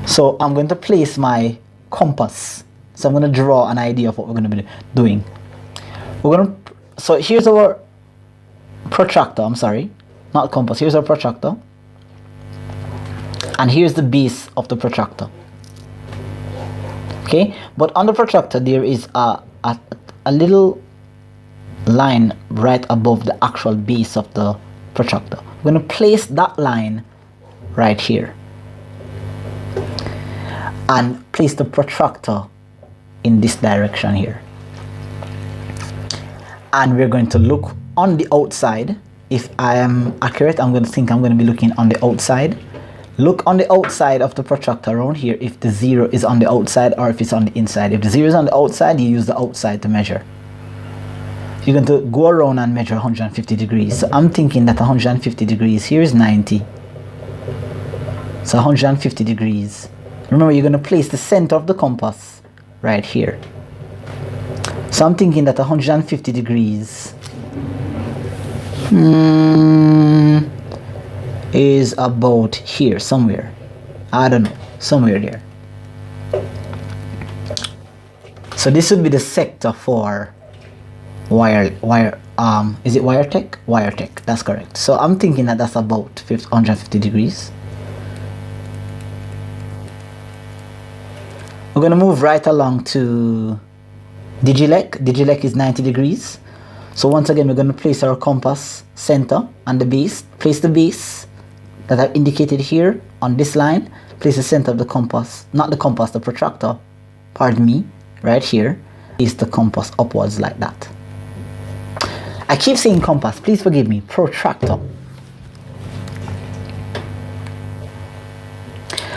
So I'm going to place my compass. So I'm going to draw an idea of what we're going to be doing. So here's our protractor. I'm sorry, not compass. Here's our protractor. And here's the base of the protractor. Okay, but on the protractor there is a little line right above the actual base of the protractor. We're going to place that line right here and place the protractor in this direction here. And we're going to look on the outside. If I am accurate, I'm going to be looking on the outside. Look on the outside of the protractor around here if the 0 is on the outside or if it's on the inside. If the 0 is on the outside, you use the outside to measure. You're going to go around and measure 150 degrees. So I'm thinking that 150 degrees, here is 90. So 150 degrees. Remember, you're going to place the center of the compass right here. So I'm thinking that 150 degrees is about here somewhere. I don't know, somewhere there. So this would be the sector for is it wire tech? Wire tech, that's correct. So I'm thinking that that's about 150 degrees. We're going to move right along to Digilec. Digilec is 90 degrees. So once again, we're going to place our compass center and the base. Place the base that I've indicated here on this line. Place the center of the compass, not the compass, the protractor, pardon me, right here. Place the compass upwards like that. I keep saying compass, please forgive me, protractor.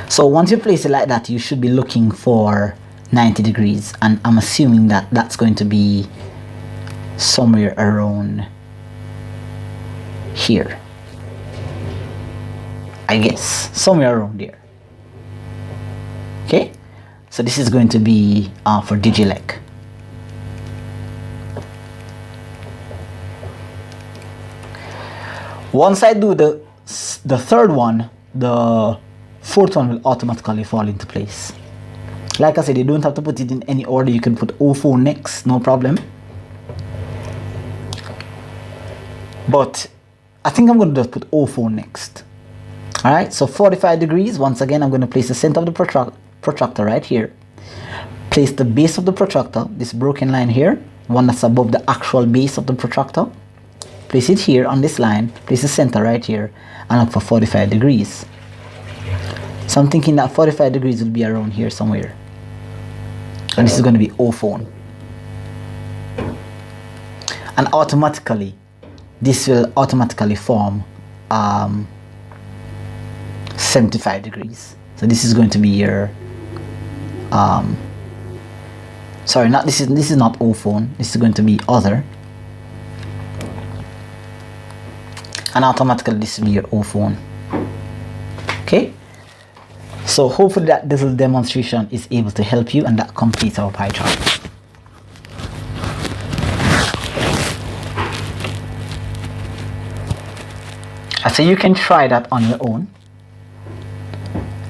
So once you place it like that, you should be looking for 90 degrees, and I'm assuming that that's going to be somewhere around here. I guess somewhere around there. Okay, so this is going to be for Digilec. Once I do the third one, the fourth one will automatically fall into place. Like I said, you don't have to put it in any order. You can put O4 next, no problem. But I think I'm going to just put O4 next. Alright, so 45 degrees. Once again, I'm going to place the center of the protractor right here. Place the base of the protractor, this broken line here, one that's above the actual base of the protractor. Place it here on this line. Place the center right here and look for 45 degrees. So I'm thinking that 45 degrees will be around here somewhere. And this is going to be O4. And automatically, this will automatically form 75 degrees. So this is going to be your sorry, not this is not O4. This is going to be other. And automatically this will be your O4. Okay? So hopefully that little demonstration is able to help you, and that completes our pie chart. So you can try that on your own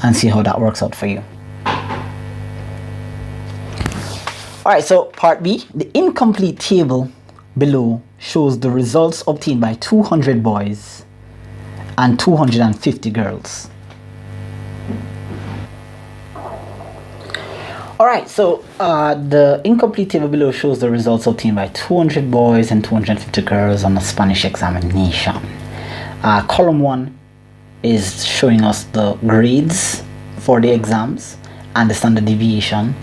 and see how that works out for you. Alright, so part B, the incomplete table below shows the results obtained by 200 boys and 250 girls. Alright, so the incomplete table below shows the results obtained by 200 boys and 250 girls on the Spanish examination. Column 1 is showing us the grades for the exams and the standard deviation.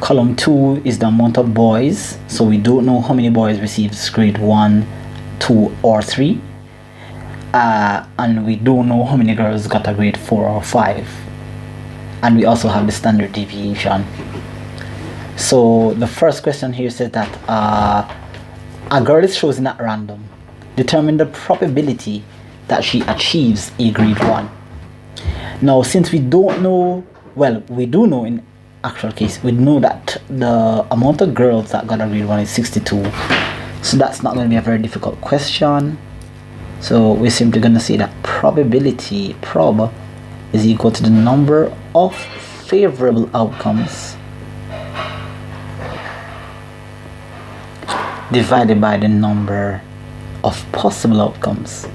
Column 2 is the amount of boys, so we don't know how many boys received grade 1, 2 or 3, and we don't know how many girls got a grade 4 or 5. And we also have the standard deviation So the first question here says that a girl is chosen at random. Determine the probability that she achieves a grade 1. Now, since we don't know, well, we do know in actual case, we know that the amount of girls that got a grade 1 is 62. So that's not going to be a very difficult question. So we're simply going to say that probability, prob, is equal to the number of favorable outcomes divided by the number of possible outcomes.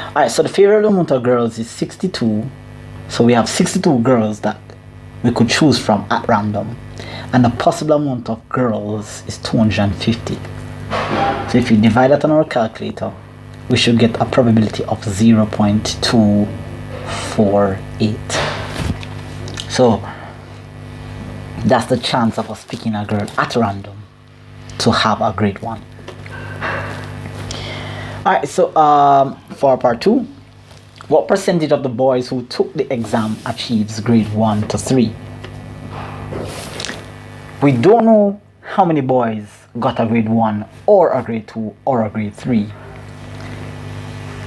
Alright, so the favorable amount of girls is 62. So we have 62 girls that we could choose from at random. And the possible amount of girls is 250. So if you divide that on our calculator, we should get a probability of 0.248. So that's the chance of us picking a girl at random to have a grade 1. Alright, so for part 2, what percentage of the boys who took the exam achieves grade 1 to 3? We don't know how many boys got a grade 1 or a grade 2 or a grade 3.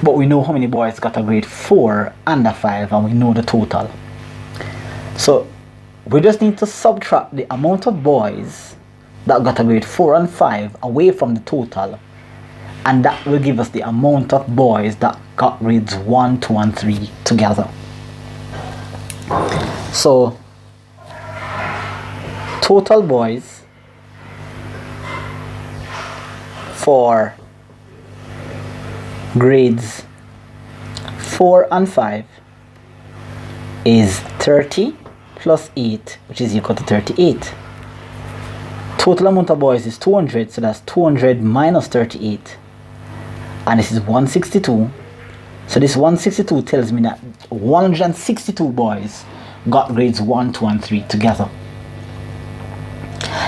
But we know how many boys got a grade 4 and a 5, and we know the total. So we just need to subtract the amount of boys that got a grade 4 and 5 away from the total, and that will give us the amount of boys that got grades 1, 2 and 3 together. So total boys for grades 4 and 5 is 30 plus 8, which is equal to 38. Total amount of boys is 200, so that's 200 minus 38, and this is 162. So this 162 tells me that 162 boys got grades 1, 2 and 3 together.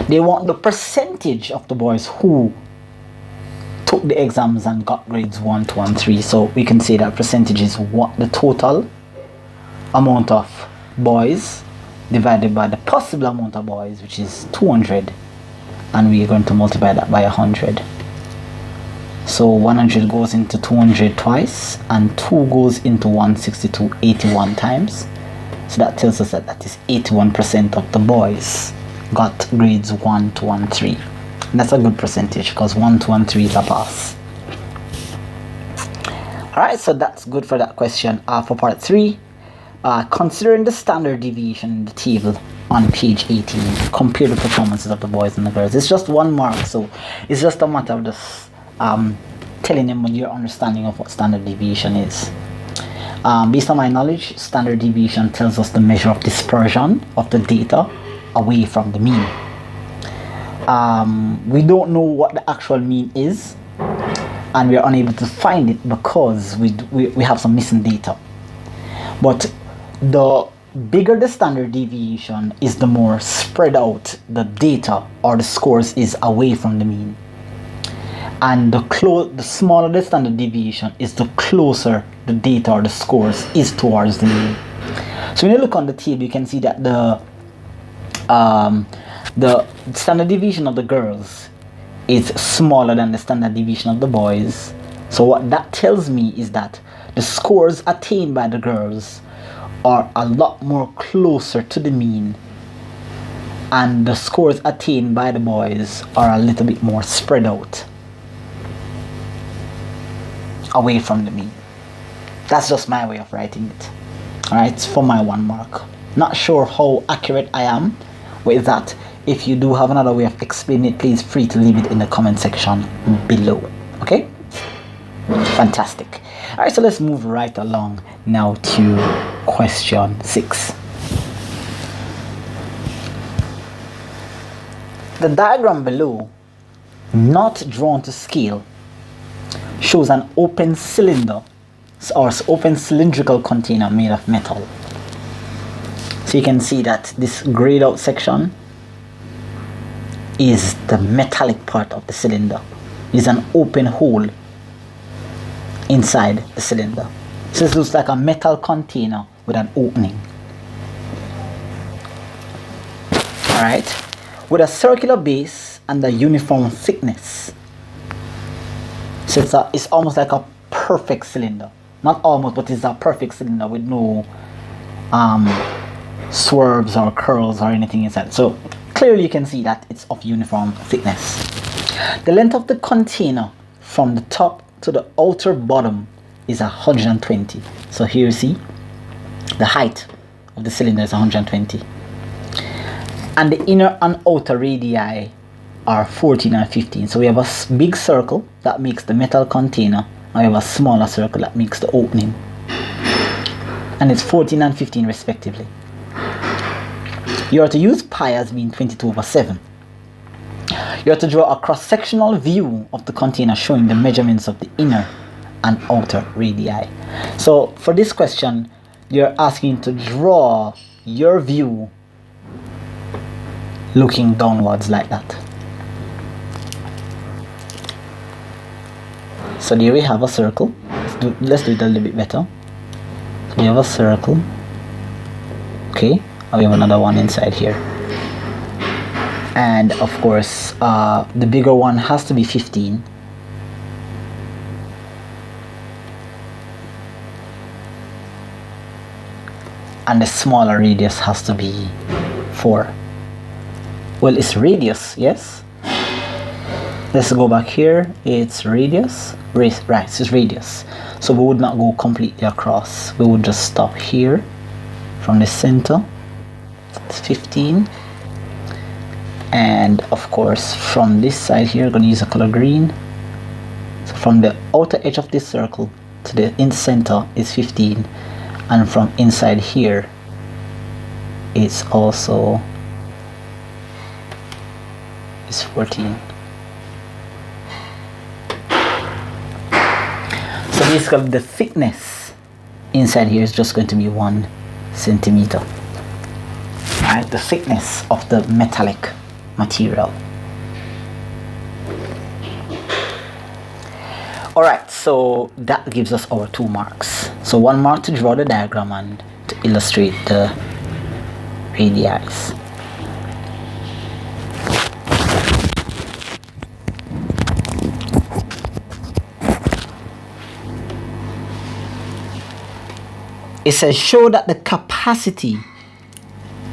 They want the percentage of the boys who took the exams and got grades 1, 2 and 3. So we can say that percentage is what the total amount of boys divided by the possible amount of boys, which is 200, and we are going to multiply that by 100. So 100 goes into 200 twice, and 2 goes into 162 81 times. So that tells us that that is 81% of the boys got grades 1, 2 and 3. And that's a good percentage, because 1, 2 and 3 is a pass. Alright, so that's good for that question. For part 3, considering the standard deviation in the table on page 18, compare the performances of the boys and the girls. It's just 1 mark, so it's just a matter of just telling them your understanding of what standard deviation is. Based on my knowledge, standard deviation tells us the measure of dispersion of the data away from the mean. We don't know what the actual mean is, and we are unable to find it because we have some missing data. But the bigger the standard deviation is, the more spread out the data or the scores is away from the mean. And the smaller the standard deviation is, the closer the data or the scores is towards the mean. So when you look on the table, you can see that the standard deviation of the girls is smaller than the standard deviation of the boys. So what that tells me is that the scores attained by the girls are a lot more closer to the mean, and the scores attained by the boys are a little bit more spread out away from the mean. That's just my way of writing it. Alright, it's for my 1 mark. Not sure how accurate I am with that. If you do have another way of explaining it, please free to leave it in the comment section below. Okay, fantastic. Alright, so let's move right along now to question 6. The diagram below, not drawn to scale, shows an open cylinder or open cylindrical container made of metal. So you can see that this grayed out section is the metallic part of the cylinder. It is an open hole inside the cylinder. So this looks like a metal container with an opening. right, with a circular base and a uniform thickness. So it's almost like a perfect cylinder. Not almost, but it's a perfect cylinder with no swerves or curls or anything inside. So clearly you can see that it's of uniform thickness. The length of the container from the top to the outer bottom is 120. So here you see the height of the cylinder is 120. And the inner and outer radii are 14 and 15. So we have a big circle that makes the metal container, and we have a smaller circle that makes the opening. And it's 14 and 15 respectively. You are to use pi as being 22/7. You are to draw a cross-sectional view of the container showing the measurements of the inner and outer radii. So for this question, you're asking to draw your view looking downwards like that. So there we have a circle. Let's do it a little bit better. So we have a circle. Okay, and we have another one inside here. And of course, the bigger one has to be 15. And the smaller radius has to be 4. Well, it's radius, yes? Let's go back here. It's radius. Right, it's radius. So we would not go completely across. We would just stop here from the center. It's 15. And of course, from this side here, I'm going to use a color green. So from the outer edge of this circle to the in center is 15. And from inside here, it's also is 14. So basically the thickness inside here is just going to be 1 centimeter. Alright, the thickness of the metallic material. Alright, so that gives us our 2 marks. So 1 mark to draw the diagram and to illustrate the radii. It says show that the capacity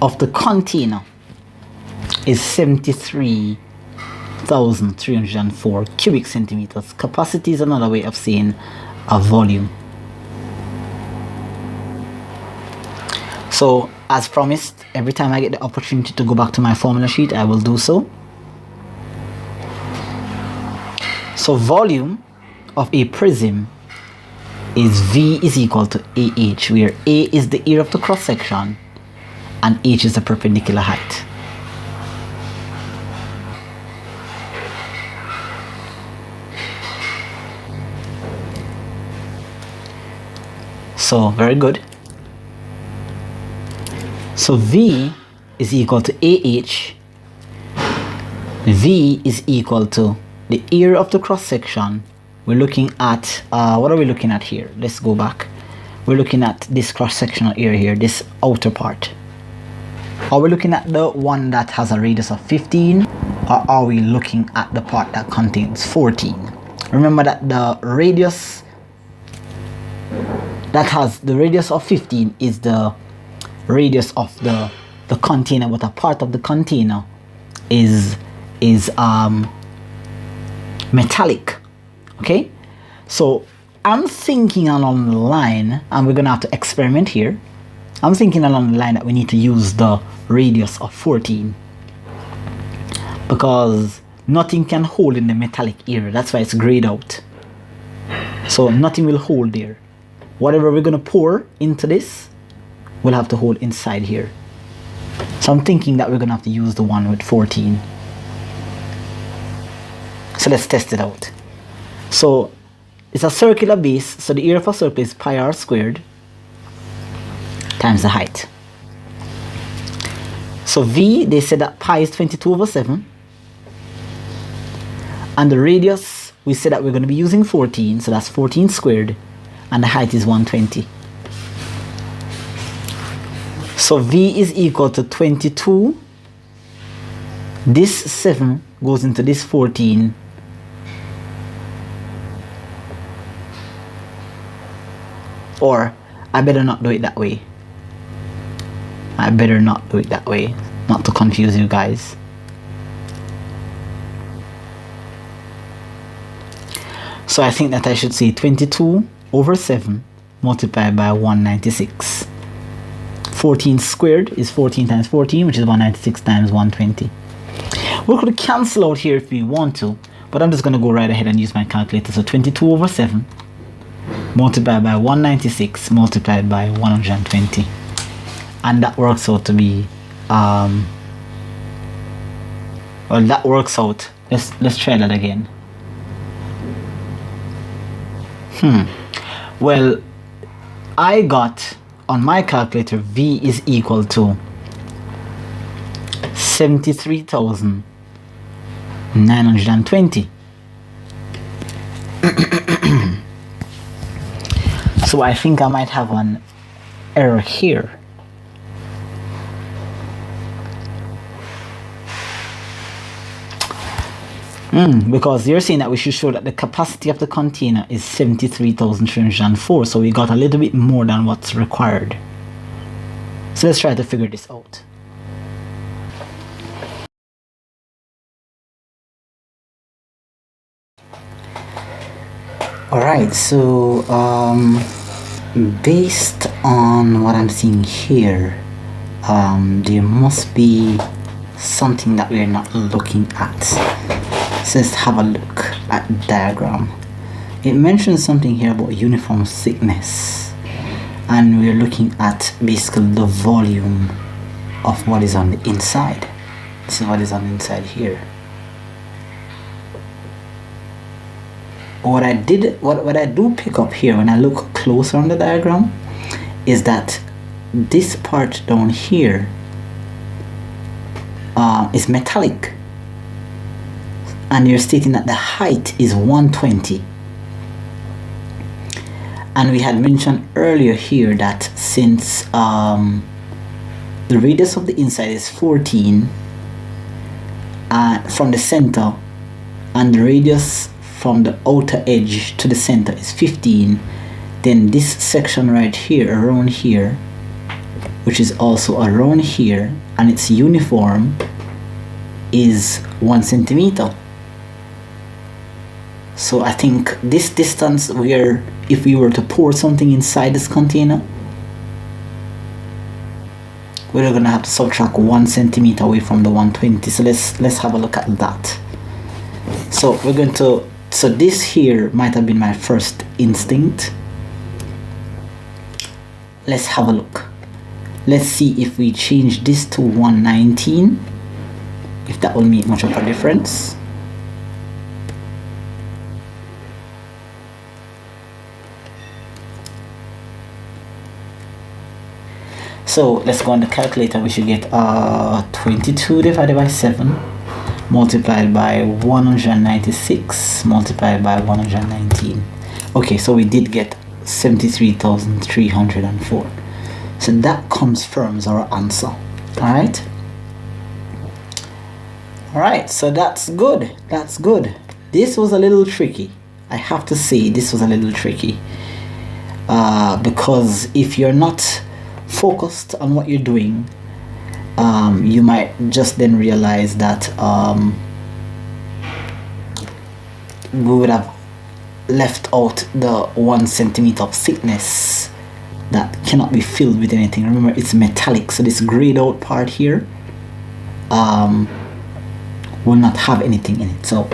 of the container is 73,304 cubic centimeters. Capacity is another way of saying a volume. So as promised, every time I get the opportunity to go back to my formula sheet, I will do so. So volume of a prism is V is equal to AH, where A is the area of the cross section and H is the perpendicular height. So very good. So V is equal to AH. V is equal to the area of the cross section. We're looking at, what are we looking at here? Let's go back. We're looking at this cross-sectional area here, this outer part. Are we looking at the one that has a radius of 15? Or are we looking at the part that contains 14? Remember that the radius that has the radius of 15 is the radius of the container, but a part of the container is metallic. Okay, so I'm thinking along the line, and we're gonna have to experiment here. I'm thinking along the line that we need to use the radius of 14 because nothing can hold in the metallic area. That's why it's grayed out. So nothing will hold there. Whatever we're gonna pour into this will have to hold inside here. So I'm thinking that we're gonna have to use the one with 14. So let's test it out. So it's a circular base, so the area of a circle is pi r squared times the height. So V, they said that pi is 22/7, and the radius, we said that we're going to be using 14, so that's 14 squared, and the height is 120. So V is equal to 22 This 7 goes into this 14. Or I better not do it that way. I better not do it that way, not to confuse you guys. So I think that I should say 22 over 7 multiplied by 196. 14 squared is 14 times 14, which is 196 times 120. We could cancel out here if we want to, but I'm just going to go right ahead and use my calculator. So 22 over 7 multiplied by 196 multiplied by 120. And that works out to be, well, that works out. Let's try that again. Well, I got on my calculator V is equal to 73,920. So I think I might have an error here. Because you're saying that we should show that the capacity of the container is 73,304, so we got a little bit more than what's required. So let's try to figure this out. Alright, so based on what I'm seeing here, there must be something that we're not looking at. So let's have a look at the diagram. It mentions something here about uniform thickness, and we're looking at basically the volume of what is on the inside. This is what is on the inside here. What I do pick up here when I look closer on the diagram is that this part down here is metallic, and you're stating that the height is 120. And we had mentioned earlier here that since the radius of the inside is 14 from the center, and the radius from the outer edge to the center is 15, then this section right here, around here, which is also around here, and it's uniform, is 1 centimeter. So I think this distance, where if we were to pour something inside this container, we're gonna have to subtract 1 centimeter away from the 120. So let's have a look at that. So we're going to, so this here might have been my first instinct. Let's have a look. Let's see if we change this to 119, if that will make much of a difference. So let's go on the calculator. We should get 22 divided by 7 multiplied by 196 multiplied by 119. Okay, so we did get 73,304. So that confirms our answer. Alright, so that's good. That's good. This was a little tricky. I have to say this was a little tricky. Because if you're not focused on what you're doing, you might just then realize that we would have left out the 1 centimeter of thickness that cannot be filled with anything. Remember, it's metallic, so this grayed out part here will not have anything in it. So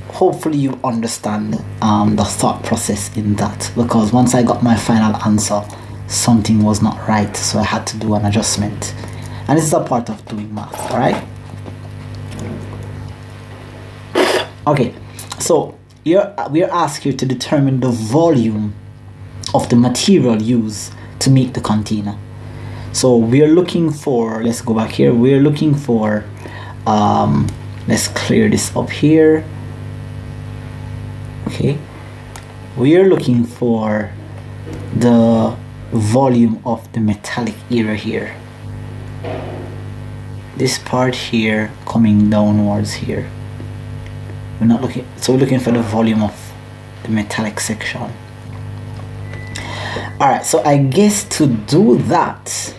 hopefully you understand the thought process in that, because once I got my final answer, something was not right, so I had to do an adjustment. And this is a part of doing math. All right, okay, so we are asked here to determine the volume of the material used to make the container. So we are looking for, let's go back here, we're looking for let's clear this up here. Okay, we are looking for the volume of the metallic area here. this part here coming downwards here. We're not looking, so we're looking for the volume of the metallic section. All right, so I guess to do that,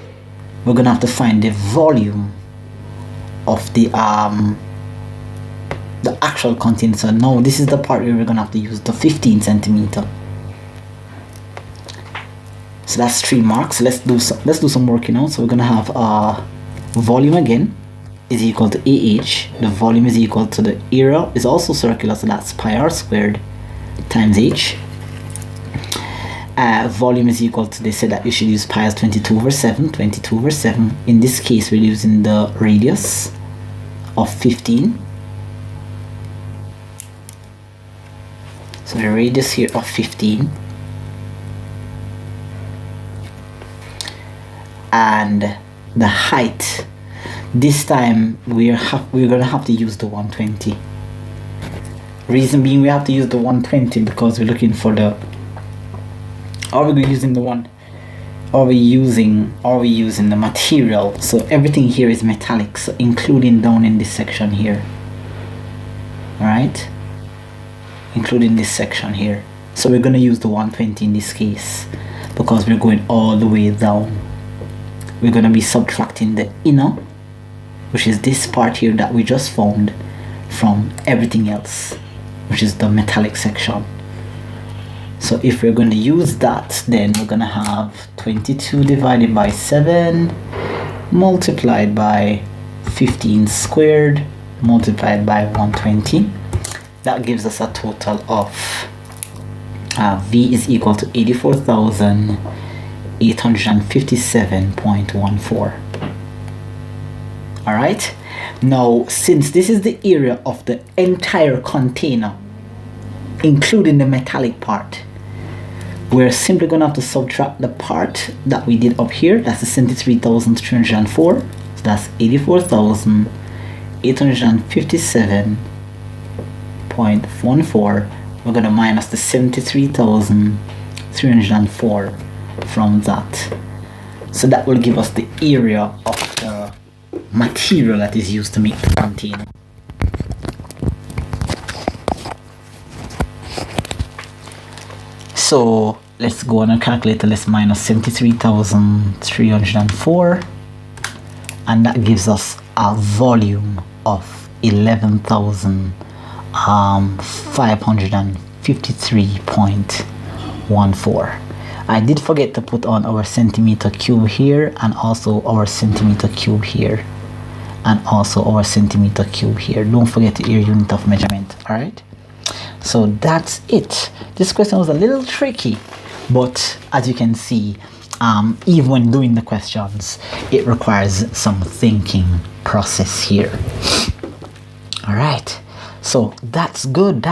we're gonna have to find the volume of the actual container. So now this is the part where we're gonna have to use the 15 centimeter. So that's 3 marks. Let's do some work, you know. So we're gonna have volume again is equal to AH. The volume is equal to the area is also circular, so that's pi r squared times h. Volume is equal to, they said that you should use pi as 22 over 7. 22 over 7. In this case, we're using the radius of 15. So the radius here of 15. And the height, this time we're gonna have to use the 120. Reason being, we have to use the 120 because we're looking for the, are we using the material. So everything here is metallic, so including down in this section here. All right, including this section here. So we're gonna use the 120 in this case because we're going all the way down. We're going to be subtracting the inner, which is this part here that we just found, from everything else, which is the metallic section. So if we're going to use that, then we're going to have 22 divided by 7 multiplied by 15 squared multiplied by 120. That gives us a total of V is equal to 84,857.14. all right, now since this is the area of the entire container including the metallic part, we're simply gonna have to subtract the part that we did up here. That's the 73,304. So that's 84,857.14. we're gonna minus the 73,304 from that. So that will give us the area of the material that is used to make the container. So let's go on a calculator. Let's minus 73,304, and that gives us a volume of 11,553.14. I did forget to put on our centimeter cube here, and also our centimeter cube here, and also our centimeter cube here. Don't forget your unit of measurement. All right, so that's it. This question was a little tricky, but as you can see, even when doing the questions, it requires some thinking process here. All right, so that's good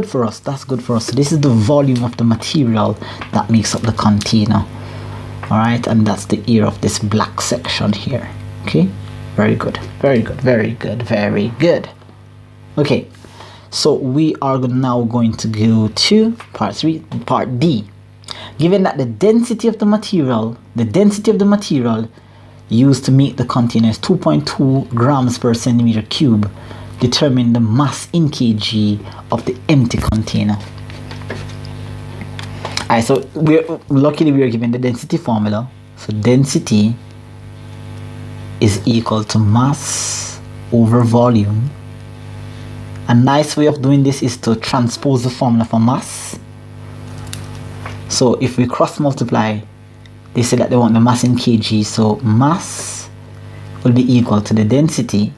for us. So this is the volume of the material that makes up the container. All right, and that's the area of this black section here. Okay, very good. Okay, so we are now going to go to part 3, part D. Given that the density of the material used to make the container is 2.2 grams per centimeter cube, determine the mass in kg of the empty container. Alright, so luckily we are given the density formula. So density is equal to mass over volume. A nice way of doing this is to transpose the formula for mass. So if we cross multiply, they say that they want the mass in kg, so mass will be equal to the density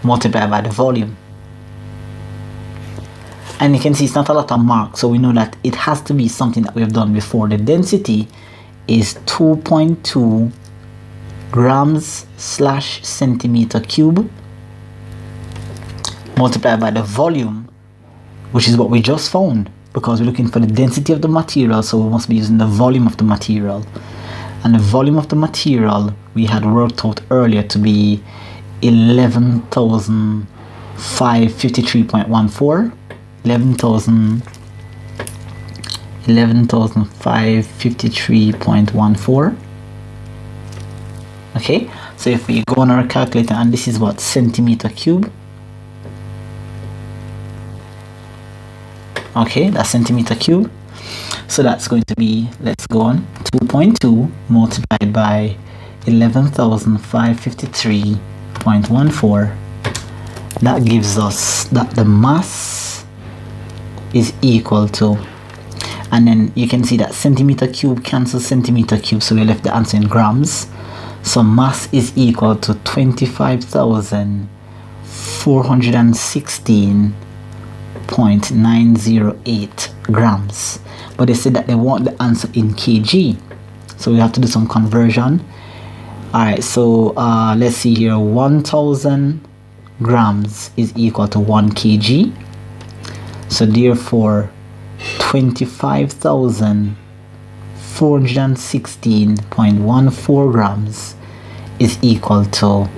multiplied by the volume. And you can see it's not a lot of marks, so we know that it has to be something that we have done before. The density is 2.2 grams / centimeter cube multiplied by the volume, which is what we just found, because we're looking for the density of the material, so we must be using the volume of the material. And the volume of the material we had worked out earlier to be 11,553.14. 11,553.14. Okay, so if we go on our calculator, and this is what, centimeter cube. Okay, that's centimeter cube. So that's going to be, let's go on, 2.2 multiplied by 11,553.14. that gives us that the mass is equal to, and then you can see that centimeter cube cancels centimeter cube, so we left the answer in grams. So mass is equal to 25,416.908 grams. But they said that they want the answer in kg, so we have to do some conversion. All right, so let's see here. 1,000 grams is equal to 1 kg. So therefore 25,416.14 grams is equal to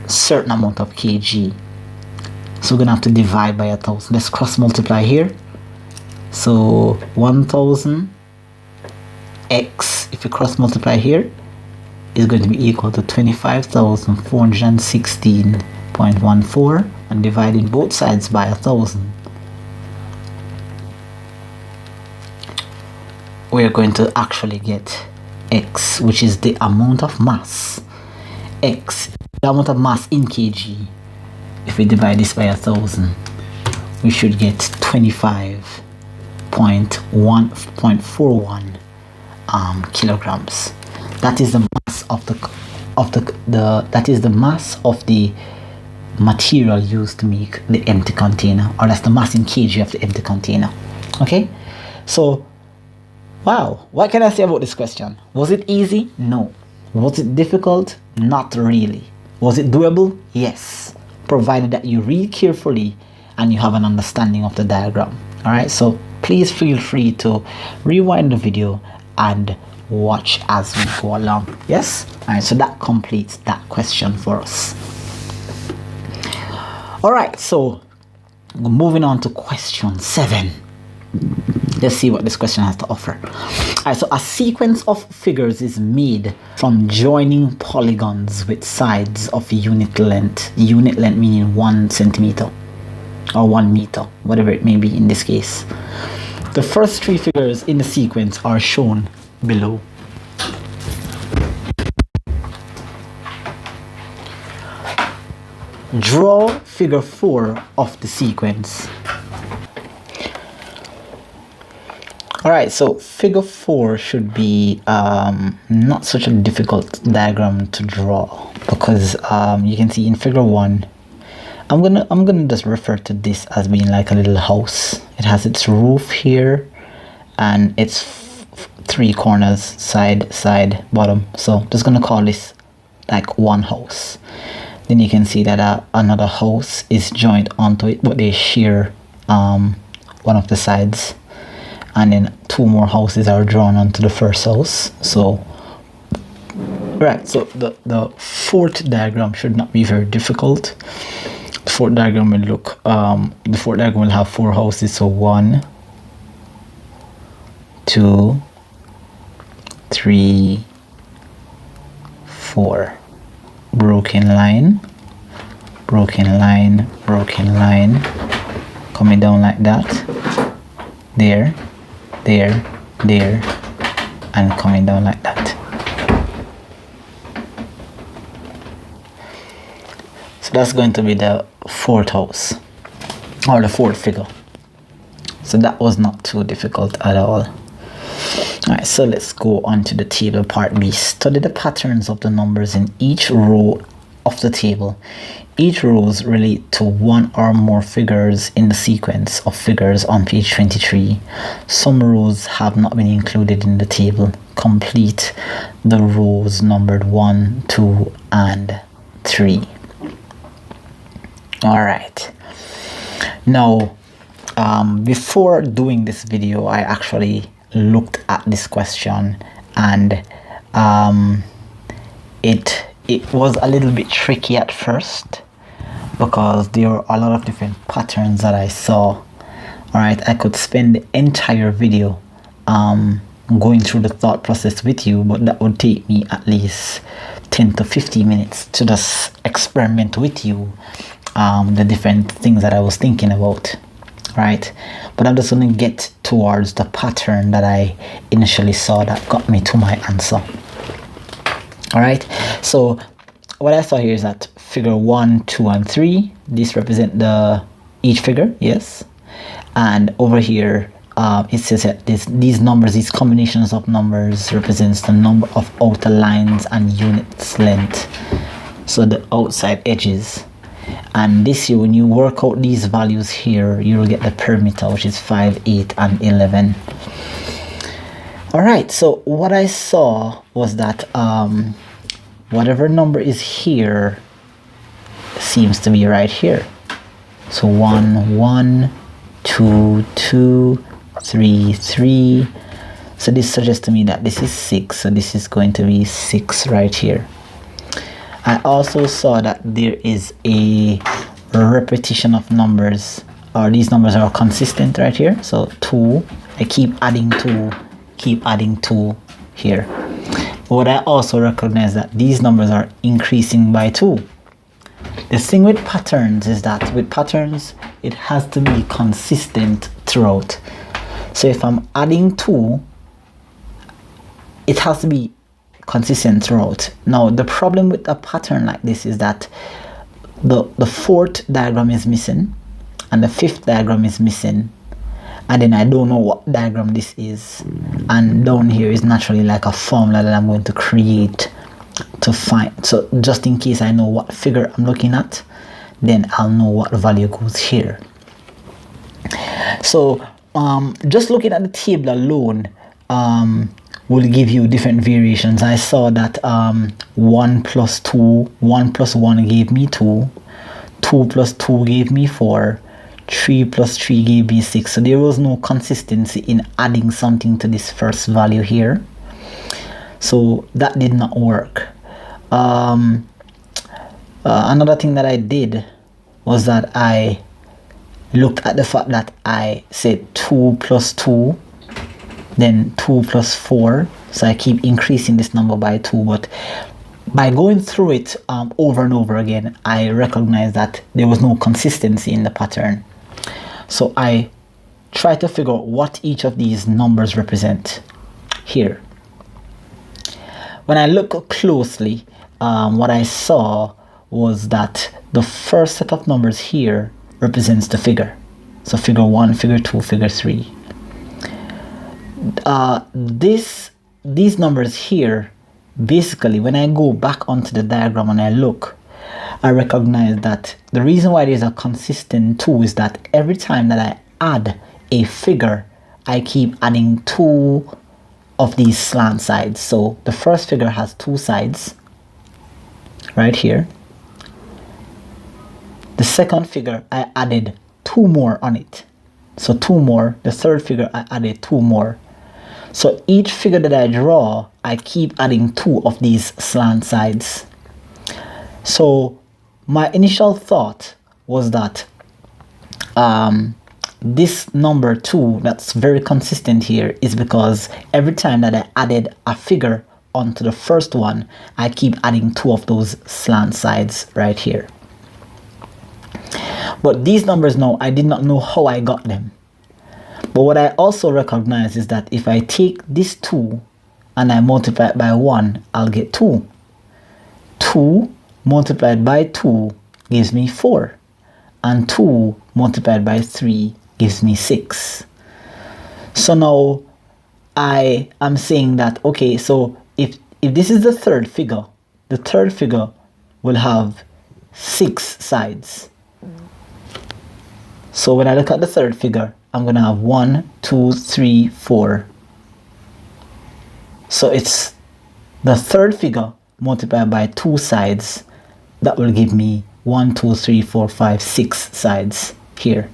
certain amount of kg. So we're gonna have to divide by 1,000. Let's cross multiply here. So 1,000 x, if you cross multiply here, is going to be equal to 25,416.14, and dividing both sides by 1,000, we're going to actually get x, which is the amount of mass. X, the amount of mass in kg. If we divide this by 1,000, we should get 25.41 kilograms. That is the mass of that is the mass of the material used to make the empty container, or that's the mass in kg of the empty container. Okay, so wow, what can I say about this question? Was it easy? No. Was it difficult? Not really. Was it doable? Yes, provided that you read carefully and you have an understanding of the diagram. All right, so please feel free to rewind the video and watch as we go along. Yes. All right, so that completes that question for us. All right, so moving on to question 7. Let's see what this question has to offer. All right, so a sequence of figures is made from joining polygons with sides of unit length meaning 1 centimeter or 1 meter, whatever it may be in this case. The first 3 figures in the sequence are shown below. Draw figure 4 of the sequence. Alright, so figure 4 should be not such a difficult diagram to draw, because you can see in figure 1, I'm gonna just refer to this as being like a little house. It has its roof here and its 3 corners, side, bottom. So just gonna call this like one house. Then you can see that another house is joined onto it, but they share one of the sides, and then 2 more houses are drawn onto the first house. So right, so the 4th diagram should not be very difficult. The 4th diagram will look the 4th diagram will have 4 houses. So 1, 2, 3, 4. Broken line, coming down like that, there, and coming down like that. So that's going to be the 4th house, or the 4th figure. So that was not too difficult at all. Alright, so let's go on to the table part B. Study the patterns of the numbers in each row of the table. Each rows relate to 1 or more figures in the sequence of figures on page 23. Some rows have not been included in the table. Complete the rows numbered 1, 2, and 3. Alright. Now, before doing this video, I actually looked at this question, and it was a little bit tricky at first, because there were a lot of different patterns that I saw. All right, I could spend the entire video going through the thought process with you, but that would take me at least 10 to 15 minutes to just experiment with you the different things that I was thinking about, right? But I'm just going to get towards the pattern that I initially saw that got me to my answer. All right, so what I saw here is that figure 1, 2, and 3, these represent each figure, yes. And over here, it says that these numbers, these combinations of numbers, represents the number of outer lines and units length, so the outside edges. And this here, when you work out these values here, you will get the perimeter, which is 5, 8, and 11. All right, so what I saw was that whatever number is here seems to be right here. So 1, 1, 2, 2, 3, 3. So this suggests to me that this is 6. So this is going to be 6 right here. I also saw that there is a repetition of numbers, or these numbers are consistent right here. So 2, I keep adding 2 here. But I also recognize that these numbers are increasing by 2. The thing with patterns is that with patterns, it has to be consistent throughout. So if I'm adding 2, it has to be consistent throughout. Now, the problem with a pattern like this is that the 4th diagram is missing, and the 5th diagram is missing, and then I don't know what diagram this is, and down here is naturally like a formula that I'm going to create to find. So just in case I know what figure I'm looking at, then I'll know what value goes here. So just looking at the table alone will give you different variations. I saw that 1 plus 2, 1 plus 1 gave me 2, 2 plus 2 gave me 4, 3 plus 3 gave me 6. So there was no consistency in adding something to this first value here. So that did not work. Another thing that I did was that I looked at the fact that I said 2 plus 2, then 2 plus 4. So I keep increasing this number by 2. But by going through it over and over again, I recognized that there was no consistency in the pattern. So I try to figure out what each of these numbers represent here. When I look closely, what I saw was that the first set of numbers here represents the figure. So figure 1, figure 2, figure 3. These numbers here, basically, when I go back onto the diagram and I look, I recognize that the reason why there's a consistent 2 is that every time that I add a figure, I keep adding 2 of these slant sides. So the first figure has 2 sides right here. The second figure, I added 2 more on it. So 2 more. The third figure, I added 2 more. So each figure that I draw, I keep adding 2 of these slant sides. So my initial thought was that this number 2 that's very consistent here is because every time that I added a figure onto the first one, I keep adding 2 of those slant sides right here. But these numbers now, I did not know how I got them. But what I also recognize is that if I take this 2 and I multiply it by 1, I'll get 2. 2 multiplied by 2 gives me 4. And 2 multiplied by 3 gives me 6. So now I am saying that, okay, so if this is the third figure will have 6 sides. So when I look at the third figure, I'm going to have 1, 2, 3, 4. So it's the third figure multiplied by 2 sides that will give me 1, 2, 3, 4, 5, 6 sides here.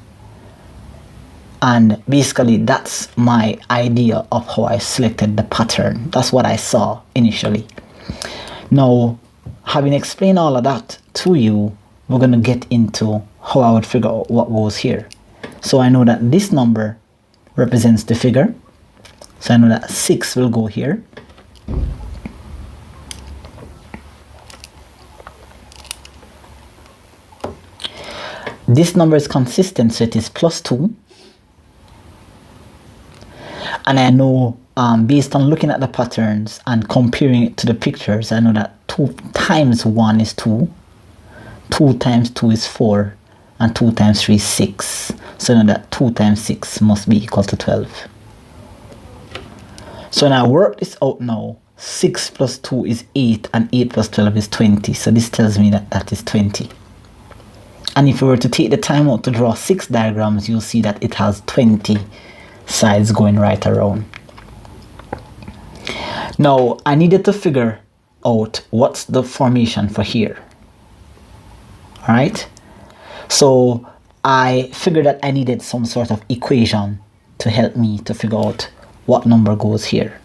And basically that's my idea of how I selected the pattern. That's what I saw initially. Now, having explained all of that to you, we're going to get into how I would figure out what goes here. So I know that this number represents the figure. So I know that 6 will go here. this number is consistent, so it is plus 2. And I know based on looking at the patterns and comparing it to the pictures, I know that 2 times 1 is 2, 2 times 2 is 4, and 2 times 3 is 6. So I know that 2 times 6 must be equal to 12. So when I work this out now, 6 plus 2 is 8, and 8 plus 12 is 20. So this tells me that that is 20. And if we were to take the time out to draw 6 diagrams, you'll see that it has 20 sides going right around. Now, I needed to figure out what's the formation for here. Alright? So I figured that I needed some sort of equation to help me to figure out what number goes here.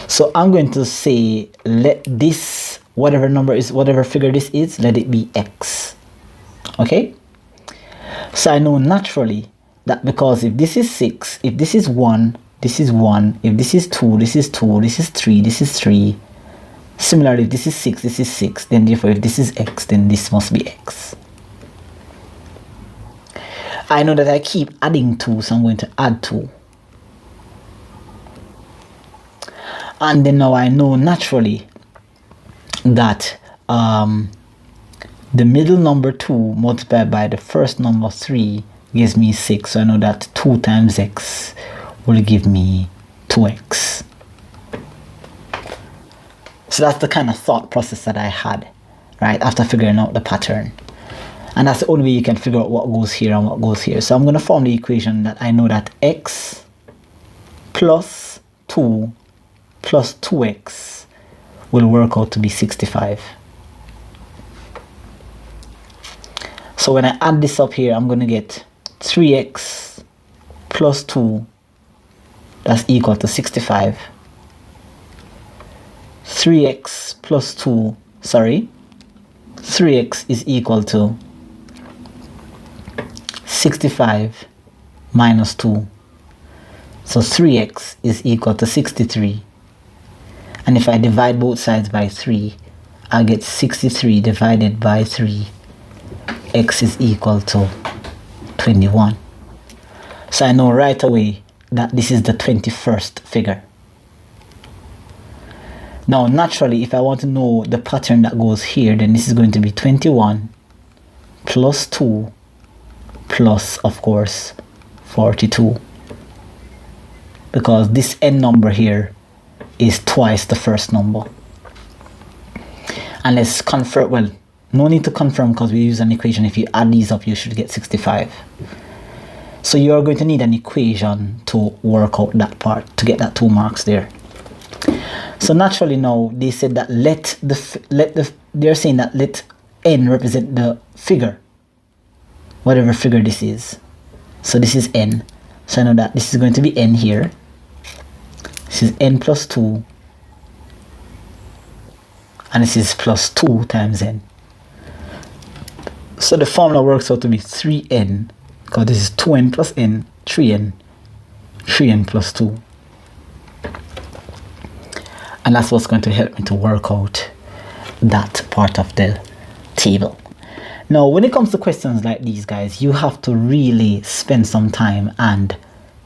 So I'm going to say, let this, whatever number is, whatever figure this is, let it be x. Okay? So I know naturally that because if this is 6, if this is 1, this is 1, if this is 2, this is 2, this is 3, this is 3. Similarly, if this is 6, this is 6, then therefore if this is x, then this must be x. I know that I keep adding 2, so I'm going to add 2. And then now I know naturally that the middle number 2 multiplied by the first number 3 gives me 6. So I know that 2 times x will give me 2x. So that's the kind of thought process that I had, right, after figuring out the pattern. And that's the only way you can figure out what goes here and what goes here. So I'm going to form the equation that I know that x plus 2 plus 2x will work out to be 65. So when I add this up here, I'm going to get 3x plus 2, that's equal to 65. 3x plus 2, 3x is equal to 65 minus 2. So 3x is equal to 63. And if I divide both sides by 3, I get 63 divided by 3. X is equal to 21. So I know right away that this is the 21st figure. Now naturally, if I want to know the pattern that goes here, then this is going to be 21 plus 2 plus, of course, 42. Because this n number here is twice the first number. And let's confirm, well, no need to confirm because we use an equation. If you add these up, you should get 65. So you are going to need an equation to work out that part, to get that 2 marks there. So naturally now they said that they're saying that let n represent the figure, whatever figure this is. So this is n. So I know that this is going to be n here. This is n plus 2. And this is plus 2 times n. So the formula works out to be 3n, because this is 2n plus n, 3n plus 2. And that's what's going to help me to work out that part of the table. Now, when it comes to questions like these, guys, you have to really spend some time and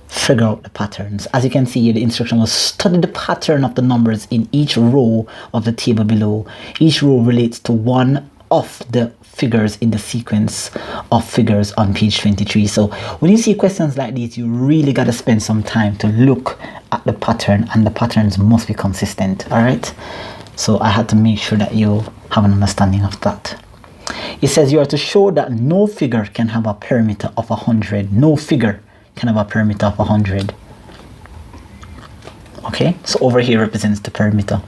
figure out the patterns. As you can see here, the instruction was study the pattern of the numbers in each row of the table below. Each row relates to one of the figures in the sequence of figures on page 23. So when you see questions like these, you really got to spend some time to look at the pattern, and the patterns must be consistent. All right, so I had to make sure that you have an understanding of that. It says you are to show that no figure can have a perimeter of 100. No figure can have a perimeter of 100. Okay, so over here represents the perimeter.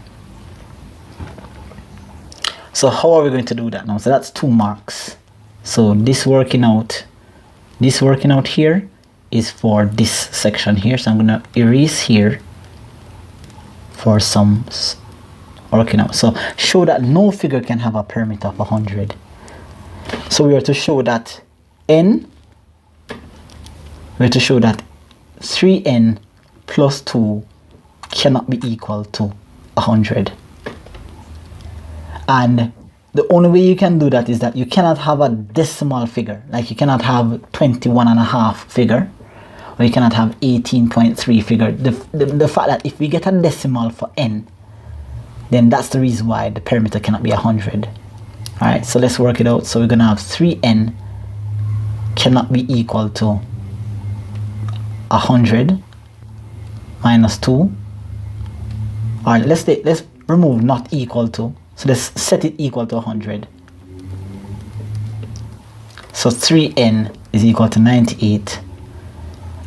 So how are we going to do that now? So that's 2 marks. So this working out here is for this section here. So I'm going to erase here for some working out. So show that no figure can have a perimeter of 100. So we are to show that 3n plus 2 cannot be equal to 100. And the only way you can do that is that you cannot have a decimal figure. Like you cannot have 21.5 figure, or you cannot have 18.3 figure. The fact that if we get a decimal for n, then that's the reason why the perimeter cannot be 100. All right, so let's work it out. So we're gonna have 3n cannot be equal to 100 minus 2. All right, let's remove not equal to. So let's set it equal to 100. So 3n is equal to 98.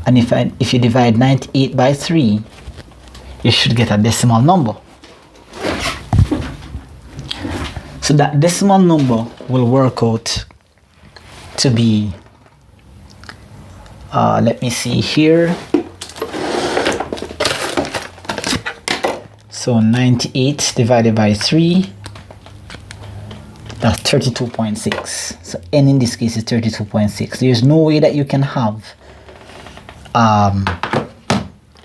And if you divide 98 by 3, you should get a decimal number. So that decimal number will work out to be, let me see here. So 98 divided by 3, that's 32.6. So n in this case is 32.6. There's no way that you can have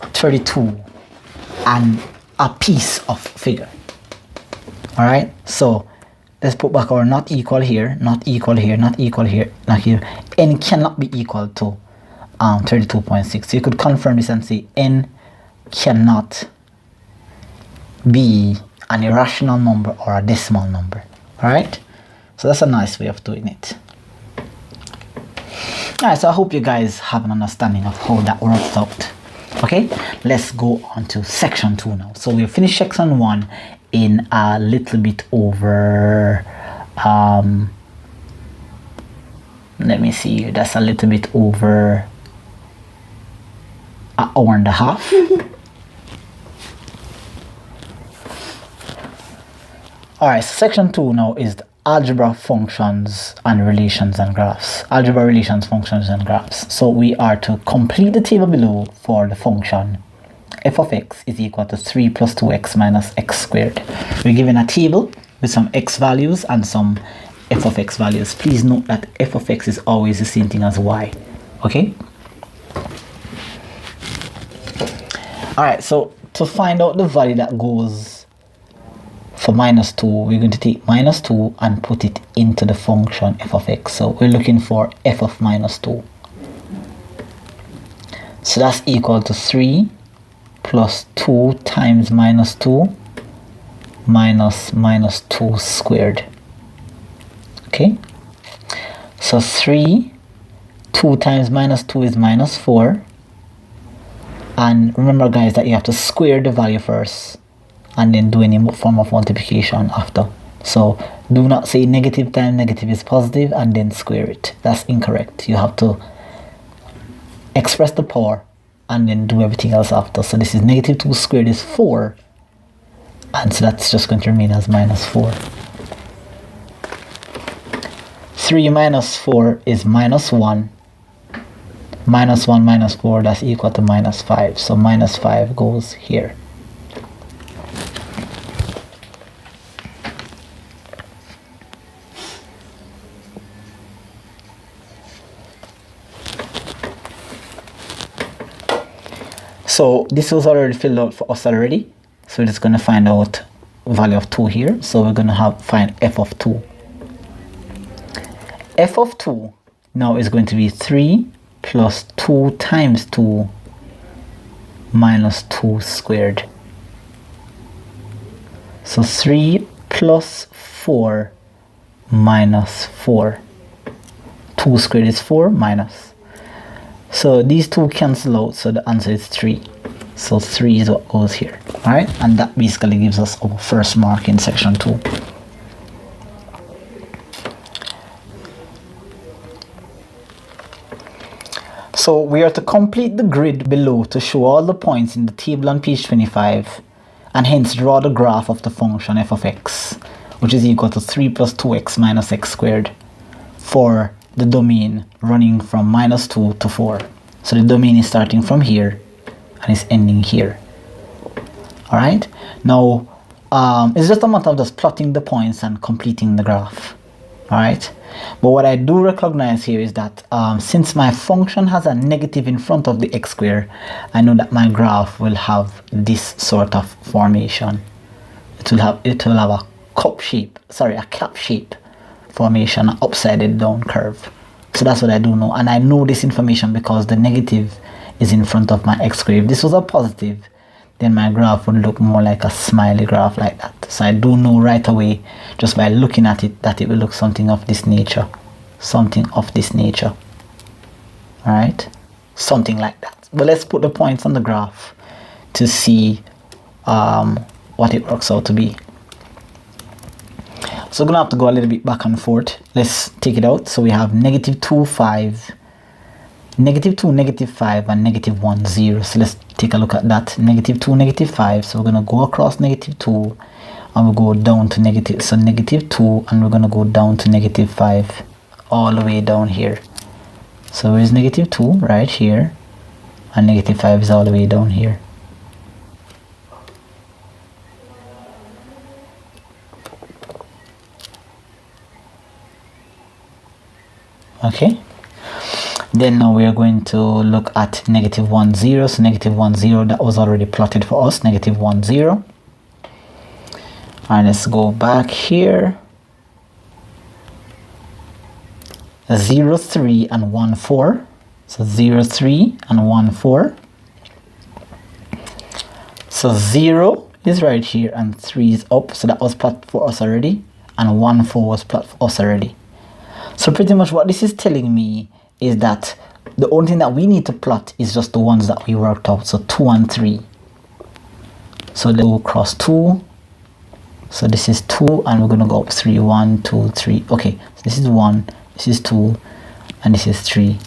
32 and a piece of figure. All right, so let's put back our not equal here, not equal here, not equal here, not here. N cannot be equal to 32.6. So you could confirm this and say n cannot be an irrational number or a decimal number. All right, so that's a nice way of doing it. All right, so I hope you guys have an understanding of how that works out. Okay, let's go on to section 2 now. So we've finished section 1 in a little bit over let me see, that's a little bit over an hour and a half. Alright, so section 2 now is the algebra, functions and relations and graphs. Algebra, relations, functions and graphs. So we are to complete the table below for the function f of x is equal to 3 plus 2x minus x squared. We're given a table with some x values and some f of x values. Please note that f of x is always the same thing as y. Okay? Alright, so to find out the value that goes for minus 2, we're going to take minus 2 and put it into the function f of x. So we're looking for f of minus 2. So that's equal to 3 plus 2 times minus 2 minus minus 2 squared. Okay, so 2 times minus 2 is minus 4. And remember guys that you have to square the value first and then do any form of multiplication after. So do not say negative times negative is positive and then square it. That's incorrect. You have to express the power and then do everything else after. So this is negative 2 squared is 4, and so that's just going to remain as minus 4. 3 minus 4 is minus 1. Minus 1 minus 4, that's equal to minus 5. So minus 5 goes here. So this was already filled out for us already. So we're just going to find out value of 2 here. So we're going to find f of 2. F of 2 now is going to be 3 plus 2 times 2 minus 2 squared. So 3 plus 4 minus 4. 2 squared is 4 minus. So these two cancel out, so the answer is 3. So 3 is what goes here. Alright, and that basically gives us our first mark in section 2. So we are to complete the grid below to show all the points in the table on page 25 and hence draw the graph of the function f of x, which is equal to 3 plus 2x minus x squared for the domain running from minus 2 to 4. So the domain is starting from here and is ending here. Alright, now it's just a matter of just plotting the points and completing the graph. Alright, but what I do recognize here is that since my function has a negative in front of the x square, I know that my graph will have this sort of formation. It will have a cap shape formation, an upside down curve. So that's what I do know, and I know this information because the negative is in front of my x squared. If this was a positive, then my graph would look more like a smiley graph like that. So I do know right away, just by looking at it, that it will look something of this nature. Alright, something like that. But let's put the points on the graph to see what it works out to be. So we're gonna have to go a little bit back and forth. Let's take it out. So we have -2, 5, -2, -5, and -1, 0. So let's take a look at that. -2, -5. So we're gonna go across -2 and we'll go down to negative. So -2, and we're gonna go down to -5 all the way down here. So where's -2? Right here, and -5 is all the way down here. Okay, then now we are going to look at -1, 0. So -1, 0, that was already plotted for us. -1, 0. And let's go back here. 0, 3, and 1, 4. So 0, 3, and 1, 4. So 0 is right here and 3 is up. So that was plotted for us already, and 1, 4 was plotted for us already. So pretty much what this is telling me is that the only thing that we need to plot is just the ones that we worked out. So 2 and 3. So let's go across 2. So this is 2, and we're going to go up 3. 1, 2, 3. Okay, so this is 1, this is 2, and this is 3.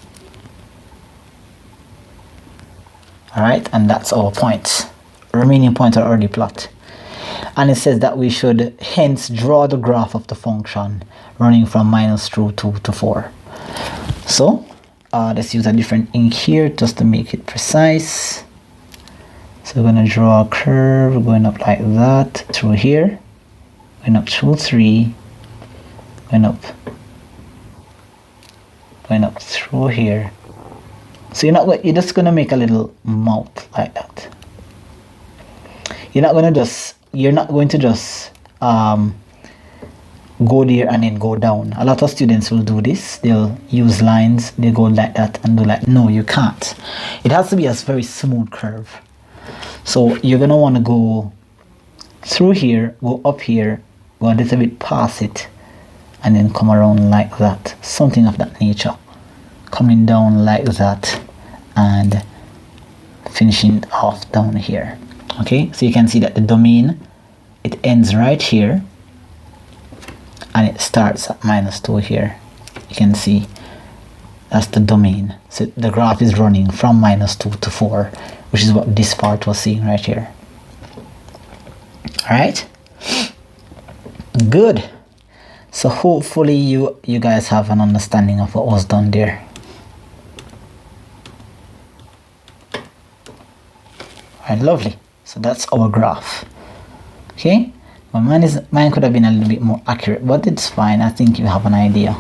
Alright, and that's our points. Remaining points are already plotted. And it says that we should hence draw the graph of the function running from -2 to 4. So let's use a different ink here just to make it precise. So we're going to draw a curve going up like that through here, going up through 3, going up through here. So you're just going to make a little mouth like that. You're not going to just go there and then go down. A lot of students will do this. They'll use lines, they go like that and do like, no, you can't. It has to be a very smooth curve. So you're going to want to go through here, go up here, go a little bit past it, and then come around like that. Something of that nature. Coming down like that and finishing off down here. Okay, so you can see that the domain, it ends right here and it starts at -2 here. You can see that's the domain. So the graph is running from -2 to 4, which is what this part was seeing right here. All right, good. So hopefully you guys have an understanding of what was done there. All right, lovely. So that's our graph. Okay, well, mine could have been a little bit more accurate, but it's fine. I think you have an idea.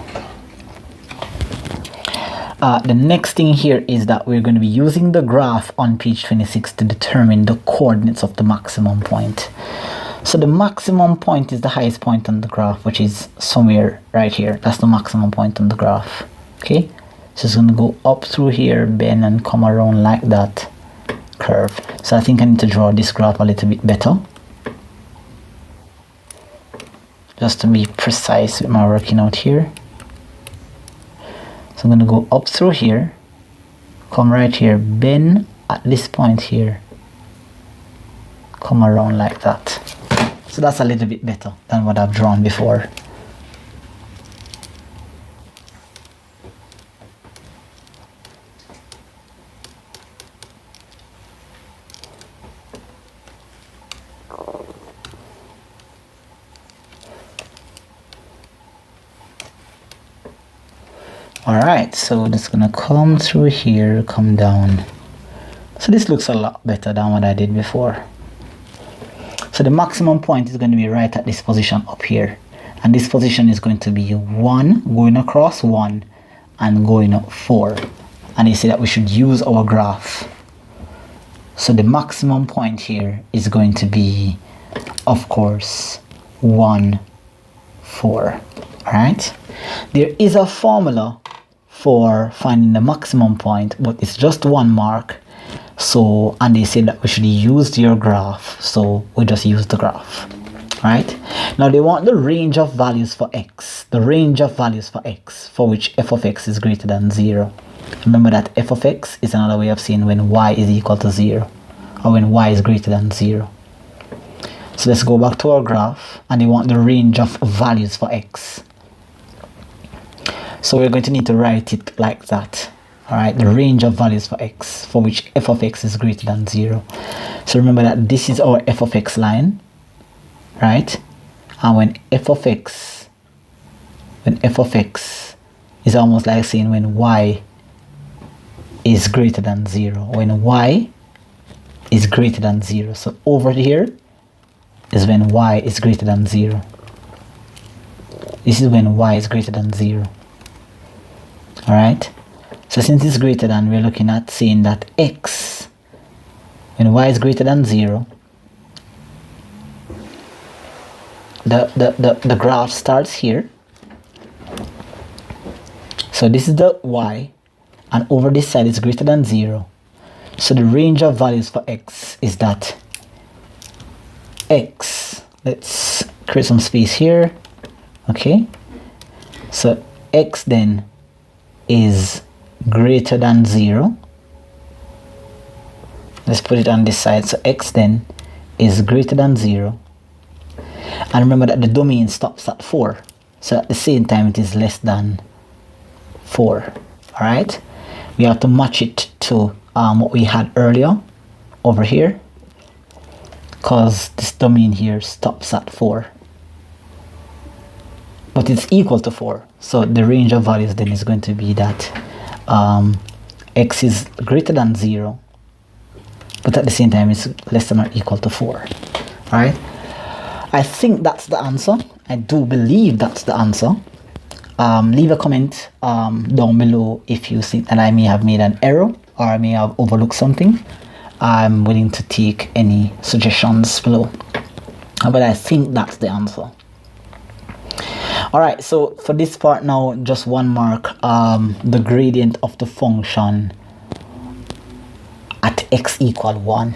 The next thing here is that we're going to be using the graph on page 26 to determine the coordinates of the maximum point. So the maximum point is the highest point on the graph, which is somewhere right here. That's the maximum point on the graph. Okay, so it's going to go up through here, bend, and come around like that curve. So I think I need to draw this graph a little bit better, just to be precise with my working out here. So I'm going to go up through here, come right here, bend at this point here, come around like that. So that's a little bit better than what I've drawn before. Alright, so it's gonna come through here, come down. So this looks a lot better than what I did before. So the maximum point is going to be right at this position up here. And this position is going to be 1, going across 1, and going up 4. And you see that we should use our graph. So the maximum point here is going to be, of course, 1, 4. All right, there is a formula for finding the maximum point, but it's just 1 mark. So, and they said that we should use your graph, so we just use the graph. Right, now they want the range of values for x, the range of values for x for which f of x is greater than 0. Remember that f of x is another way of saying when y is equal to 0, or when y is greater than 0. So let's go back to our graph, and they want the range of values for x. So we're going to need to write it like that. All right, the range of values for x for which f of x is greater than 0. So remember that this is our f of x line, right? And when f of x is almost like saying when y is greater than 0, when y is greater than 0. So over here is when y is greater than 0. This is when y is greater than 0. All right, so since it's greater than, we're looking at saying that x, when y is greater than 0, the graph starts here. So this is the y, and over this side is greater than 0. So the range of values for x is that x, let's create some space here. Okay, so x then is greater than 0. Let's put it on this side. So x then is greater than 0. And remember that the domain stops at 4. So at the same time it is less than 4. Alright, we have to match it to what we had earlier over here, because this domain here stops at 4. But it's equal to 4. So the range of values then is going to be that x is greater than 0, but at the same time it's less than or equal to 4. Alright, I think that's the answer. I do believe that's the answer. Leave a comment down below if you think that I may have made an error or I may have overlooked something. I'm willing to take any suggestions below, but I think that's the answer. Alright, so for this part now, just 1 mark, the gradient of the function at x equal 1.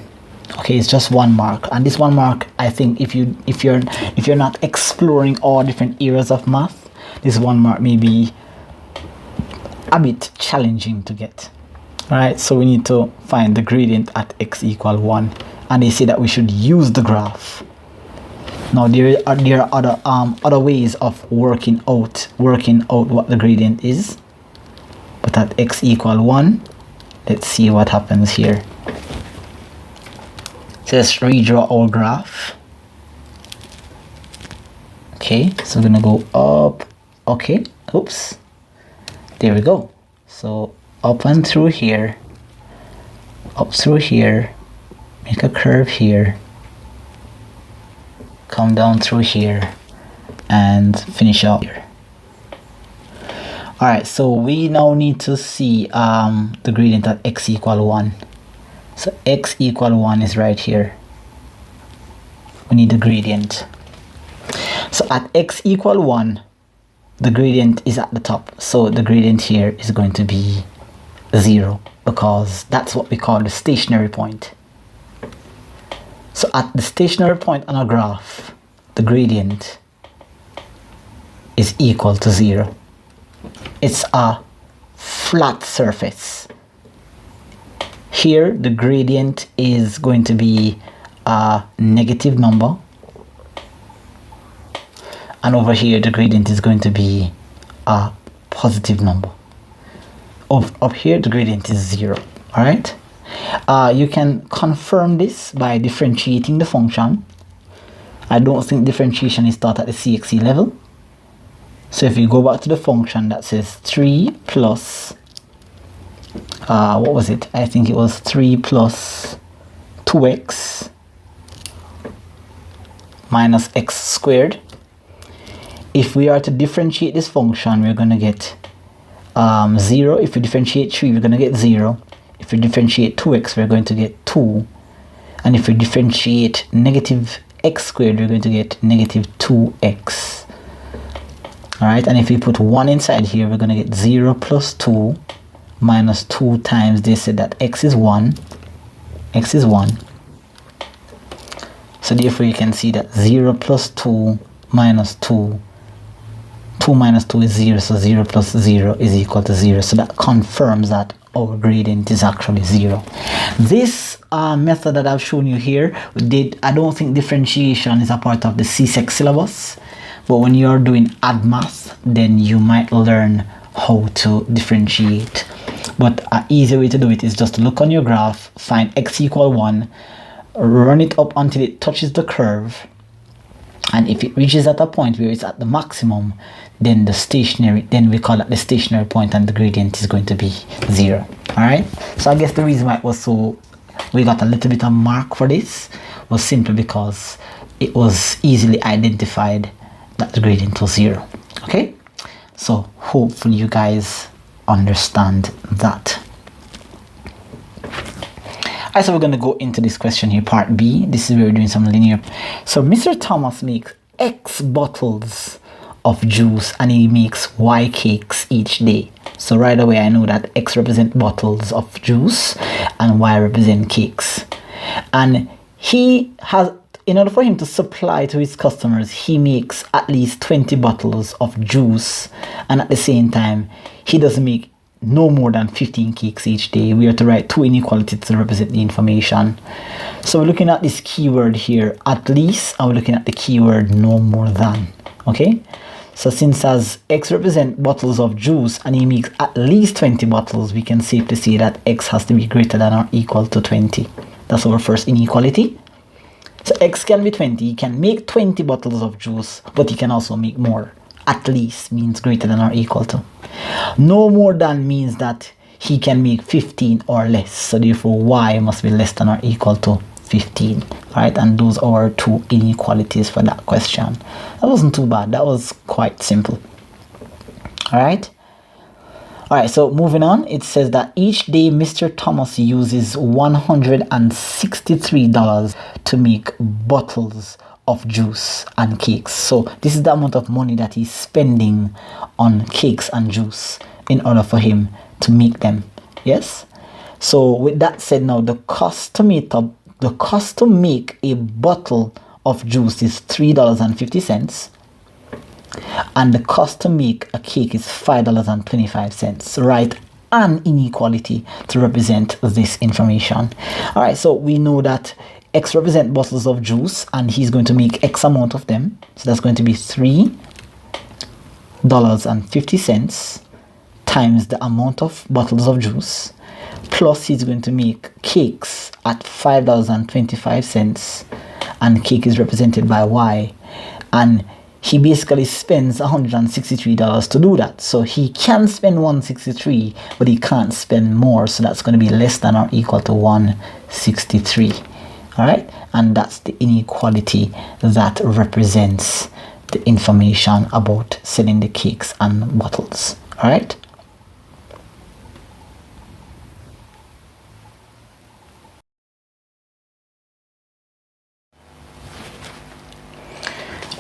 Okay, it's just 1 mark, and this 1 mark, I think if you're not exploring all different areas of math, this 1 mark may be a bit challenging to get. Alright, so we need to find the gradient at x equal 1, and they say that we should use the graph. Now there are other ways of working out what the gradient is, but at x equal 1, let's see what happens here. So let's redraw our graph. Okay, so we're gonna go up. Okay, oops, there we go. So up and through here, up through here, make a curve here, come down through here, and finish up here. Alright, so we now need to see the gradient at x equal 1. So x equal 1 is right here. We need the gradient. So at x equal 1, the gradient is at the top. So the gradient here is going to be 0, because that's what we call the stationary point. So at the stationary point on a graph, the gradient is equal to 0. It's a flat surface. Here the gradient is going to be a negative number, and over here the gradient is going to be a positive number. Up here the gradient is 0. Alright, you can confirm this by differentiating the function. I don't think differentiation is taught at the CXC level. So if you go back to the function that says 3 plus what was it? I think it was 3 plus 2x minus x squared. If we are to differentiate this function, we're going to get 0. If we differentiate 3, we're going to get 0. If we differentiate 2x, we're going to get 2. And if we differentiate negative x squared, we're going to get negative 2x. All right, and if we put 1 inside here, we're going to get 0 plus 2 minus 2 times, they said that x is 1. X is 1. So therefore you can see that 0 plus 2 minus 2. 2 minus 2 is 0, so 0 plus 0 is equal to 0. So that confirms that our gradient is actually 0. This method that I've shown you here, I don't think differentiation is a part of the C-Sec syllabus. But when you're doing add math, then you might learn how to differentiate. But an easy way to do it is just to look on your graph, find x equal 1, run it up until it touches the curve. And if it reaches at a point where it's at the maximum, then we call it the stationary point, and the gradient is going to be 0. All right. So I guess the reason why it was we got a little bit of mark for this was simply because it was easily identified that the gradient was 0. Okay. So hopefully you guys understand that. Alright, so we're going to go into this question here, part B. This is where we're doing some linear. So Mr. Thomas makes X bottles of juice and he makes Y cakes each day. So right away I know that X represent bottles of juice and Y represent cakes. And he has, in order for him to supply to his customers, he makes at least 20 bottles of juice, and at the same time he doesn't make no more than 15 cakes each day. We are to write two inequalities to represent the information. So we're looking at this keyword here, at least, and we're looking at the keyword no more than. Okay, so since as X represent bottles of juice and he makes at least 20 bottles, we can safely say that X has to be greater than or equal to 20. That's our first inequality. So X can be 20. He can make 20 bottles of juice, but he can also make more. At least means greater than or equal to. No more than means that he can make 15 or less. So therefore Y must be less than or equal to 15. Right? And those are our two inequalities for that question. That wasn't too bad. That was quite simple. Alright. Alright, so moving on, it says that each day Mr. Thomas uses $163 to make bottles of juice and cakes. So this is the amount of money that he's spending on cakes and juice in order for him to make them. Yes. So with that said, now the cost to make a bottle of juice is $3.50, and the cost to make a cake is $5.25. Write an inequality to represent this information. All right, so we know that X represent bottles of juice and he's going to make X amount of them. So that's going to be $3.50 times the amount of bottles of juice, plus he's going to make cakes at $5.25, and cake is represented by Y, and he basically spends $163 to do that. So he can spend $163, but he can't spend more, so that's going to be less than or equal to $163. All right, and that's the inequality that represents the information about selling the cakes and bottles. All right.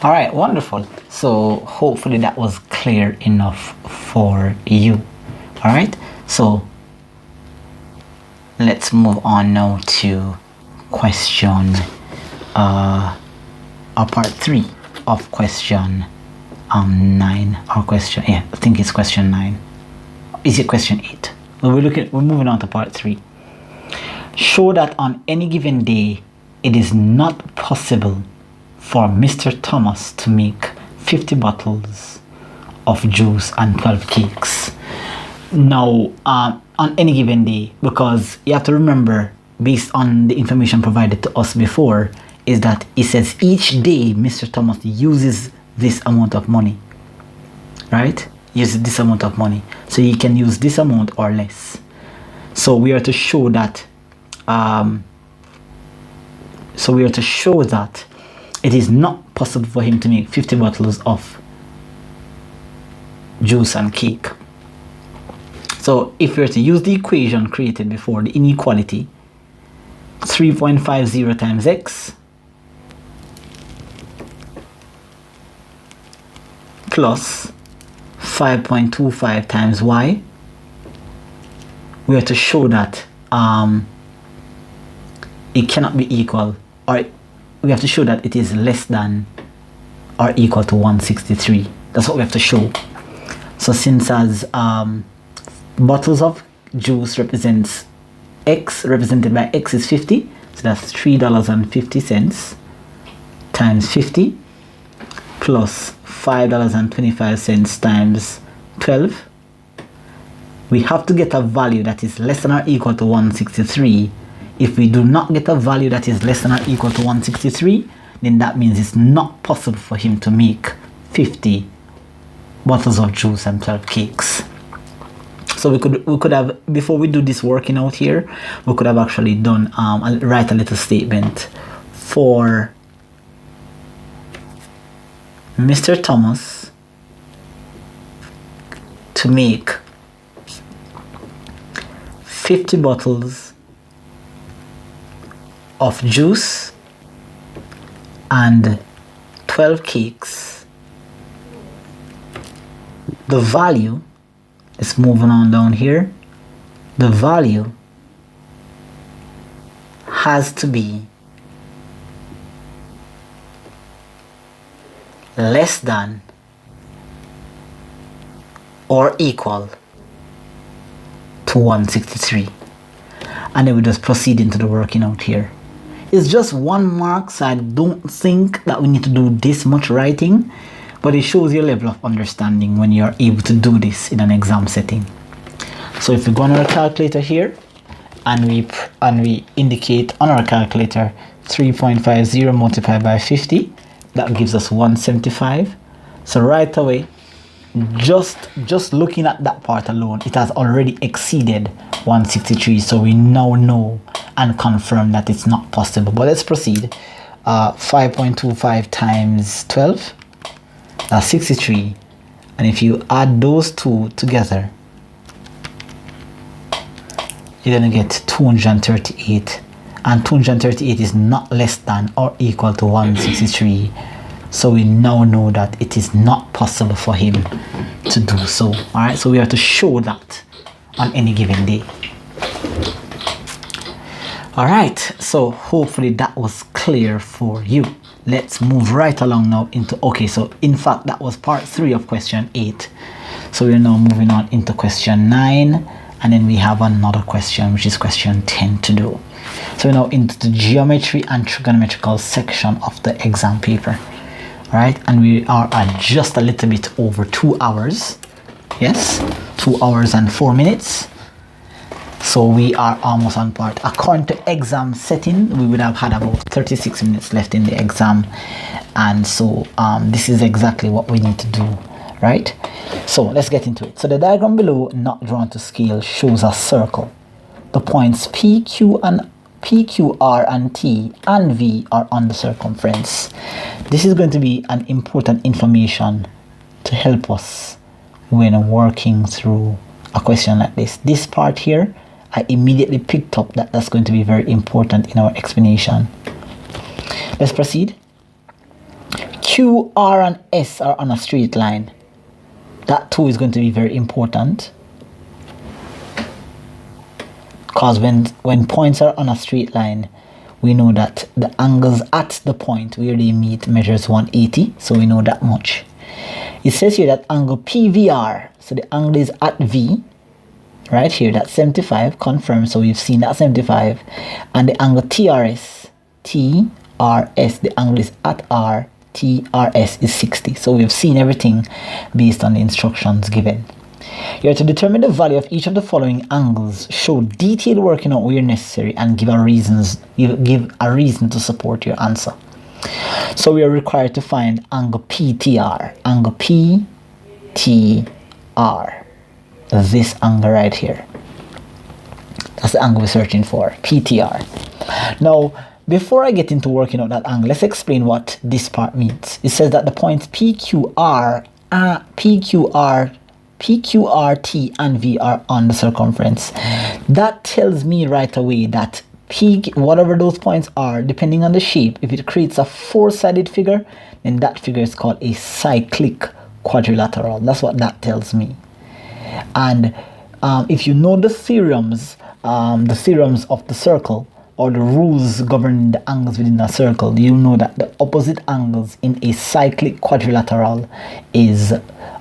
All right, wonderful. So hopefully that was clear enough for you. All right, so let's move on now to question part 3 of question 9, or question, I think it's question 9. Is it question 8? Well, we're moving on to part 3. Show that on any given day it is not possible for Mr. Thomas to make 50 bottles of juice and 12 cakes. Now on any given day, because you have to remember, based on the information provided to us before, is that it says each day Mr. Thomas uses this amount of money, right? Uses this amount of money, so he can use this amount or less. So we are to show that it is not possible for him to make 50 bottles of juice and cake. So if we were to use the equation created before, the inequality, 3.50 times x plus 5.25 times y. We have to show that it cannot be equal, or we have to show that it is less than or equal to 163. That's what we have to show. So since as bottles of juice represents x, represented by x is 50, so that's $3.50 times 50 plus $5.25 times 12. We have to get a value that is less than or equal to 163. If we do not get a value that is less than or equal to 163, then that means it's not possible for him to make 50 bottles of juice and 12 cakes. So we could have, before we do this working out here, we could have actually done write a little statement for Mr. Thomas to make 50 bottles of juice and 12 cakes. The value is moving on down here. The value has to be less than or equal to 163, and then we just proceed into the working out here. It's just 1 mark, so I don't think that we need to do this much writing, but it shows your level of understanding when you're able to do this in an exam setting. So if we go on our calculator here and we indicate on our calculator 3.50 multiplied by 50, that gives us 175. So right away, just looking at that part alone, it has already exceeded 163. So we now know and confirm that it's not possible. But let's proceed. 5.25 times 12, that's 63. And if you add those two together, you're going to get 238. And 238 is not less than or equal to 163. So we now know that it is not possible for him to do so. Alright, so we have to show that on any given day. Alright, so hopefully that was clear for you. Let's move right along now into, okay, so in fact that was part 3 of question 8. So we're now moving on into question 9, and then we have another question, which is question 10 to do. So we're now into the geometry and trigonometrical section of the exam paper. Right, and we are at just a little bit over 2 hours. Yes, 2 hours and 4 minutes. So we are almost on part. According to exam setting, we would have had about 36 minutes left in the exam, and so this is exactly what we need to do, right? So let's get into it. So the diagram below, not drawn to scale, shows a circle. The points P, Q, R, and T and V are on the circumference. This is going to be an important information to help us when working through a question like this. This part here, I immediately picked up that that's going to be very important in our explanation. Let's proceed. Q, R, and S are on a straight line. That too is going to be very important, because when points are on a straight line, we know that the angles at the point where they meet measures 180, so we know that much. It says here that angle PVR, so the angle is at V, right here, that's 75, confirmed, so we've seen that 75, and the angle TRS, the angle is at R, TRS is 60, so we've seen everything based on the instructions given. You are to determine the value of each of the following angles, show detailed working out where necessary, and give a reason to support your answer. So we are required to find angle PTR. Angle PTR. This angle right here. That's the angle we're searching for, PTR. Now, before I get into working out that angle, let's explain what this part means. It says that the points PQR, T, and V are on the circumference. That tells me right away that whatever those points are, depending on the shape, if it creates a 4-sided figure, then that figure is called a cyclic quadrilateral. That's what that tells me. And if you know the theorems of the circle, or the rules governing the angles within a circle, you'll know that the opposite angles in a cyclic quadrilateral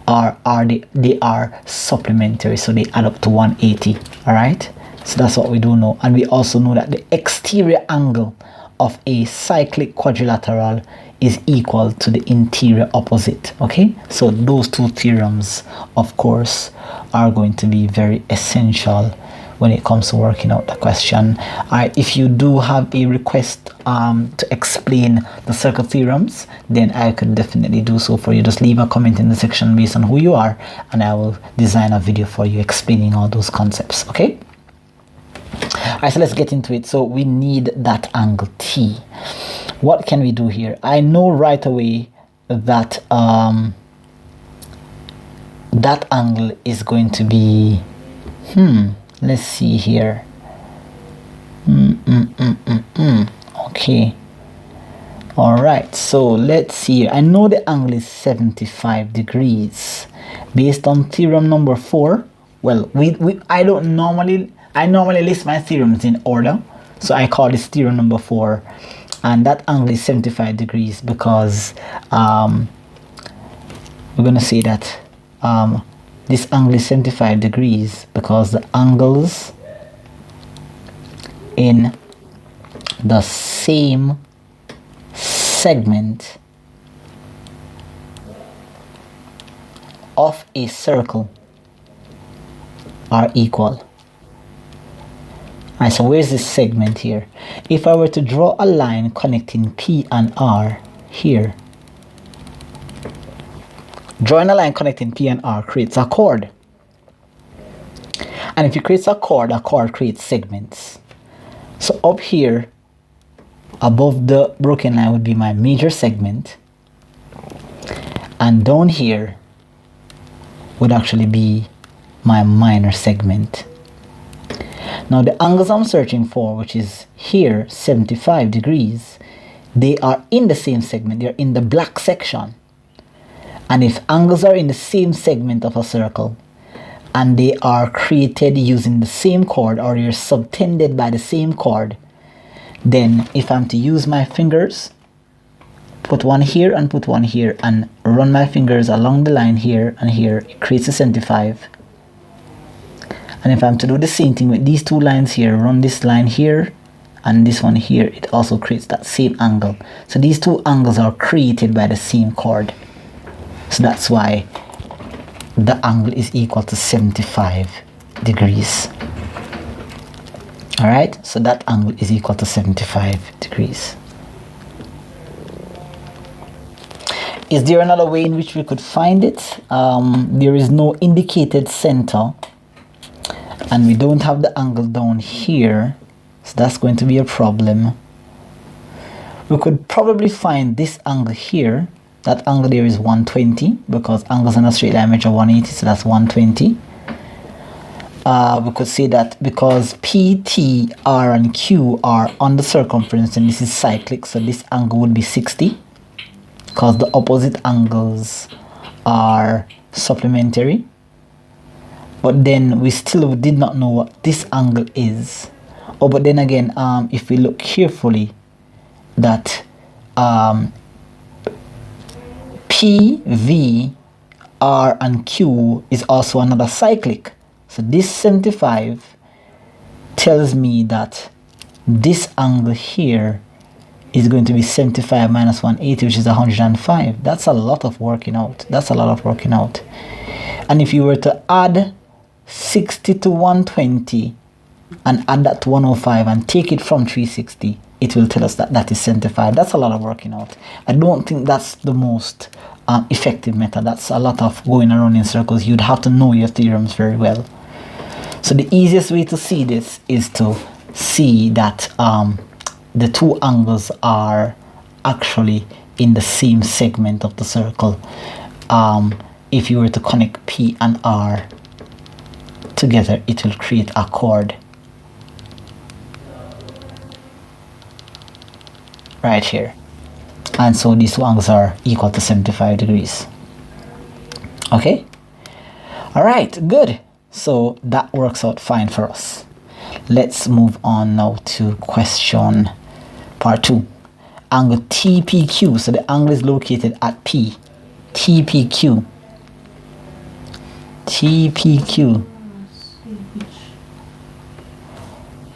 are supplementary, so they add up to 180. All right, so that's what we do know. And we also know that the exterior angle of a cyclic quadrilateral is equal to the interior opposite. Okay, so those two theorems, of course, are going to be very essential when it comes to working out the question. If you do have a request to explain the circle theorems, then I could definitely do so for you. Just leave a comment in the section based on who you are, and I will design a video for you explaining all those concepts. Okay, all right, so let's get into it. So we need that angle T. What can we do here? I know right away that that angle is going to be let's see here. Okay, all right, so let's see. I know the angle is 75 degrees based on theorem number 4. Well, I normally list my theorems in order, so I call this theorem number 4, and that angle is 75 degrees because we're going to say that this angle is 75 degrees because the angles in the same segment of a circle are equal. Alright, so where's this segment here? If I were to draw a line connecting P and R here, drawing a line connecting P and R creates a chord. And if it creates a chord creates segments. So up here, above the broken line would be my major segment. And down here would actually be my minor segment. Now the angles I'm searching for, which is here, 75 degrees, they are in the same segment. They're in the black section. And if angles are in the same segment of a circle and they are created using the same chord, or they're subtended by the same chord, then if I'm to use my fingers, put one here and put one here, and run my fingers along the line here and here, it creates a 75. And if I'm to do the same thing with these two lines here, run this line here and this one here, it also creates that same angle. So these two angles are created by the same chord. So that's why the angle is equal to 75 degrees. All right, so that angle is equal to 75 degrees. Is there another way in which we could find it? There is no indicated center, and we don't have the angle down here, so that's going to be a problem. We could probably find this angle here. That angle there is 120 because angles on a straight line measure 180, so that's 120. We could say that because P, T, R, and Q are on the circumference, and this is cyclic, so this angle would be 60 because the opposite angles are supplementary. But then we still did not know what this angle is. Oh, but then again, if we look carefully, that P, V, R, and Q is also another cyclic. So this 75 tells me that this angle here is going to be 75 minus 180, which is 105. That's a lot of working out. That's a lot of working out. And if you were to add 60 to 120 and add that to 105 and take it from 360, it will tell us that that is 75. That's a lot of working out. I don't think that's the most effective method. That's a lot of going around in circles. You'd have to know your theorems very well. So the easiest way to see this is to see that the two angles are actually in the same segment of the circle. If you were to connect P and R together, it will create a chord right here. And so these two angles are equal to 75 degrees. Okay. All right, good. So that works out fine for us. Let's move on now to question part 2. Angle TPQ. So the angle is located at P. TPQ. TPQ.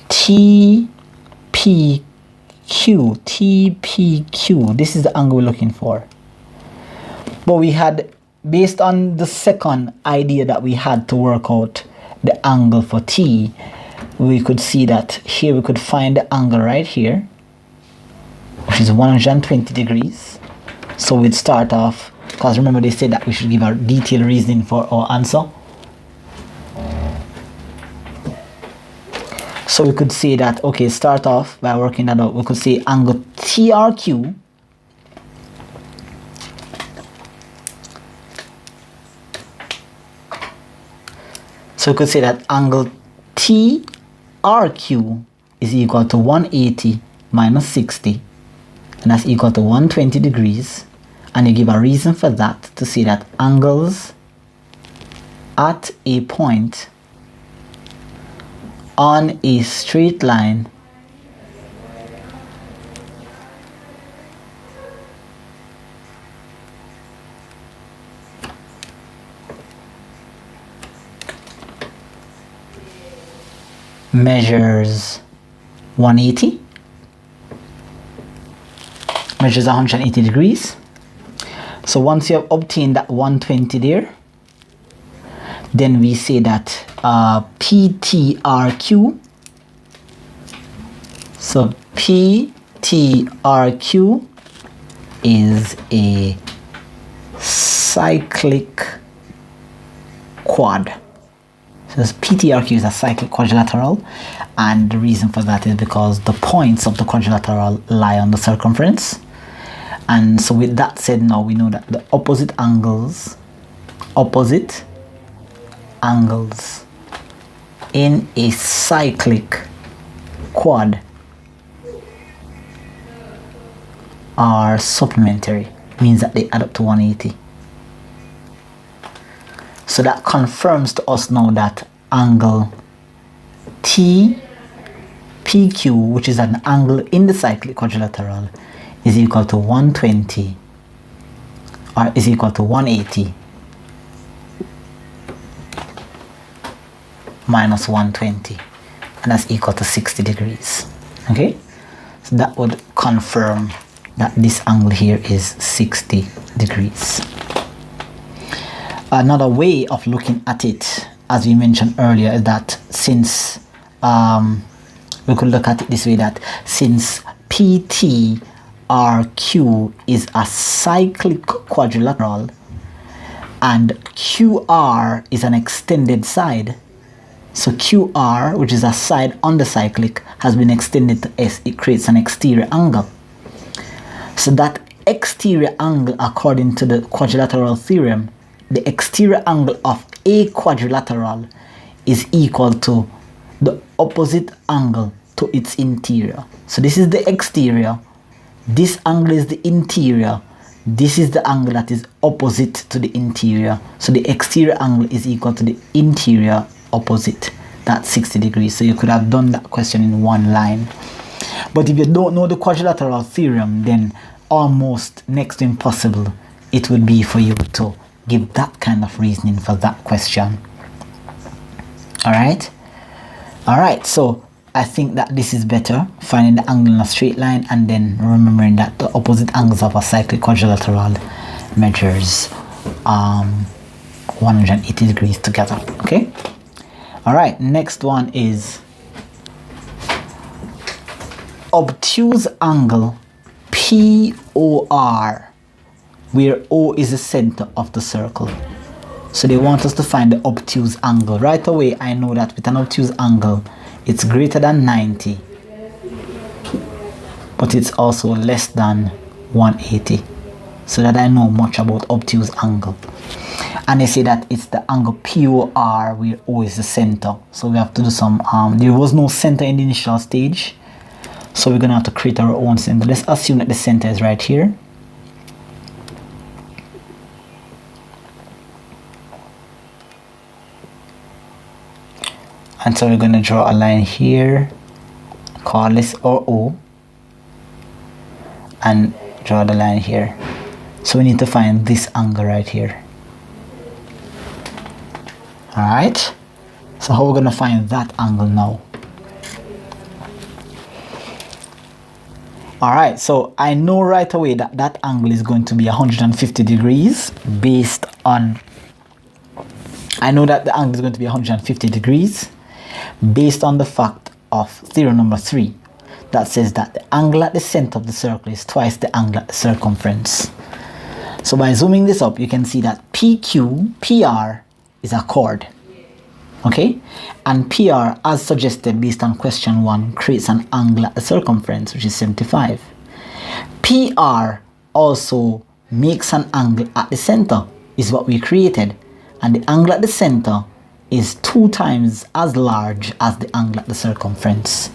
TPQ. TPQ. This is the angle we're looking for. But we had, based on the second idea that we had to work out the angle for T, we could see that here we could find the angle right here, which is 120 degrees. So we'd start off, because remember they said that we should give our detailed reasoning for our answer. So we could say that, okay, start off by working that out. We could say angle TRQ So we could say that angle TRQ is equal to 180 minus 60, and that's equal to 120 degrees. And you give a reason for that to say that angles at a point on a straight line measures 180, measures 180 degrees. So once you have obtained that 120 there, then we say that PTRQ, so PTRQ is a cyclic quad. So PTRQ is a cyclic quadrilateral, and the reason for that is because the points of the quadrilateral lie on the circumference. And so with that said, now we know that the opposite angles in a cyclic quad are supplementary, means that they add up to 180. So that confirms to us now that angle TPQ, which is an angle in the cyclic quadrilateral, is equal to 120 or is equal to 180 minus 120, and that's equal to 60 degrees. Okay, so that would confirm that this angle here is 60 degrees. Another way of looking at it, as we mentioned earlier, is that since we could look at it this way, that since PTRQ is a cyclic quadrilateral and QR is an extended side, so QR, which is a side on the cyclic, has been extended to S, it creates an exterior angle. So that exterior angle, according to the quadrilateral theorem, the exterior angle of a quadrilateral is equal to the opposite angle to its interior. So this is the exterior, this angle is the interior, this is the angle that is opposite to the interior. So the exterior angle is equal to the interior opposite, that's 60 degrees. So you could have done that question in one line. But if you don't know the quadrilateral theorem, then almost next to impossible it would be for you to give that kind of reasoning for that question. All right, so I think that this is better, finding the angle in a straight line and then remembering that the opposite angles of a cyclic quadrilateral measures 180 degrees together. Okay, all right, next one is obtuse angle POR, where O is the center of the circle. So they want us to find the obtuse angle. Right away, I know that with an obtuse angle, it's greater than 90, but it's also less than 180. So that I know much about obtuse angle. And they say that it's the angle POR where O is the center. So we have to do some, there was no center in the initial stage, so we're gonna have to create our own center. Let's assume that the center is right here. And so we're going to draw a line here, call this our O, and draw the line here. So we need to find this angle right here. Alright, so how we're going to find that angle now? Alright, so I know right away that that angle is going to be 150 degrees based on, I know that the angle is going to be 150 degrees based on the fact of theorem number 3 that says that the angle at the center of the circle is twice the angle at the circumference. So by zooming this up, you can see that PQ, PR is a chord. Okay, and PR, as suggested based on question 1, creates an angle at the circumference, which is 75. PR also makes an angle at the center, is what we created, and the angle at the center is 2 times as large as the angle at the circumference.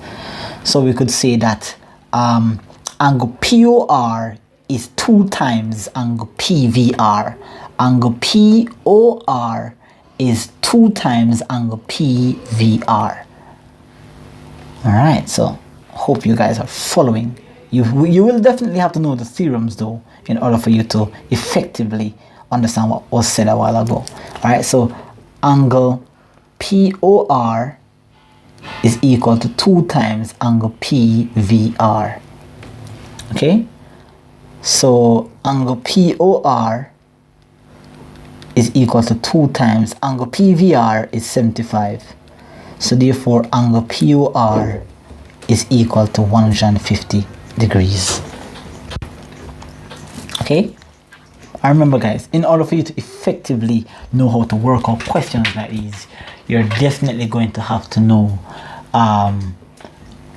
So we could say that angle POR is 2 times angle PVR. Angle POR is 2 times angle PVR. Alright, so hope you guys are following. You will definitely have to know the theorems though in order for you to effectively understand what was said a while ago. Alright, so angle POR is equal to 2 times angle PVR. Okay, so angle POR is equal to 2 times angle PVR is 75. So therefore angle POR is equal to 150 degrees. Okay, I remember guys, in order for you to effectively know how to work out questions like these, you're definitely going to have to know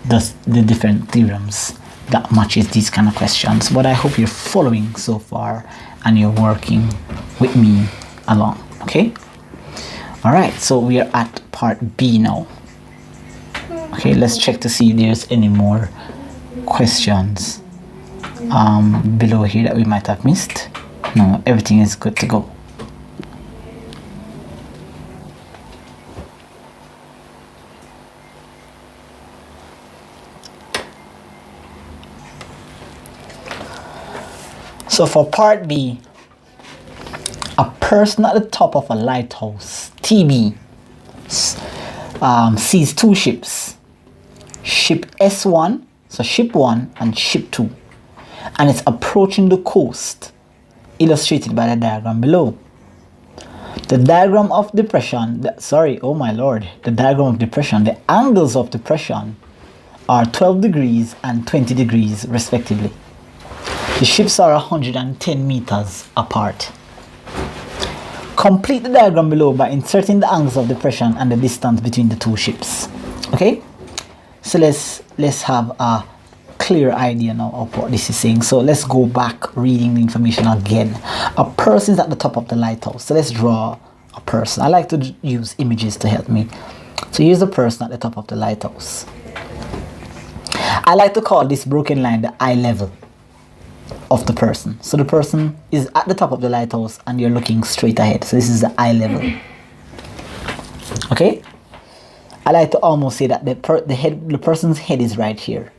the different theorems that matches these kind of questions. But I hope you're following so far and you're working with me along. Okay, all right, so we are at part B now. Okay, let's check to see if there's any more questions below here that we might have missed. No, everything is good to go. So for part B, a person at the top of a lighthouse, TB, sees 2 ships, ship S1, so ship 1 and ship 2, and it's approaching the coast, illustrated by the diagram below. The diagram of depression, the diagram of depression, the angles of depression are 12 degrees and 20 degrees respectively. The ships are 110 meters apart. Complete the diagram below by inserting the angles of depression and the distance between the 2 ships. Okay, so let's have a clear idea now of what this is saying. So let's go back reading the information again. A person is at the top of the lighthouse. So let's draw a person. I like to use images to help me. So here's the person at the top of the lighthouse. I like to call this broken line the eye level of the person. So the person is at the top of the lighthouse and you're looking straight ahead. So this is the eye level. Okay, I like to almost say that the person's head is right here,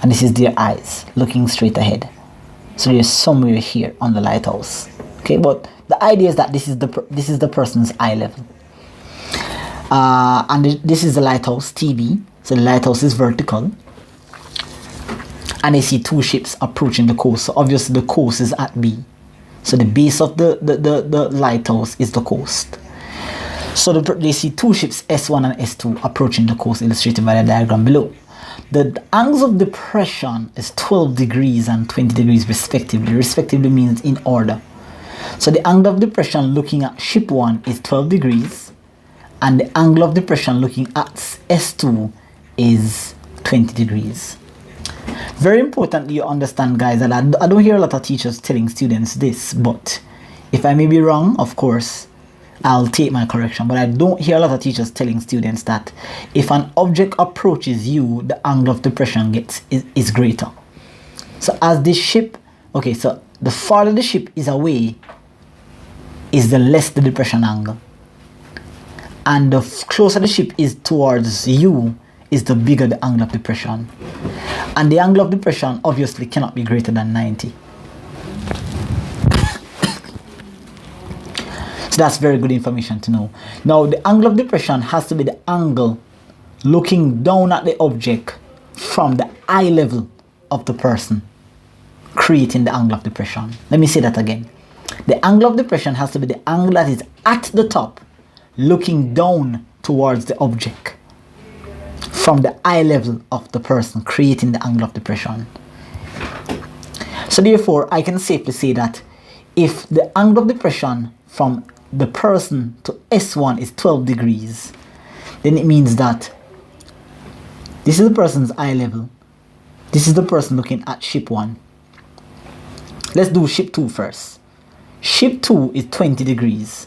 and this is their eyes looking straight ahead. So they're somewhere here on the lighthouse. Okay, but the idea is that this is the person's eye level, and this is the lighthouse TB. So the lighthouse is vertical, and they see 2 ships approaching the coast. So obviously the coast is at B. So the base of the lighthouse is the coast. So they see 2 ships S1 and S2 approaching the coast, illustrated by the diagram below. The angles of depression is 12 degrees and 20 degrees respectively. Respectively means in order. So the angle of depression looking at ship 1 is 12 degrees, and the angle of depression looking at S2 is 20 degrees. Very importantly, you understand, guys, that I don't hear a lot of teachers telling students this, but if I may be wrong, of course, I'll take my correction. But I don't hear a lot of teachers telling students that if an object approaches you, the angle of depression is greater. So as this ship, okay, so the farther the ship is away, is the less the depression angle. and the closer the ship is towards you is the bigger the angle of depression, and the angle of depression obviously cannot be greater than 90. So that's very good information to know. Now the angle of depression has to be the angle looking down at the object from the eye level of the person, creating the angle of depression. Let me say that again. The angle of depression has to be the angle that is at the top, looking down towards the object from the eye level of the person, creating the angle of depression. So therefore, I can safely say that if the angle of depression from the person to S1 is 12 degrees, then it means that this is the person's eye level. This is the person looking at ship 1. Let's do ship 2 first. Ship 2 is 20 degrees.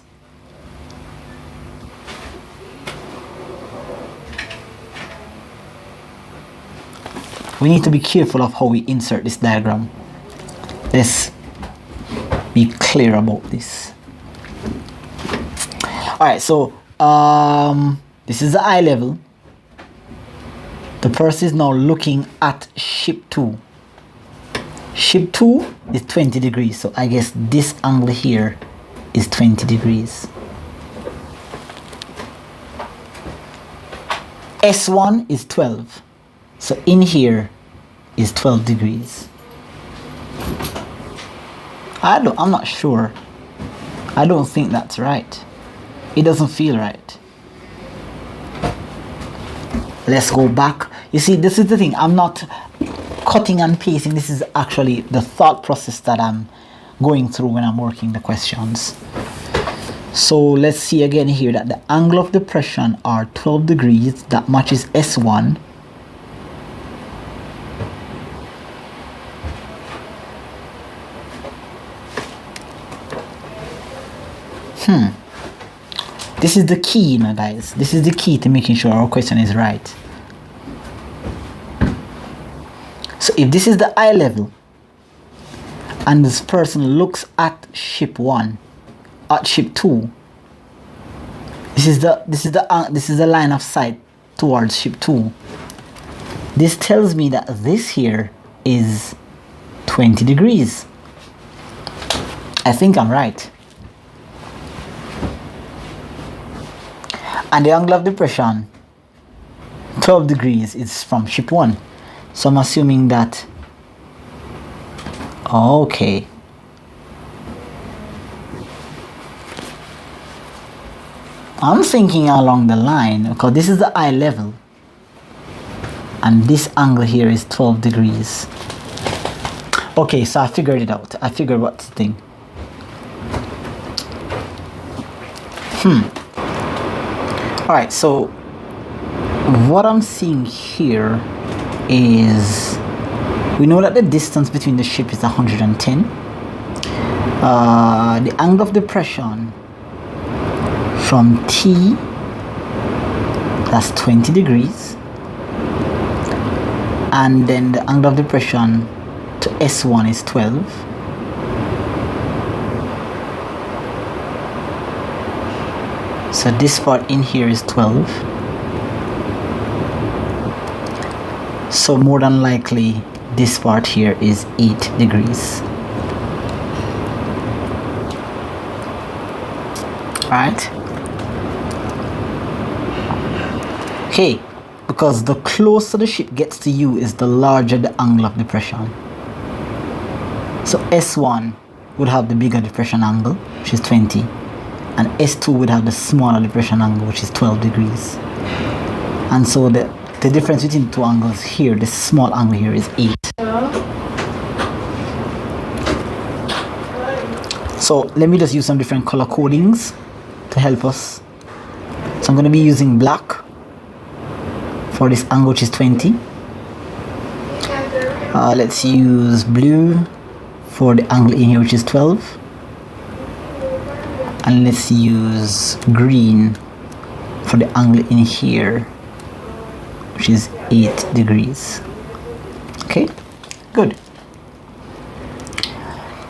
We need to be careful of how we insert this diagram. Let's be clear about this. Alright, so this is the eye level. The person is now looking at ship 2. Ship 2 is 20 degrees, so I guess this angle here is 20 degrees. S1 is 12, so in here is 12 degrees. I'm not sure. I don't think that's right. It doesn't feel right. Let's go back. You see, this is the thing. I'm not cutting and pasting. This is actually the thought process that I'm going through when I'm working the questions. So let's see again here that the angle of depression are 12 degrees. That matches S1. This is the key, guys. This is the key to making sure our question is right. So if this is the eye level and this person looks at ship 1, at ship 2, this is the line of sight towards ship 2. This tells me that this here is 20 degrees. I think I'm right. And the angle of depression, 12 degrees, is from ship 1. So I'm assuming that, okay. I'm thinking along the line, because this is the eye level. And this angle here is 12 degrees. Okay, so I figured it out. I figured what's the thing. Alright, so what I'm seeing here is, we know that the distance between the ship is 110. The angle of depression from T, that's 20 degrees. And then the angle of depression to S1 is 12. So this part in here is 12. So more than likely this part here is 8 degrees. Alright? Okay, because the closer the ship gets to you is the larger the angle of depression. So S1 would have the bigger depression angle, which is 20. And S2 would have the smaller depression angle, which is 12 degrees. And so the difference between the two angles here, this small angle here, is 8. So let me just use some different color codings to help us. So I'm going to be using black for this angle, which is 20. Let's use blue for the angle in here, which is 12. And let's use green for the angle in here, which is 8 degrees. Okay, good.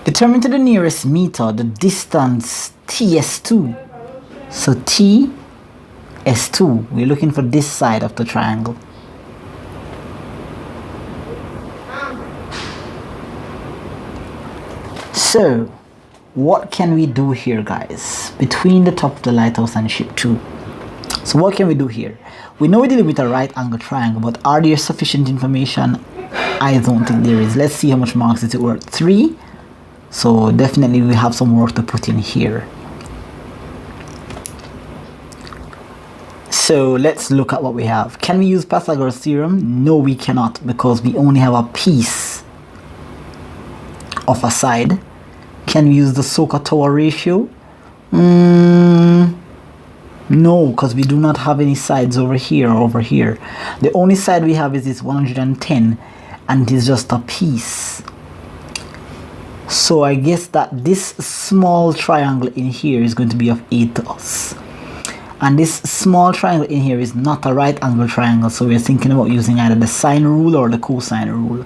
Determine to the nearest meter the distance TS2. So T S2. We're looking for this side of the triangle. So what can we do here, guys, between the top of the lighthouse and ship 2? So what can we do here? We know we're dealing with a right angle triangle, but are there sufficient information? I don't think there is. Let's see how much marks is it worth. 3. So definitely we have some work to put in here. So let's look at what we have. Can we use Pythagoras Theorem? No, we cannot, because we only have a piece of a side. Can we use the SOHCAHTOA ratio? No, because we do not have any sides over here or over here. The only side we have is this 110, and it is just a piece. So I guess that this small triangle in here is going to be of aid to us. And this small triangle in here is not a right angle triangle, so we're thinking about using either the sine rule or the cosine rule.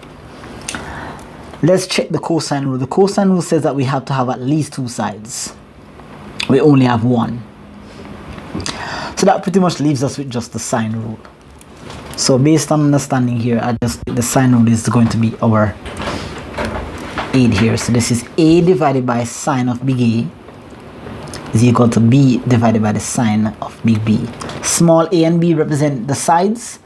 Let's check the cosine rule. The cosine rule says that we have to have at least 2 sides. We only have 1. So that pretty much leaves us with just the sine rule. So based on understanding here, I just think the sine rule is going to be our aid here. So this is A divided by sine of big A is equal to B divided by the sine of big B. Small a and b represent the sides.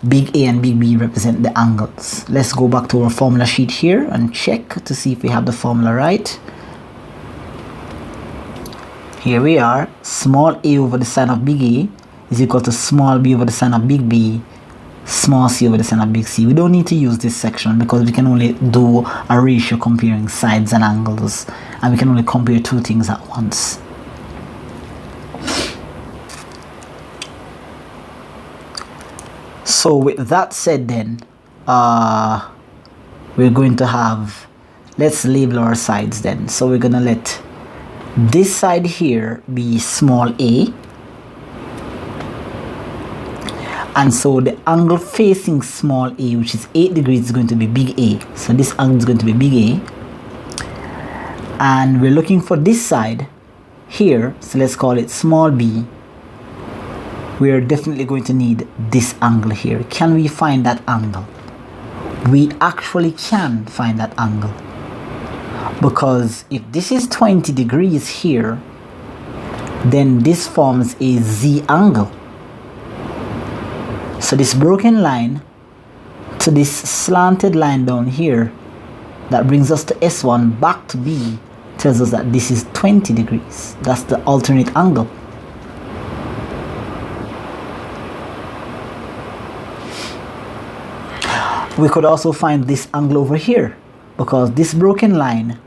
Big A and big B represent the angles. Let's go back to our formula sheet here and check to see if we have the formula right. Here we are. Small a over the sine of big A is equal to small b over the sine of big B, small c over the sine of big C. We don't need to use this section because we can only do a ratio comparing sides and angles, and we can only compare 2 things at once. So with that said, then we're going to have, let's label our sides then. So we're gonna let this side here be small a, and so the angle facing small a, which is 8 degrees, is going to be big A. So this angle is going to be big A, and we're looking for this side here, so let's call it small b. We're definitely going to need this angle here. Can we find that angle? We actually can find that angle, because if this is 20 degrees here, then this forms a Z angle. So this broken line to this slanted line down here that brings us to S1 back to B tells us that this is 20 degrees. That's the alternate angle. We could also find this angle over here, because this broken line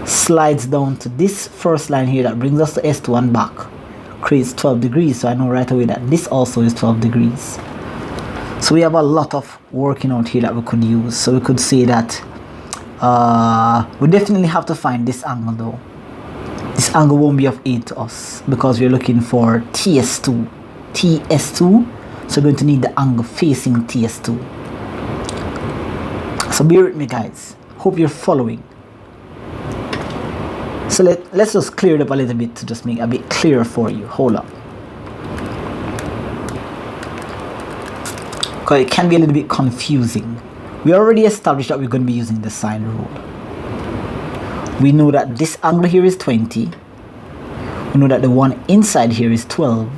slides down to this first line here that brings us to S2 and back, creates 12 degrees. So I know right away that this also is 12 degrees. So we have a lot of working out here that we could use. So we could say that we definitely have to find this angle though. This angle won't be of aid to us because we're looking for TS2. So we're going to need the angle facing TS2. So bear with me, guys. Hope you're following. So let's just clear it up a little bit to just make it a bit clearer for you. Hold up. Because it can be a little bit confusing. We already established that we're going to be using the sine rule. We know that this angle here is 20. We know that the one inside here is 12.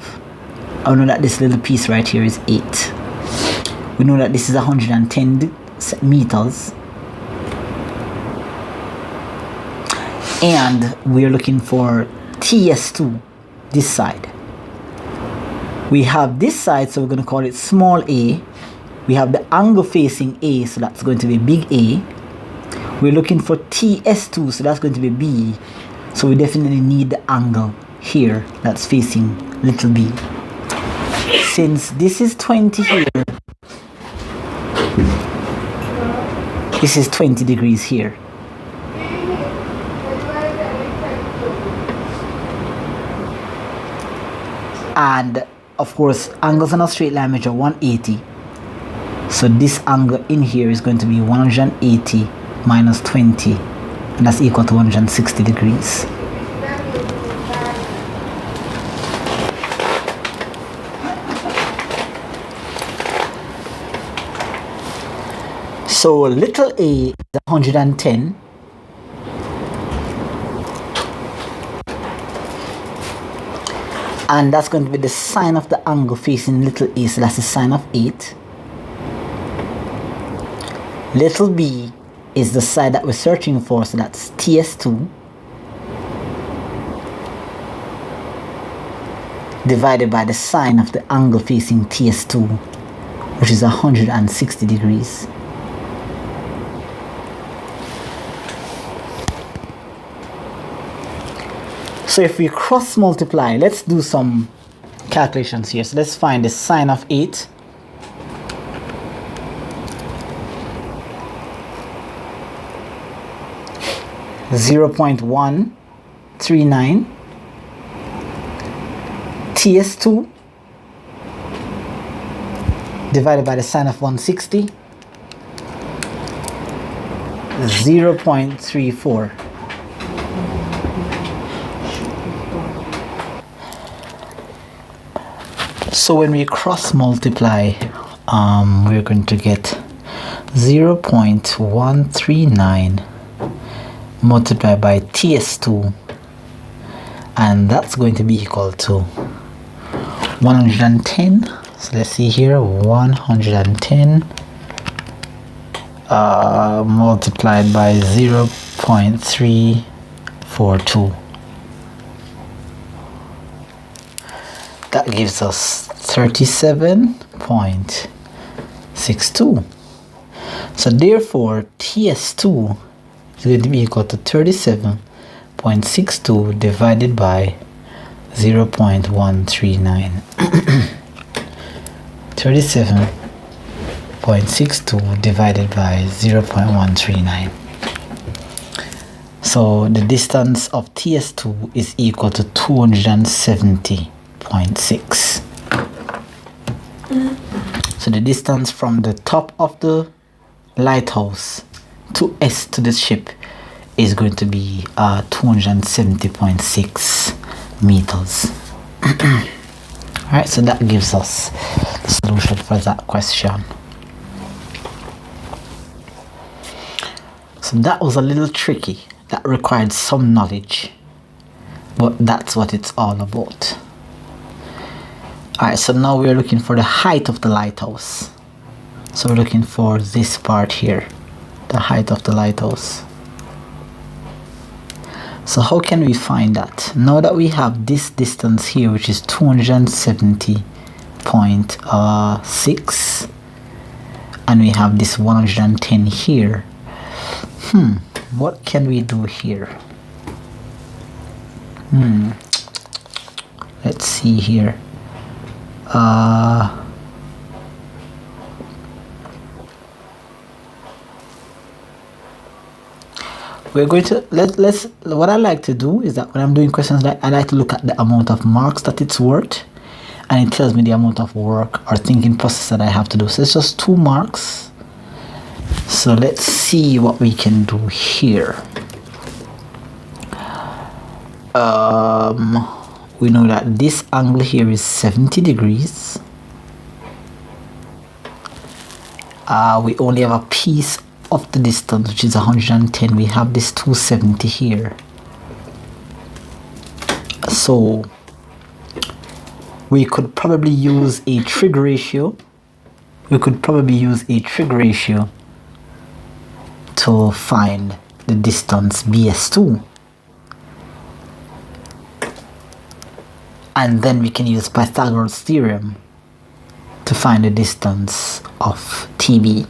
I know that this little piece right here is 8. We know that this is 110 meters, and we're looking for TS2, this side. We have this side, so we're going to call it small a. We have the angle facing A, so that's going to be big A. We're looking for TS2, so that's going to be B. So we definitely need the angle here that's facing little b. Since this is 20 here, this is 20 degrees here. And of course, angles on a straight line measure 180. So this angle in here is going to be 180 minus 20, and that's equal to 160 degrees. So little a is 110. And that's going to be the sine of the angle facing little a, so that's the sine of 8. Little b is the side that we're searching for, so that's TS2 divided by the sine of the angle facing TS2, which is 160 degrees. So if we cross multiply, let's do some calculations here. So let's find the sine of 8. (0.139) TS2 divided by the sine of 160, 0.34. So when we cross multiply, we're going to get 0.139 multiplied by TS2, and that's going to be equal to 110. So let's see here, 110 multiplied by 0.342. That gives us 37.62. So therefore TS2 is going to be equal to 37.62 divided by 0.139. 37.62 divided by 0.139. So the distance of TS2 is equal to 270.6. So the distance from the top of the lighthouse to S to the ship is going to be 270.6 meters. Alright, so that gives us the solution for that question. So that was a little tricky. That required some knowledge, but that's what it's all about. Alright, so now we're looking for the height of the lighthouse. So we're looking for this part here, the height of the lighthouse. So how can we find that? Now that we have this distance here, which is 270.6, and we have this 110 here, what can we do here? Let's see here. We're going to let's what I like to do is that when I'm doing questions, like I like to look at the amount of marks that it's worth, and it tells me the amount of work or thinking process that I have to do. So it's just 2 marks. So let's see what we can do here. We know that this angle here is 70 degrees. We only have a piece of the distance, which is 110. We have this 270 here. So we could probably use a trig ratio. To find the distance BS2. And then we can use Pythagoras Theorem to find the distance of TB.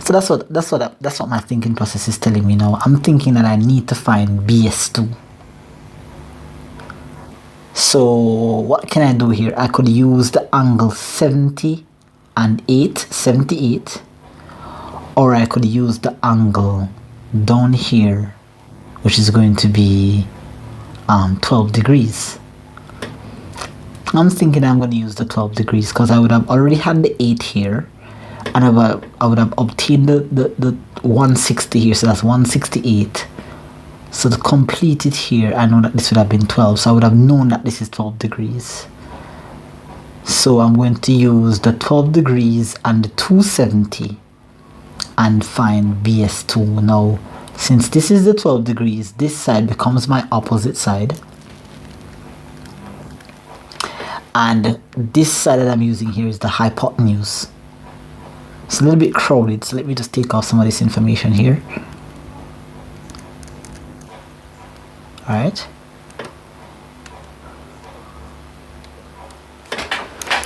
So that's what my thinking process is telling me now. I'm thinking that I need to find BS2. So what can I do here? I could use the angle 78, or I could use the angle down here, which is going to be 12 degrees. I'm thinking I'm going to use the 12 degrees because I would have already had the 8 here, and I would have obtained the 160 here, so that's 168. So to complete it here, I know that this would have been 12, so I would have known that this is 12 degrees. So I'm going to use the 12 degrees and the 270 and find BS2. Now, since this is the 12 degrees, this side becomes my opposite side. And this side that I'm using here is the hypotenuse. It's a little bit crowded, so let me just take off some of this information here. Alright.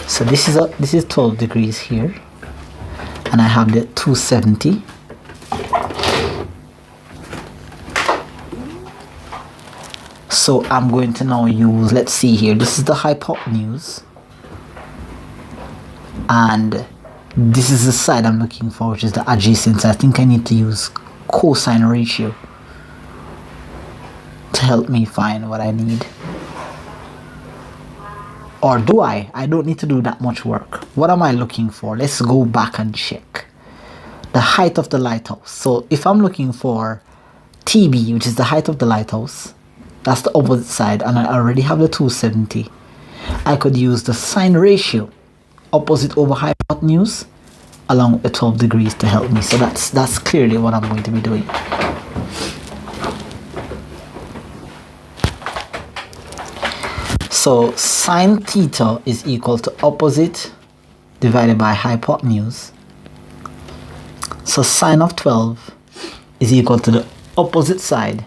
So this is 12 degrees here. And I have the 270. So I'm going to now use, let's see here, this is the hypotenuse. And this is the side I'm looking for, which is the adjacent. So I think I need to use cosine ratio to help me find what I need. Or do I? I don't need to do that much work. What am I looking for? Let's go back and check. The height of the lighthouse. So if I'm looking for TB, which is the height of the lighthouse, that's the opposite side, and I already have the 270. I could use the sine ratio, opposite over hypotenuse, along with the 12 degrees to help me. So that's clearly what I'm going to be doing. So sine theta is equal to opposite divided by hypotenuse. So sine of 12 is equal to the opposite side,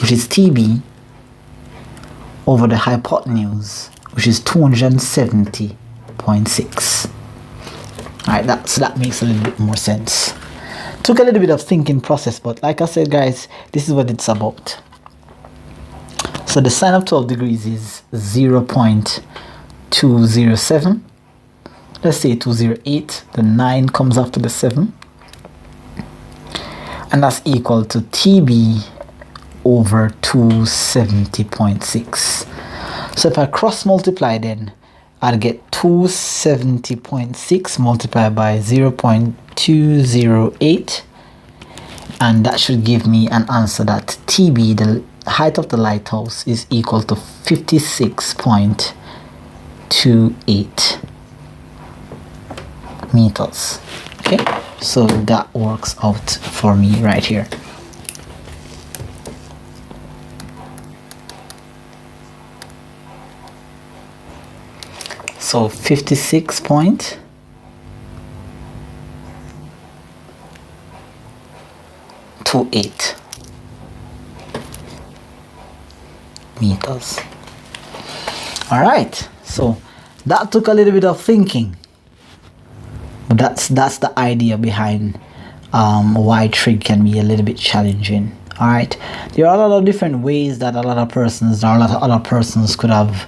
which is TB, over the hypotenuse, which is 270.6. Alright, so that makes a little bit more sense. Took a little bit of thinking process, but like I said, guys, this is what it's about. So the sine of 12 degrees is 0.207. Let's say 208. The 9 comes after the 7. And that's equal to TB over 270.6. So if I cross multiply, then I'll get 270.6 multiplied by 0.208. And that should give me an answer that TB, the height of the lighthouse, is equal to 56.28 meters. Okay, so that works out for me right here. So 56.28 meters. All right, so that took a little bit of thinking, but that's the idea behind why trig can be a little bit challenging. All right, there are a lot of different ways that a lot of other persons could have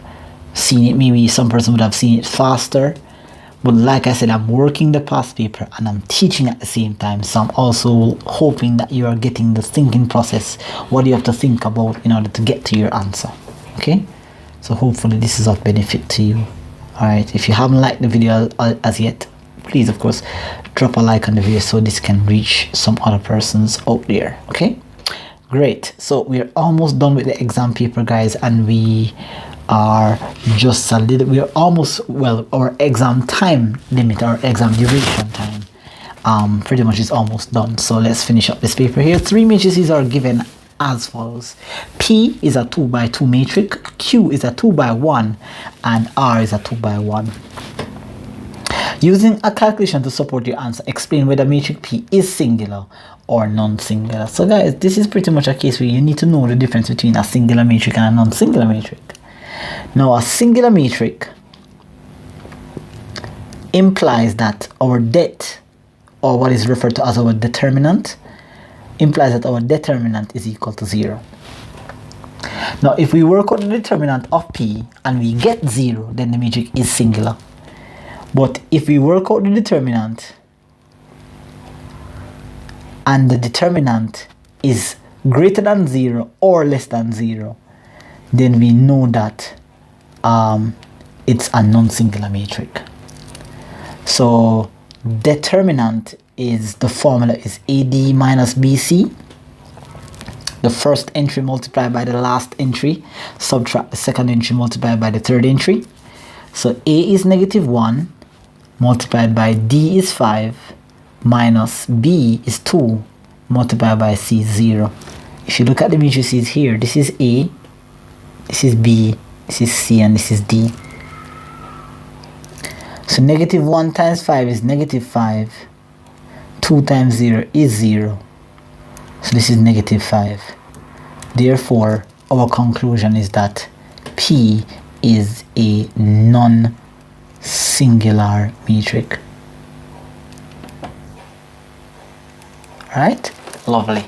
seen it. Maybe some person would have seen it faster, but like I said, I'm working the past paper and I'm teaching at the same time, so I'm also hoping that you are getting the thinking process, what you have to think about in order to get to your answer. Okay, so hopefully this is of benefit to you. All right, if you haven't liked the video as yet, please of course drop a like on the video so this can reach some other persons out there. Okay, great. So we're almost done with the exam paper, guys, and we are just our exam time limit, our exam duration time pretty much is almost done. So let's finish up this paper here. Three matrices are given as follows. P is a 2 by 2 matrix, Q is a 2 by 1, and R is a 2 by 1. Using a calculation to support your answer, explain whether matrix P is singular or non-singular. So guys, this is pretty much a case where you need to know the difference between a singular matrix and a non-singular matrix. Now, a singular matrix implies that our det, or what is referred to as our determinant, implies that our determinant is equal to 0. Now, if we work out the determinant of P and we get 0, then the matrix is singular. But if we work out the determinant and the determinant is greater than 0 or less than 0, then we know that it's a non-singular matrix. So determinant is, the formula is AD minus BC. The first entry multiplied by the last entry, subtract the second entry multiplied by the third entry. So A is -1 multiplied by D is 5 minus B is 2 multiplied by C is 0. If you look at the matrices here, this is A, this is B, this is C, and this is D. So negative 1 times 5 is negative 5. 2 times 0 is 0. So this is negative 5. Therefore, our conclusion is that P is a non-singular metric. Right? Lovely.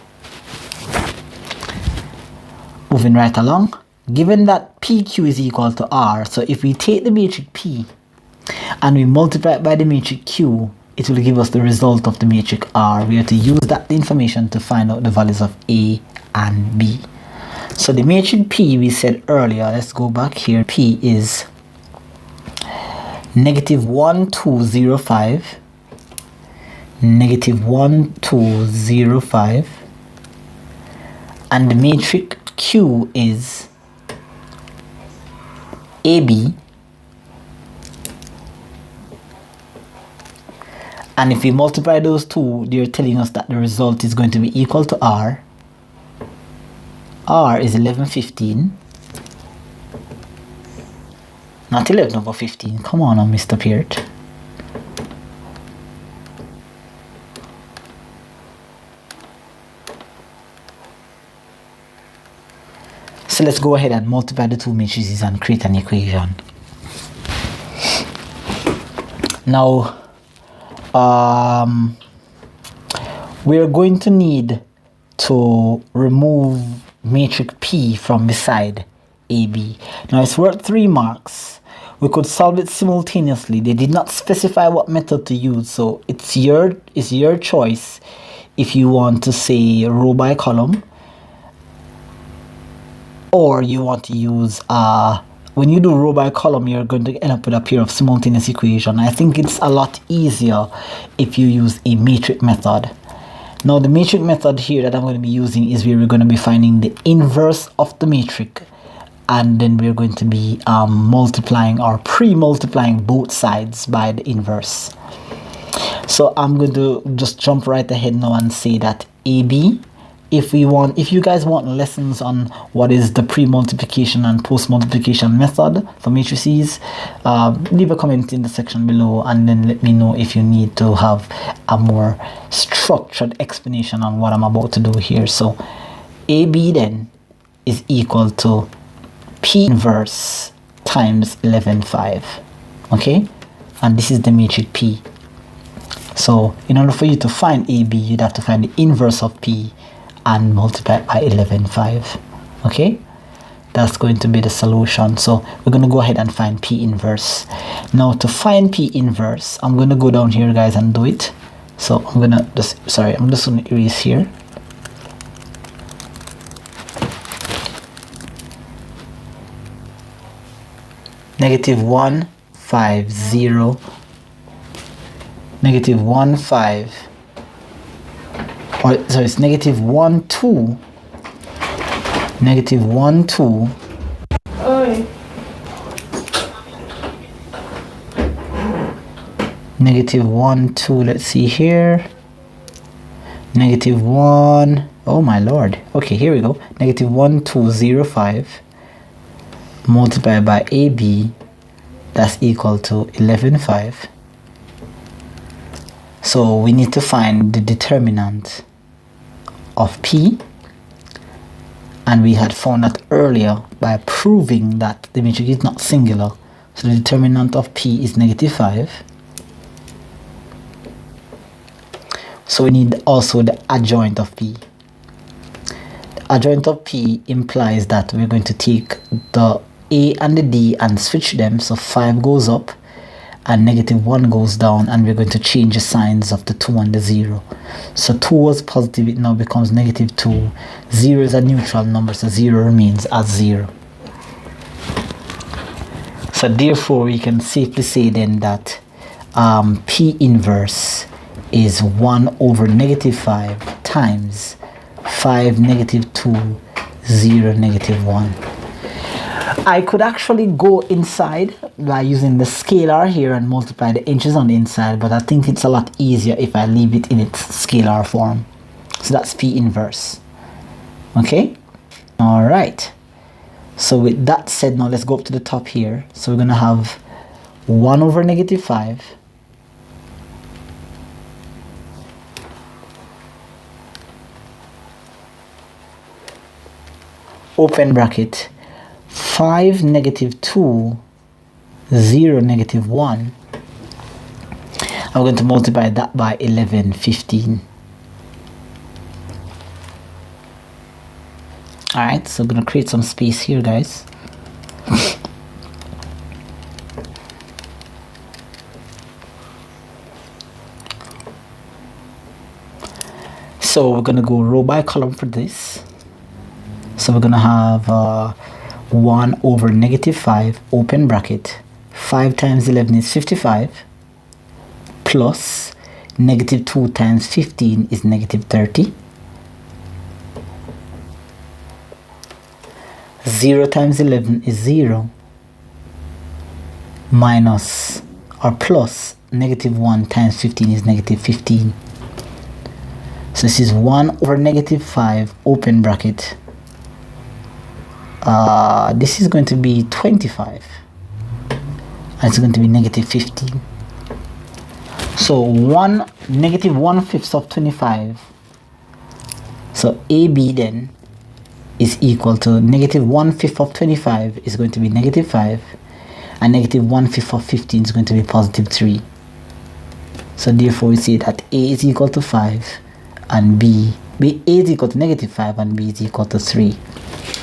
Moving right along. Given that PQ is equal to R, so if we take the matrix P and we multiply it by the matrix Q, it will give us the result of the matrix R. We have to use that information to find out the values of A and B. So the matrix P, we said earlier, let's go back here. P is negative 1, 2, 0, 5, negative 1, 2, 0, 5, and the matrix Q is AB, and if we multiply those two, they're telling us that the result is going to be equal to R. R is 11, 15. Not 11 over 15. Come on, Mr. Peart. So let's go ahead and multiply the two matrices and create an equation. Now, we're going to need to remove matrix P from beside AB. Now it's worth 3 marks. We could solve it simultaneously. They did not specify what method to use, so it's your choice if you want to say row by column, or you want to use when you do row by column, you're going to end up with a pair of simultaneous equations. I think it's a lot easier if you use a matrix method. Now the matrix method here that I'm going to be using is where we're going to be finding the inverse of the matrix, and then we're going to be multiplying or pre-multiplying both sides by the inverse. So I'm going to just jump right ahead now and say that AB, if you guys want lessons on what is the pre-multiplication and post-multiplication method for matrices, leave a comment in the section below and then let me know if you need to have a more structured explanation on what I'm about to do here. So AB then is equal to P inverse times 11, 5. Okay, and this is the matrix P. So in order for you to find AB, you'd have to find the inverse of P and multiply by 11, 5. Okay, that's going to be the solution. So we're going to go ahead and find P inverse. Now to find P inverse, I'm going to go down here, guys, and do it. So I'm going to just I'm just going to erase here. Negative 1, 5, 0, negative 1, 5, or sorry, it's negative 1, 2, negative 1, 2, Oi. negative 1, 2, let's see here, negative 1, oh my lord, okay, here we go, negative 1, 2, 0, 5, multiplied by AB, that's equal to 11, 5. So we need to find the determinant of P, and we had found that earlier by proving that the matrix is not singular. So the determinant of P is negative 5. So we need also the adjoint of P. The adjoint of P implies that we're going to take the A and the D and switch them, so 5 goes up and negative 1 goes down, and we're going to change the signs of the 2 and the 0. So 2 was positive, it now becomes negative 2. 0 is a neutral number, so 0 remains as 0. So therefore we can safely say then that P inverse is 1 over negative 5 times 5, negative 2, 0, negative 1. I could actually go inside by using the scalar here and multiply the inches on the inside, but I think it's a lot easier if I leave it in its scalar form. So that's P inverse. Okay, all right. So with that said, now let's go up to the top here. So we're going to have 1 over negative 5 open bracket 5 negative 2 0 negative 1. I'm going to multiply that by 11 15. Alright, so I'm going to create some space here, guys. So we're going to go row by column for this. So we're going to have 1 over negative 5 open bracket 5 times 11 is 55 plus negative 2 times 15 is negative 30. 0 times 11 is 0 minus or plus negative 1 times 15 is negative 15. So this is 1 over negative 5 open bracket. This is going to be 25 and it's going to be negative 15. So negative 1/5 of 25. So AB then is equal to negative 1/5 of 25 is going to be negative 5 and negative 1/5 of 15 is going to be positive 3. So therefore we see that A is equal to 5 and A is equal to negative 5 and B is equal to 3.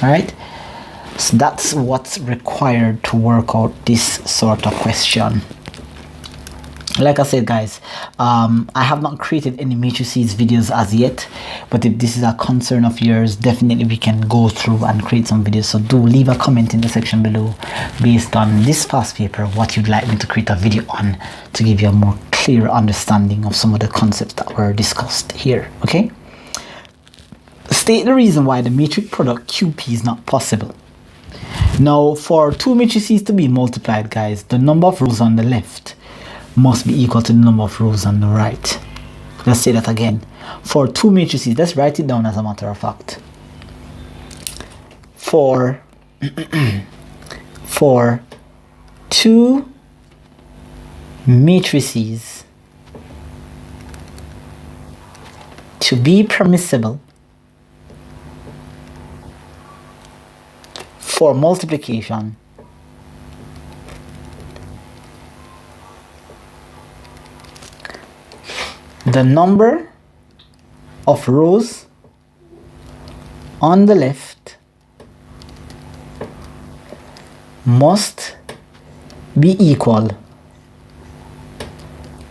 Alright, so that's what's required to work out this sort of question. Like I said, guys, I have not created any matrices videos as yet, but if this is a concern of yours, definitely we can go through and create some videos. So do leave a comment in the section below based on this past paper what you'd like me to create a video on to give you a more clear understanding of some of the concepts that were discussed here. Okay, state the reason why the matrix product QP is not possible. Now for two matrices to be multiplied, guys, the number of rows on the left must be equal to the number of rows on the right. Let's say that again. For two matrices, let's write it down as a matter of fact. For two matrices to be permissible for multiplication, the number of rows on the left must be equal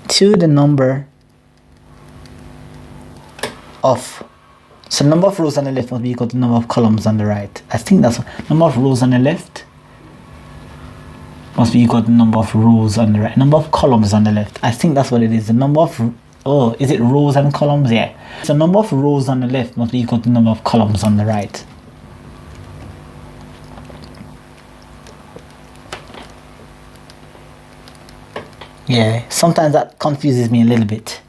to the number of, so the number of rows on the left must be equal to the number of columns on the right. I think that's what, number of rows on the left must be equal to the number of rows on the right. Number of columns on the left, I think that's what it is. The number of, oh, is it rows and columns? Yeah. So the number of rows on the left must be equal to the number of columns on the right. Yeah, sometimes that confuses me a little bit.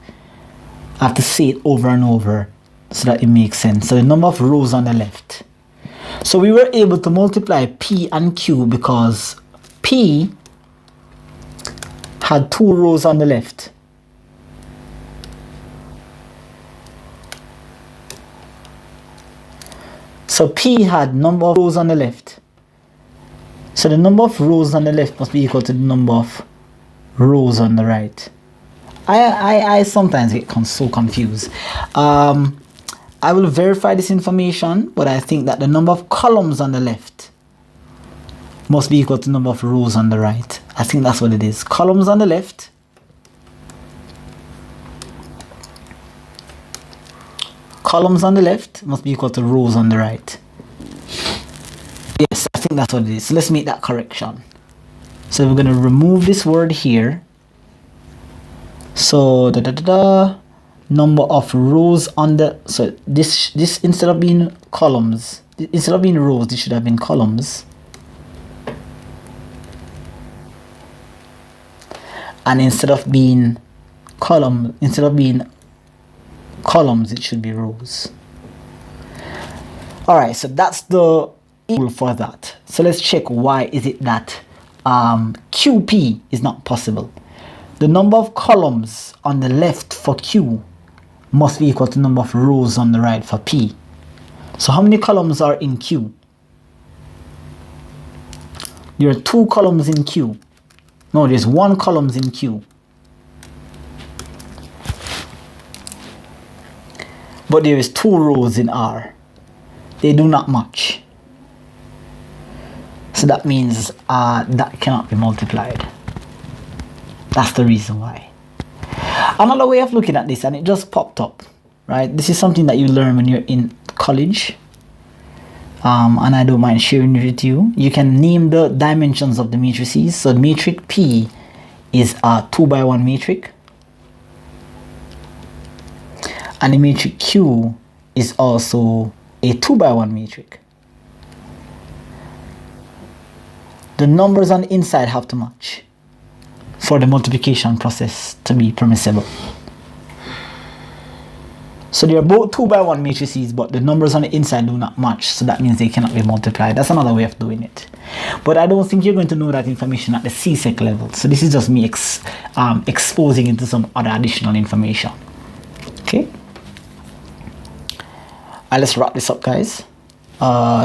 I have to say it over and over so that it makes sense. So the number of rows on the left. So we were able to multiply P and Q because P had 2 rows on the left. So P had number of rows on the left. So the number of rows on the left must be equal to the number of rows on the right. I sometimes get so confused. I will verify this information, but I think that the number of columns on the left must be equal to the number of rows on the right. I think that's what it is. Columns on the left must be equal to rows on the right. Yes, I think that's what it is. So let's make that correction. So we're going to remove this word here. So number of rows on the, so this instead of being columns, instead of being rows, this should have been columns. and instead of being columns, it should be rows. All right, so that's the rule for that. So let's check why is it that QP is not possible. The number of columns on the left for Q must be equal to the number of rows on the right for P. So how many columns are in Q? There are 2 columns in Q. No, there's 1 column in Q. But there is 2 rows in R. They do not match. So that means that cannot be multiplied. That's the reason why. Another way of looking at this, and it just popped up, right? This is something that you learn when you're in college. And I don't mind sharing it with you. You can name the dimensions of the matrices. So the matrix P is a 2 by 1 matrix. And the matrix Q is also a 2 by 1 matrix. The numbers on the inside have to match for the multiplication process to be permissible. So they are both 2 by 1 matrices, but the numbers on the inside do not match, so that means they cannot be multiplied. That's another way of doing it. But I don't think you're going to know that information at the CSEC level. So this is just me exposing into some other additional information. Okay. Let's wrap this up, guys.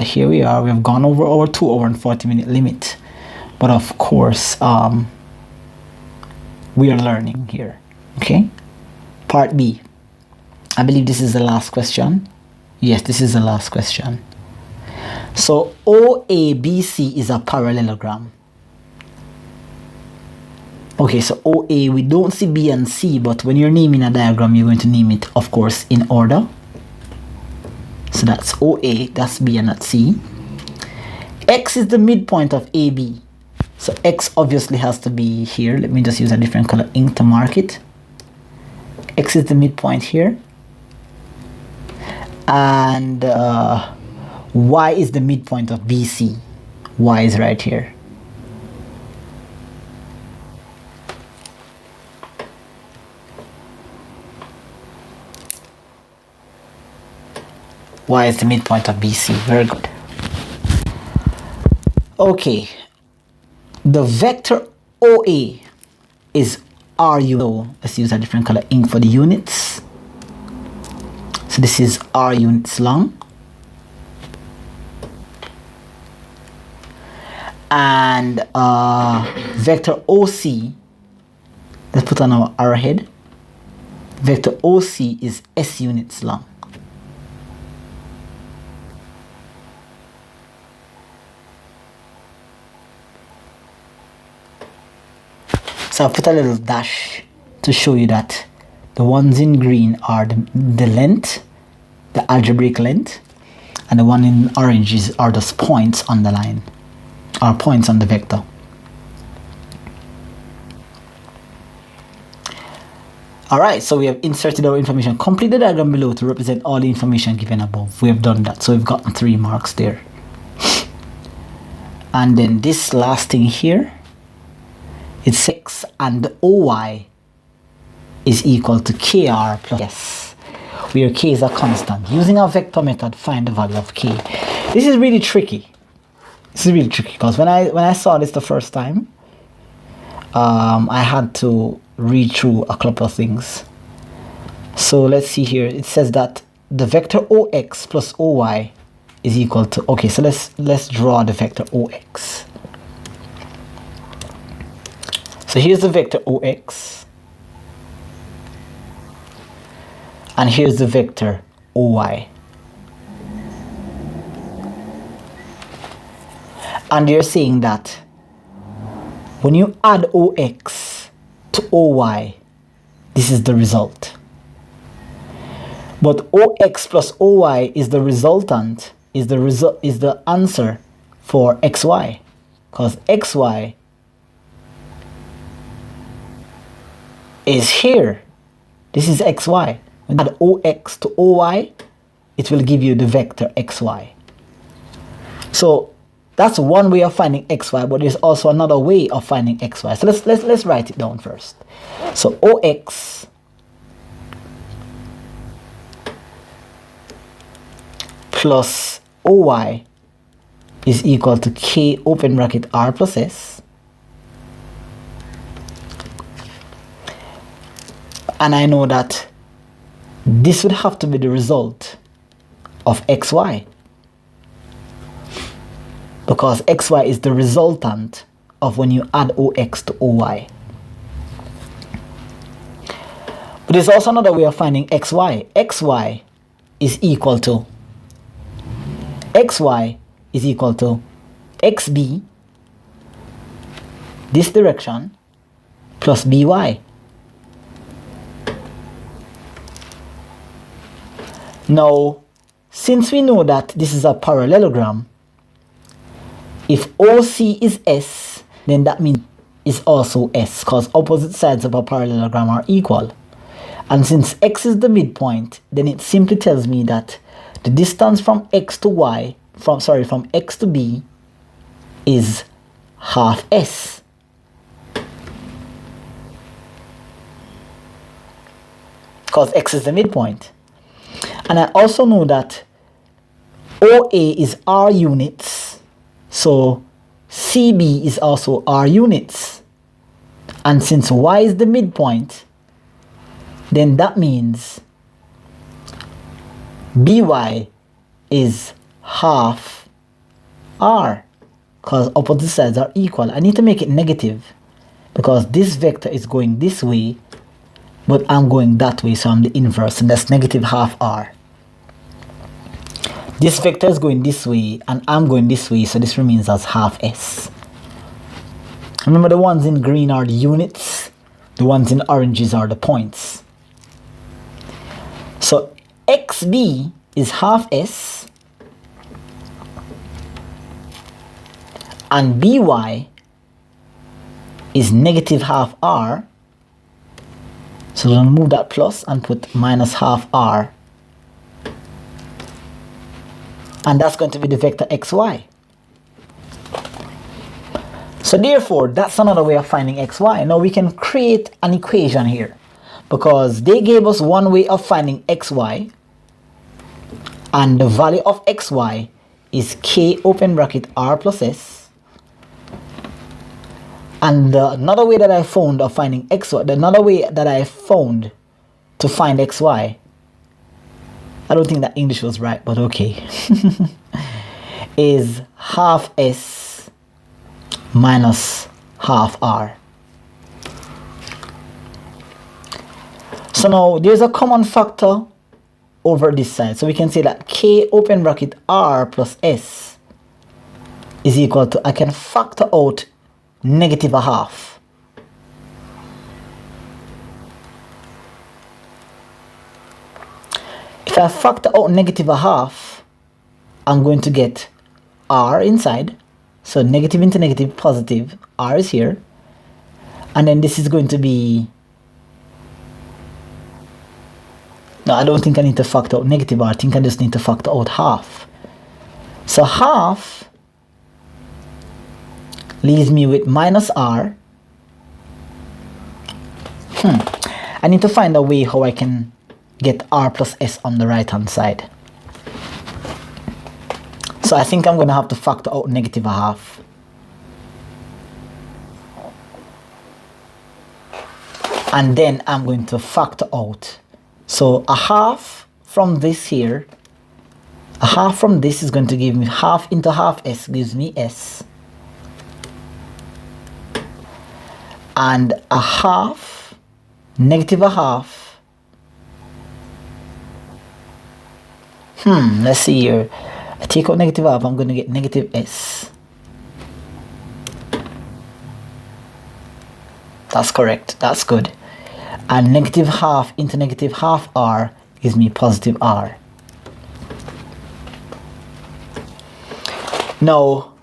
Here we are. We have gone over our 2 hour and 40-minute limit. But of course, we are learning here. Okay. Part B. I believe this is the last question. Yes, this is the last question. So OABC is a parallelogram. Okay, so OA, we don't see B and C, but when you're naming a diagram, you're going to name it, of course, in order. So that's OA, that's B and that's C. X is the midpoint of AB. So X obviously has to be here. Let me just use a different color ink to mark it. X is the midpoint here. And Y is the midpoint of BC. Y is right here. Y is the midpoint of BC. Very good. Okay. The vector OA is RU. So let's use a different color ink for the units. So this is R units long. And vector OC, let's put on our arrowhead. Vector OC is S units long. So I'll put a little dash to show you that the ones in green are the length, the algebraic length, and the one in orange are just points on the line, or points on the vector. Alright, so we have inserted our information. Complete the diagram below to represent all the information given above. We have done that, so we've gotten 3 marks there. And then this last thing here, it's X and OY is equal to KR plus S, where K is a constant. Using a vector method, find the value of K. This is really tricky. This is really tricky because when I saw this the first time, I had to read through a couple of things. So let's see here. It says that the vector OX plus OY is equal to, okay, so let's draw the vector OX. So here's the vector OX. And here's the vector OY. And they're saying that when you add OX to OY, this is the result. But OX plus OY is the resultant, is the answer for XY. Because XY is here. This is XY. When you add OX to OY, it will give you the vector XY. So That's one way of finding xy, but there's also another way of finding xy. So let's write it down first. So OX plus OY is equal to K open bracket R plus S. And I know that this would have to be the result of xy, because xy is the resultant of when you add OX to OY. But there's also another way of finding xy. xy is equal to xb, this direction, plus by. Now, since we know that this is a parallelogram, if OC is S, then that means it's also S, because opposite sides of a parallelogram are equal. And since X is the midpoint, then it simply tells me that the distance from X to Y, from X to B, is half S. Because X is the midpoint. And I also know that OA is R units, so CB is also R units. And since Y is the midpoint, then that means BY is half R, because opposite sides are equal. I need to make it negative because this vector is going this way, but I'm going that way, so I'm the inverse, and that's negative half R. This vector is going this way, and I'm going this way, so this remains as half S. Remember, the ones in green are the units, the ones in oranges are the points. So XB is half S, and BY is negative half R. So we'll move that plus and put minus half R. And that's going to be the vector xy. So therefore, that's another way of finding xy. Now we can create an equation here, because they gave us one way of finding xy, and the value of xy is K open bracket R plus S. And another way that I found of finding xy, another way that I found to find xy, I don't think that English was right, but okay, is half S minus half R. So now there's a common factor over this side. So we can say that K open bracket R plus S is equal to, I can factor out negative a half. If I factor out negative a half, I'm going to get R inside. So negative into negative, positive. R is here. And then this is going to be... No, I don't think I need to factor out negative R. I think I just need to factor out half. So half leaves me with minus R. I need to find a way how I can get R plus S on the right hand side. So I think I'm going to have to factor out negative a half. And then I'm going to factor out. So a half from this here, a half from this is going to give me half into half S gives me S. And a half, negative a half. Let's see here. I take out negative half, I'm going to get negative S. That's correct. That's good. And negative half into negative half R gives me positive R. Now,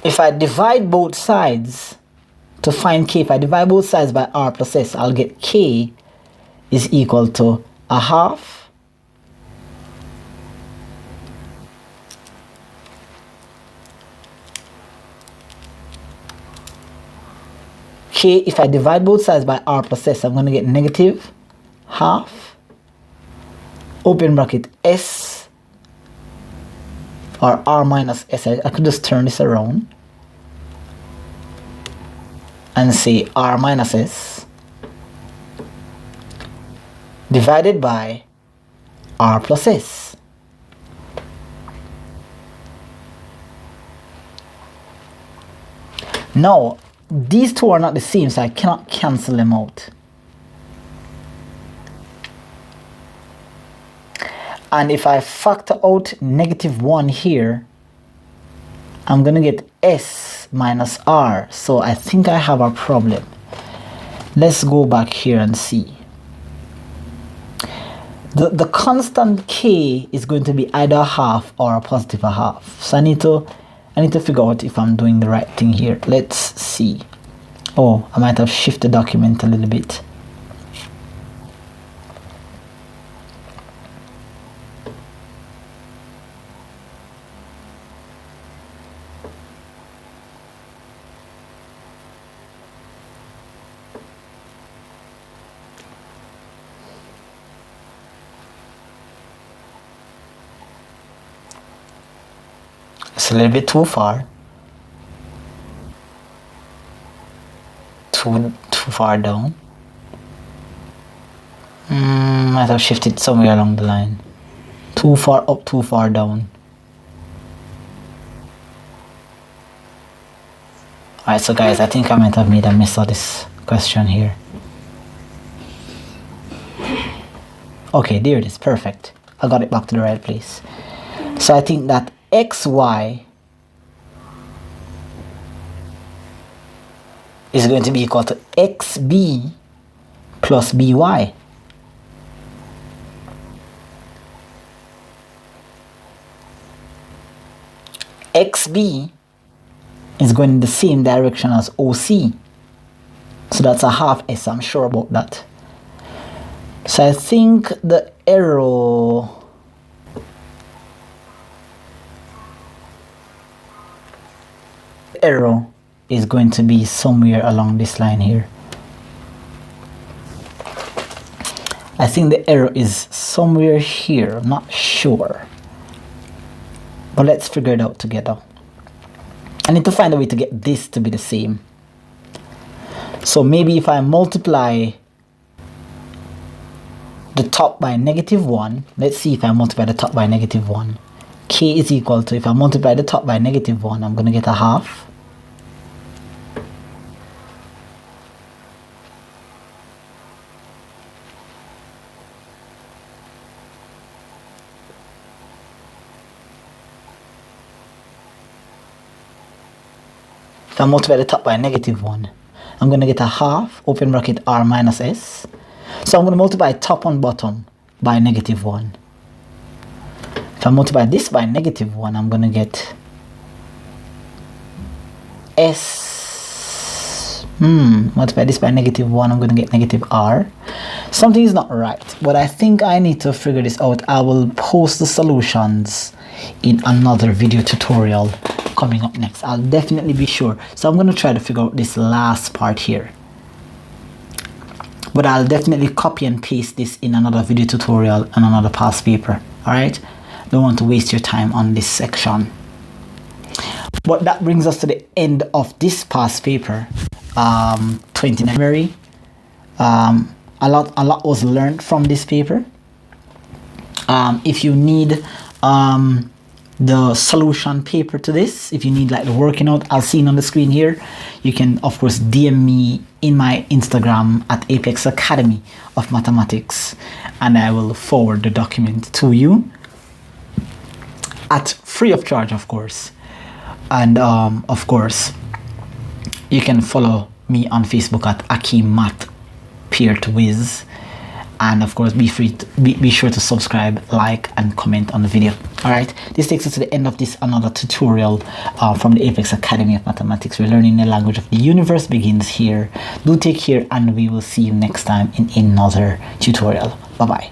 if I divide both sides to find K, if I divide both sides by R plus S, I'll get K is equal to a half k, if I divide both sides by r plus s, I'm going to get negative half, open bracket, s, or r minus s. I could just turn this around and say r minus s divided by r plus s. Now, these two are not the same, so I cannot cancel them out. And if I factor out -1 here, I'm going to get s minus r. So I think I have a problem. Let's go back here and see. The constant k is going to be either a half or a positive a half. So I need to figure out if I'm doing the right thing here. Let's see. Oh, I might have shifted the document a little bit. It's a little bit too far. Too far down. Might have shifted somewhere along the line. Too far up, too far down. Alright, so guys, I think I might have made a mess of this question here. Okay, there it is. Perfect. I got it back to the right place. So I think that xy is going to be equal to xb plus by. xb is going in the same direction as OC. So that's a half s, I'm sure about that. So I think the error is going to be somewhere along this line here. I think the error is somewhere here. I'm not sure. But let's figure it out together. I need to find a way to get this to be the same. So maybe if I multiply the top by -1, let's see if I multiply the top by -1. K is equal to, if I multiply the top by -1, I'm going to get a half. If I multiply the top by -1, I'm going to get a half, open bracket, r minus s. So I'm going to multiply top and bottom by -1. If I multiply this by -1, I'm going to get s. Multiply this by -1, I'm going to get -r. Something is not right, but I think I need to figure this out. I will post the solutions in another video tutorial coming up next. I'll definitely be sure. So I'm going to try to figure out this last part here. But I'll definitely copy and paste this in another video tutorial and another past paper. Alright? Don't want to waste your time on this section. But that brings us to the end of this past paper. 29 January. A lot was learned from this paper. If you need the solution paper to this, if you need like the working out, I'll see it on the screen here. You can of course DM me in my Instagram at Apex Academy of Mathematics, and I will forward the document to you at free of charge, of course. And of course you can follow me on Facebook at Akeem Math Peer to Wiz, and of course be sure to subscribe, like and comment on the video. All right, this takes us to the end of this another tutorial from the Apex Academy of Mathematics. We're learning the language of the universe begins here. Do take care, and we will see you next time in another tutorial. Bye bye.